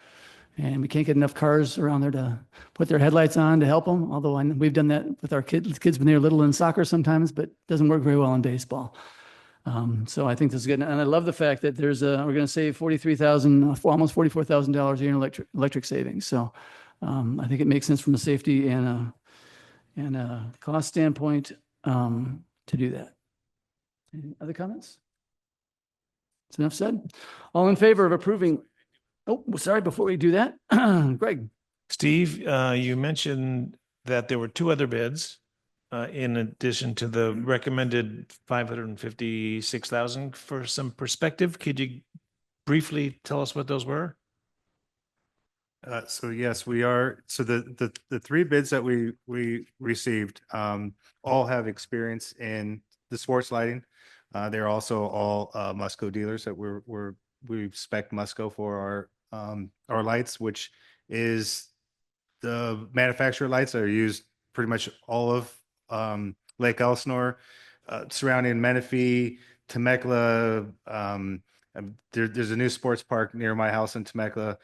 And we can't get enough cars around there to put their headlights on to help them. Although we've done that with our kids. Kids when they're little in soccer sometimes, but it doesn't work very well in baseball. So I think this is good. And I love the fact that we're going to save $43,000, almost $44,000 a year in electric savings. So I think it makes sense from a safety and a cost standpoint to do that. Any other comments? It's enough said. All in favor of approving? Oh, sorry, before we do that, Greg. Steve, you mentioned that there were 2 other bids in addition to the recommended 556,000. For some perspective, could you briefly tell us what those were? So yes, we are. So the 3 bids that we received all have experience in the sports lighting. They're also all Musco dealers that we spec Musco for our lights, which is the manufacturer lights that are used pretty much all of Lake Elsinore, surrounding Menifee, Temecula. There's a new sports park near my house in Temecula.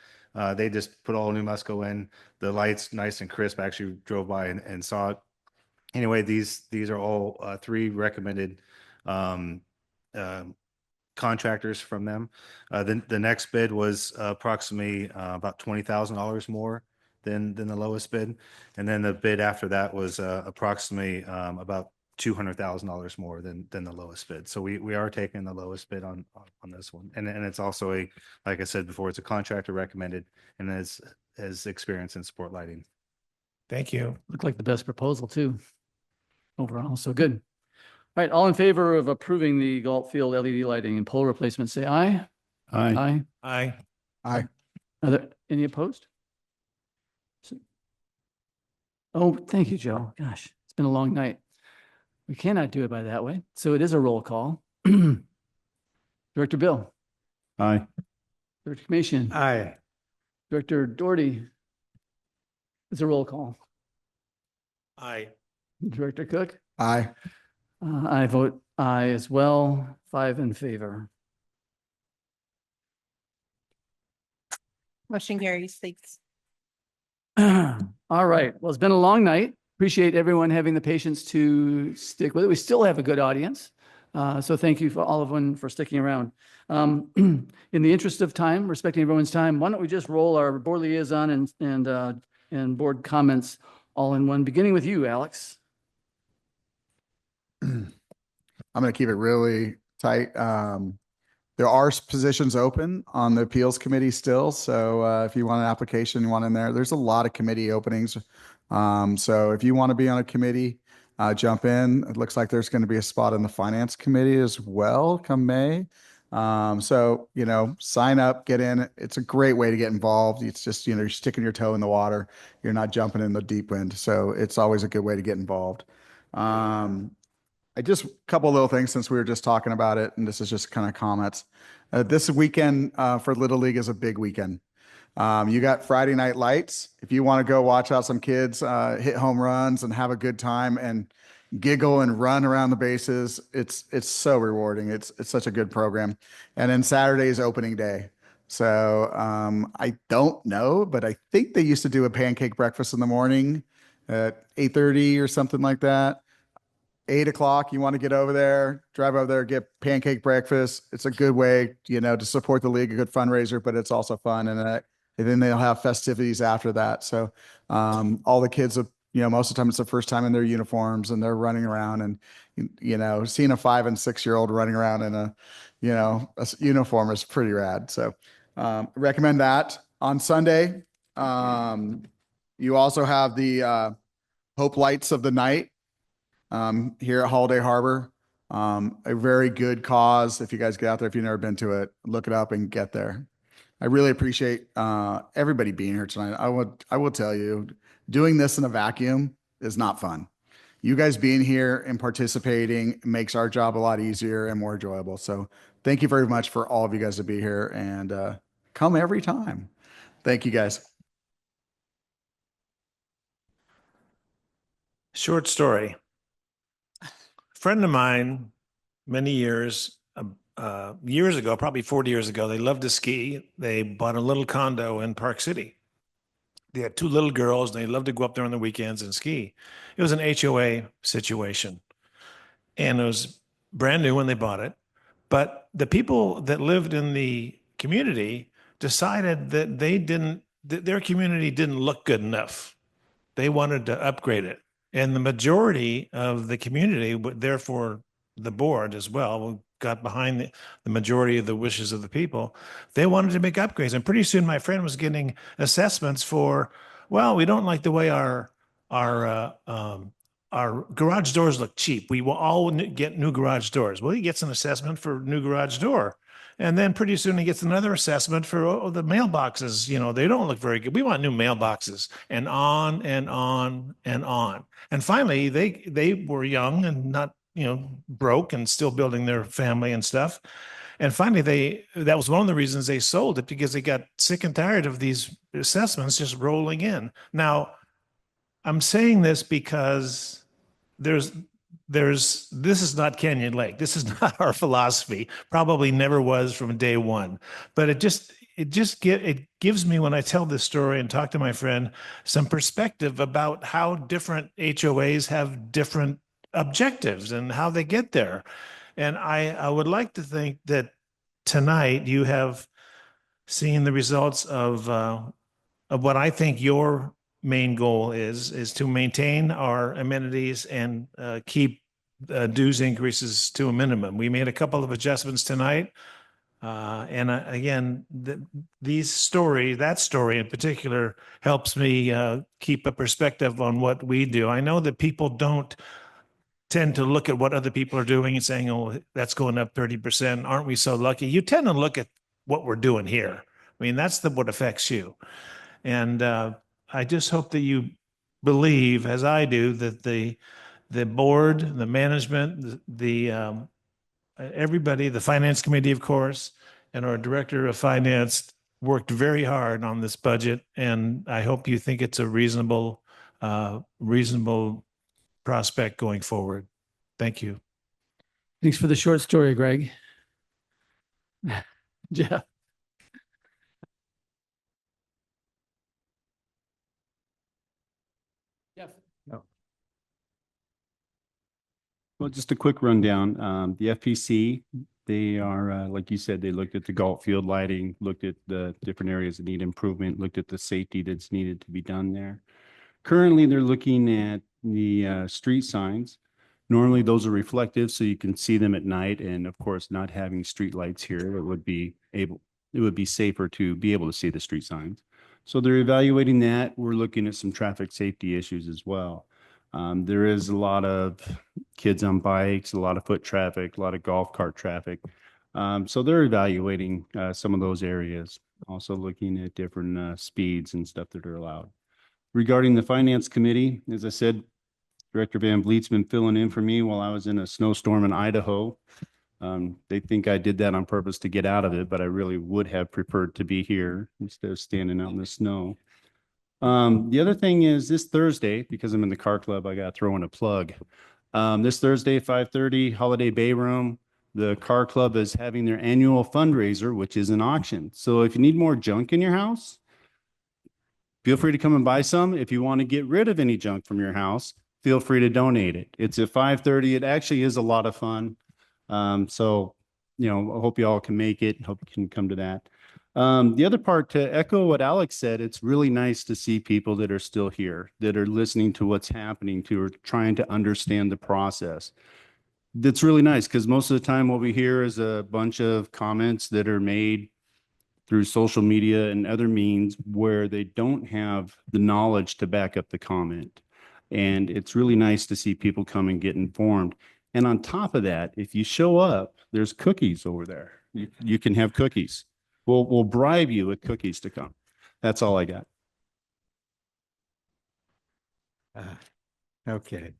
They just put all new Musco in. The lights nice and crisp. I actually drove by and saw it. Anyway, these are all 3 recommended contractors from them. The next bid was approximately about $20,000 more than the lowest bid, and then the bid after that was approximately about $200,000 more than the lowest bid. So we are taking the lowest bid on this one, and it's also like I said before, it's a contractor recommended and has experience in sport lighting. Thank you. Looked like the best proposal too, overall. So good. All right, all in favor of approving the Galt Field LED lighting and pole replacement, say aye. Aye. Aye. Aye. Are there any opposed? Oh, thank you, Joe. Gosh, it's been a long night. We cannot do it by that way. So it is a roll call. Director Bill. Aye. Director Commission. Aye. Director Doherty. It's a roll call. Aye. Director Cook. Aye. I vote aye as well. 5 in favor. Motion carries. Thanks. All right. Well, it's been a long night. Appreciate everyone having the patience to stick with it. We still have a good audience. So thank you for all of them for sticking around. In the interest of time, respecting everyone's time, why don't we just roll our board liaison and board comments all in one, beginning with you, Alex. I'm going to keep it really tight. There are positions open on the appeals committee still. So if you want an application, you want in there, there's a lot of committee openings. So if you want to be on a committee, jump in. It looks like there's going to be a spot in the finance committee as well come May. So, sign up, get in. It's a great way to get involved. It's just, you're sticking your toe in the water. You're not jumping in the deep end. So it's always a good way to get involved. I just a couple little things since we were just talking about it, and this is just kind of comments. This weekend for Little League is a big weekend. You got Friday Night Lights. If you want to go watch out some kids hit home runs and have a good time and giggle and run around the bases, it's so rewarding. It's such a good program. And then Saturday is opening day. So I don't know, but I think they used to do a pancake breakfast in the morning at 8:30 or something like that. 8 o'clock, you want to get over there, drive over there, get pancake breakfast. It's a good way, to support the league, a good fundraiser, but it's also fun. And then they'll have festivities after that. So all the kids, most of the time it's the first time in their uniforms and they're running around and, seeing a 5 and 6-year-old running around in a uniform is pretty rad. So recommend that. On Sunday, you also have the Hope Lights of the Night here at Holiday Harbor. A very good cause. If you guys get out there, if you've never been to it, look it up and get there. I really appreciate everybody being here tonight. I will tell you, doing this in a vacuum is not fun. You guys being here and participating makes our job a lot easier and more enjoyable. So thank you very much for all of you guys to be here, and come every time. Thank you guys. Short story. A friend of mine, many years ago, probably 40 years ago, they loved to ski. They bought a little condo in Park City. They had 2 little girls, and they loved to go up there on the weekends and ski. It was an HOA situation, and it was brand new when they bought it. But the people that lived in the community decided that their community didn't look good enough. They wanted to upgrade it. And the majority of the community, therefore the board as well, got behind the majority of the wishes of the people. They wanted to make upgrades. And pretty soon my friend was getting assessments for, well, we don't like the way our garage doors look cheap. We will all get new garage doors. Well, he gets an assessment for new garage door. And then pretty soon he gets another assessment for the mailboxes. They don't look very good. We want new mailboxes, and on and on and on. And finally, they were young and not, broke and still building their family and stuff. And finally, that was one of the reasons they sold it, because they got sick and tired of these assessments just rolling in. Now, I'm saying this because this is not Canyon Lake. This is not our philosophy. Probably never was from day one. But it gives me, when I tell this story and talk to my friend, some perspective about how different HOAs have different objectives and how they get there. And I would like to think that tonight you have seen the results of what I think your main goal is to maintain our amenities and keep dues increases to a minimum. We made a couple of adjustments tonight. And again, that story in particular helps me keep a perspective on what we do. I know that people don't tend to look at what other people are doing and saying, oh, that's going up 30%. Aren't we so lucky? You tend to look at what we're doing here. I mean, that's what affects you. And I just hope that you believe, as I do, that the board, the management, everybody, the finance committee, of course, and our director of finance worked very hard on this budget. And I hope you think it's a reasonable prospect going forward. Thank you. Thanks for the short story, Greg. Jeff. Jeff. No. Well, just a quick rundown. The FPC, they are, like you said, they looked at the golf field lighting, looked at the different areas that need improvement, looked at the safety that's needed to be done there. Currently, they're looking at the street signs. Normally those are reflective so you can see them at night. And of course, not having street lights here, it would be safer to be able to see the street signs. So they're evaluating that. We're looking at some traffic safety issues as well. There is a lot of kids on bikes, a lot of foot traffic, a lot of golf cart traffic. So they're evaluating some of those areas, also looking at different speeds and stuff that are allowed. Regarding the finance committee, as I said, Director Van Vliet's been filling in for me while I was in a snowstorm in Idaho. They think I did that on purpose to get out of it, but I really would have preferred to be here instead of standing out in the snow. The other thing is this Thursday, because I'm in the car club, I got to throw in a plug. This Thursday, 5:30, Holiday Bay Room, the car club is having their annual fundraiser, which is an auction. So if you need more junk in your house, feel free to come and buy some. If you want to get rid of any junk from your house, feel free to donate it. It's at 5:30. It actually is a lot of fun. So, I hope you all can make it. Hope you can come to that. The other part, to echo what Alex said, it's really nice to see people that are still here, that are listening to what's happening, to are trying to understand the process. That's really nice because most of the time what we hear is a bunch of comments that are made through social media and other means where they don't have the knowledge to back up the comment. And it's really nice to see people come and get informed. And on top of that, if you show up, there's cookies over there. You can have cookies. We'll bribe you with cookies to come. That's all I got. Okay.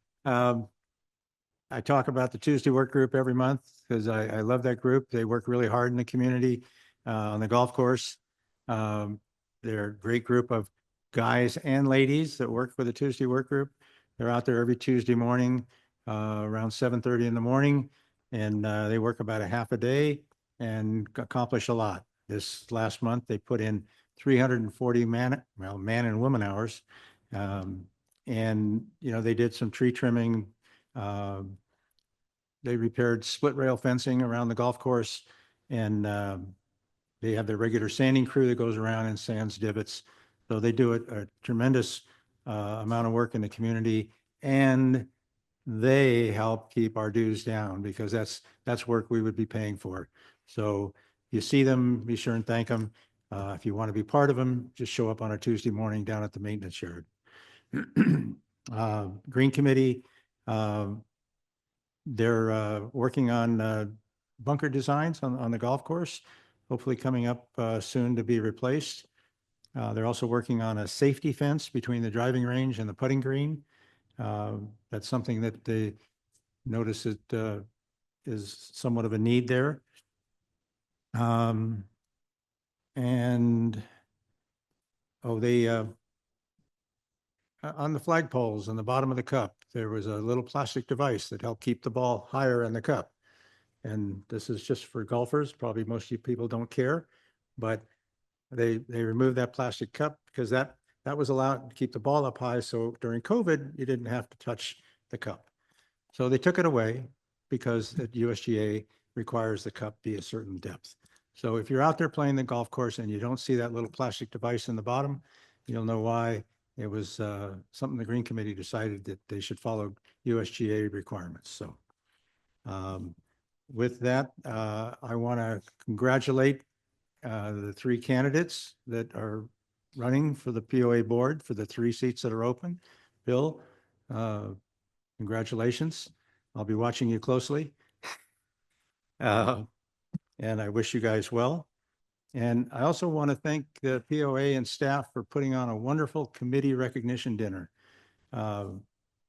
I talk about the Tuesday work group every month because I love that group. They work really hard in the community, on the golf course. They're a great group of guys and ladies that work for the Tuesday work group. They're out there every Tuesday morning, around 7:30 in the morning, and they work about a half a day and accomplish a lot. This last month, they put in 340 man and woman hours. And, they did some tree trimming. They repaired split rail fencing around the golf course, and they have their regular sanding crew that goes around and sands divots. So they do a tremendous amount of work in the community, and they help keep our dues down because that's work we would be paying for. So you see them, be sure and thank them. If you want to be part of them, just show up on a Tuesday morning down at the maintenance yard. Green Committee, they're working on bunker designs on the golf course, hopefully coming up soon to be replaced. They're also working on a safety fence between the driving range and the putting green. That's something that they notice it is somewhat of a need there. On the flagpoles on the bottom of the cup, there was a little plastic device that helped keep the ball higher in the cup. And this is just for golfers. Probably most of you people don't care, but they removed that plastic cup because that was allowed to keep the ball up high. So during COVID, you didn't have to touch the cup. So they took it away because the USGA requires the cup be a certain depth. So if you're out there playing the golf course and you don't see that little plastic device in the bottom, you'll know why. It was something the Green Committee decided that they should follow USGA requirements. So with that, I want to congratulate the three candidates that are running for the POA board for the 3 seats that are open. Bill, congratulations. I'll be watching you closely. And I wish you guys well. And I also want to thank the POA and staff for putting on a wonderful committee recognition dinner.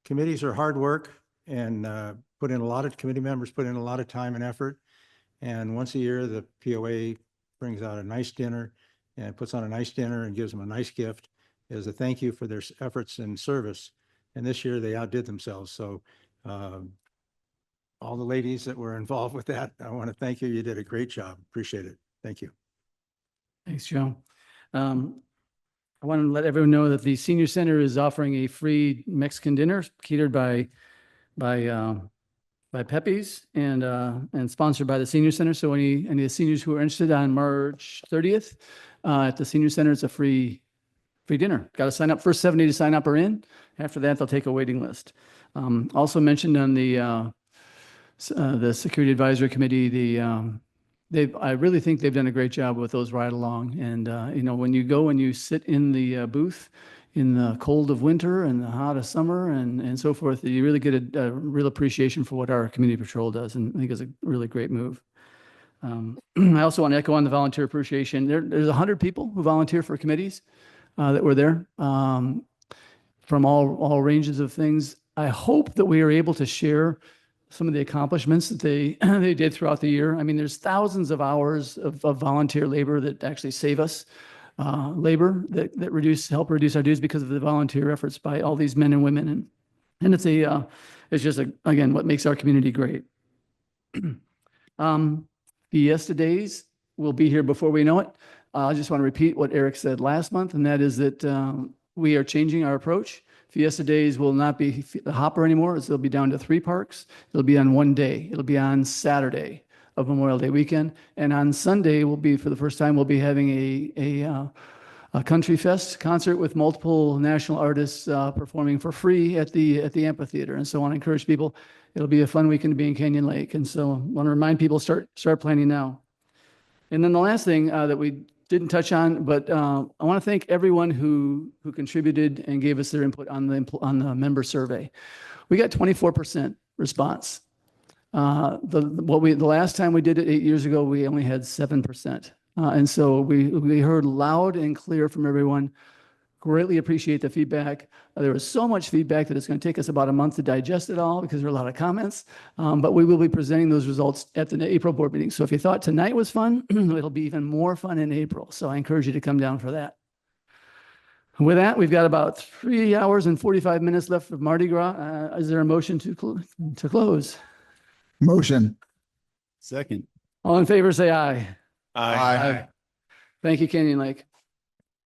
Committees are hard work and committee members put in a lot of time and effort. And once a year, the POA brings out a nice dinner and puts on a nice dinner and gives them a nice gift as a thank you for their efforts and service. And this year they outdid themselves. So all the ladies that were involved with that, I want to thank you. You did a great job. Appreciate it. Thank you. Thanks, Joe. I want to let everyone know that the Senior Center is offering a free Mexican dinner catered by Pepe's and sponsored by the Senior Center. So any of the seniors who are interested, on March 30th at the Senior Center, it's a free free dinner. Got to sign up. First 70 to sign up are in. After that, they'll take a waiting list. Also mentioned on the Security Advisory Committee, I really think they've done a great job with those ride along. And, when you go and you sit in the booth in the cold of winter and the hot of summer and so forth, you really get a real appreciation for what our community patrol does. And I think it's a really great move. I also want to echo on the volunteer appreciation. There's 100 people who volunteer for committees that were there from all ranges of things. I hope that we are able to share some of the accomplishments that they they did throughout the year. I mean, there's thousands of hours of volunteer labor that actually save us labor that help reduce our dues because of the volunteer efforts by all these men and women. And it's just again what makes our community great. Fiesta Days will be here before we know it. I just want to repeat what Eric said last month, and that is that we are changing our approach. Fiesta Days will not be the Hopper anymore. It'll be down to 3 parks. It'll be on one day. It'll be on Saturday of Memorial Day weekend. And on Sunday, for the first time, we'll be having a country fest concert with multiple national artists performing for free at the amphitheater. And so I want to encourage people. It'll be a fun weekend to be in Canyon Lake. And so I want to remind people, start planning now. And then the last thing that we didn't touch on, but I want to thank everyone who contributed and gave us their input on the member survey. We got 24% response. The last time we did it 8 years ago, we only had 7%. And so we heard loud and clear from everyone. Greatly appreciate the feedback. There was so much feedback that it's going to take us about a month to digest it all because there are a lot of comments. But we will be presenting those results at the April board meeting. So if you thought tonight was fun, it'll be even more fun in April. So I encourage you to come down for that. With that, we've got about 3 hours and 45 minutes left of Mardi Gras. Is there a motion to close? Motion. Second. All in favor, say aye. Aye. Thank you, Canyon Lake.